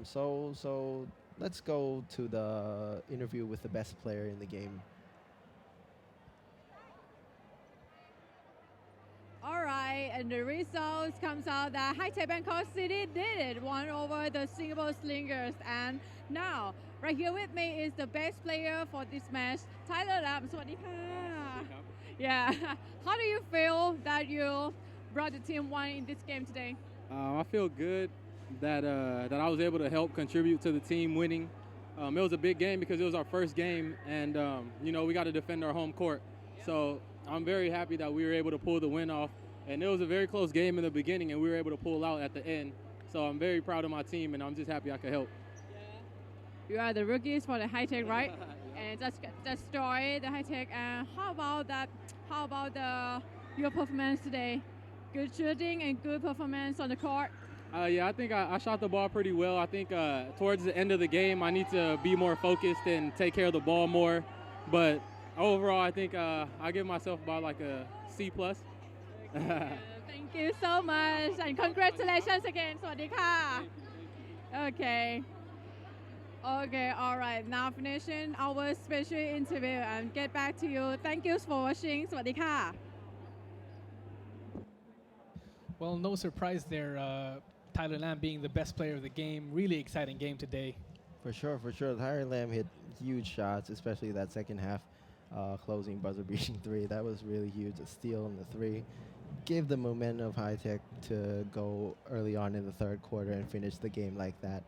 So let's go to the interview with the best player in the game. All right, and the results comes out that High Tech Bangkok City did it, won over the Singapore Slingers. And now, right here with me is the best player for this match, Tyler Lam. Swadika. Yeah, how do you feel that you brought the team won in this game today? I feel good that I was able to help contribute to the team winning. It was a big game because it was our first game, and we got to defend our home court. So I'm very happy that we were able to pull the win off. And it was a very close game in the beginning, and we were able to pull out at the end. So I'm very proud of my team, and I'm just happy I could help. Yeah. You are the rookies for the High Tech, right? And that's story, the High Tech. How about that? How about your performance today? Good shooting and good performance on the court. Yeah, I think I shot the ball pretty well. I think towards the end of the game, I need to be more focused and take care of the ball more. But overall, I think I give myself about like a C+. Thank you so much, and congratulations again. สวัสดีค่ะ Okay. Okay, all right. Now finishing our special interview and get back to you. Thank you for watching. สวัสดีค่ะ Well, no surprise there. Tyler Lamb being the best player of the game. Really exciting game today. For sure, for sure. Tyler Lamb hit huge shots, especially that second half closing buzzer beating three. That was really huge. A steal in the three. Gave the momentum of High Tech to go early on in the third quarter and finish the game like that.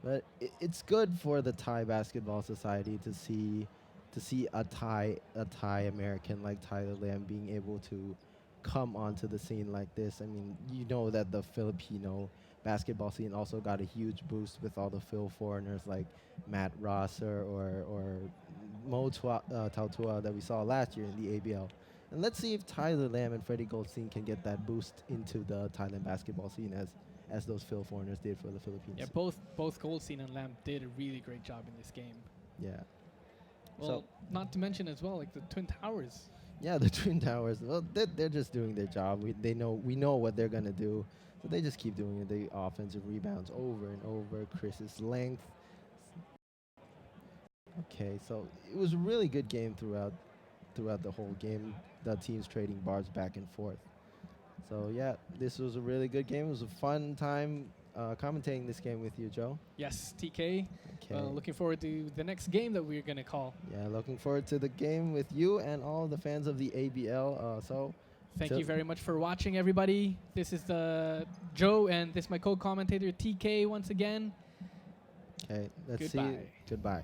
But it's good for the Thai Basketball Society to see a Thai American like Tyler Lamb being able to come onto the scene like this. I mean, you know that the Filipino basketball scene also got a huge boost with all the Phil foreigners like Matt Rosser or Mo Tautua that we saw last year in the ABL. And let's see if Tyler Lamb and Freddie Goldstein can get that boost into the Thailand basketball scene as those Phil foreigners did for the Philippines. Yeah, both Goldstein and Lamb did a really great job in this game. Yeah. Well, not to mention as well, like the Twin Towers. Yeah, the Twin Towers. Well, they're just doing their job. We know what they're gonna do, so they just keep doing it. The offensive rebounds over and over. Chris's length. Okay, so it was a really good game throughout the whole game. The teams trading bars back and forth. So yeah, this was a really good game. It was a fun time commentating this game with you, Joe. Yes, TK. Okay. Looking forward to the next game that we're gonna call. Yeah, looking forward to the game with you and all the fans of the ABL. Thank you very much for watching, everybody. This is Joe, and this is my co-commentator TK once again. Okay, let's see. Goodbye. Goodbye.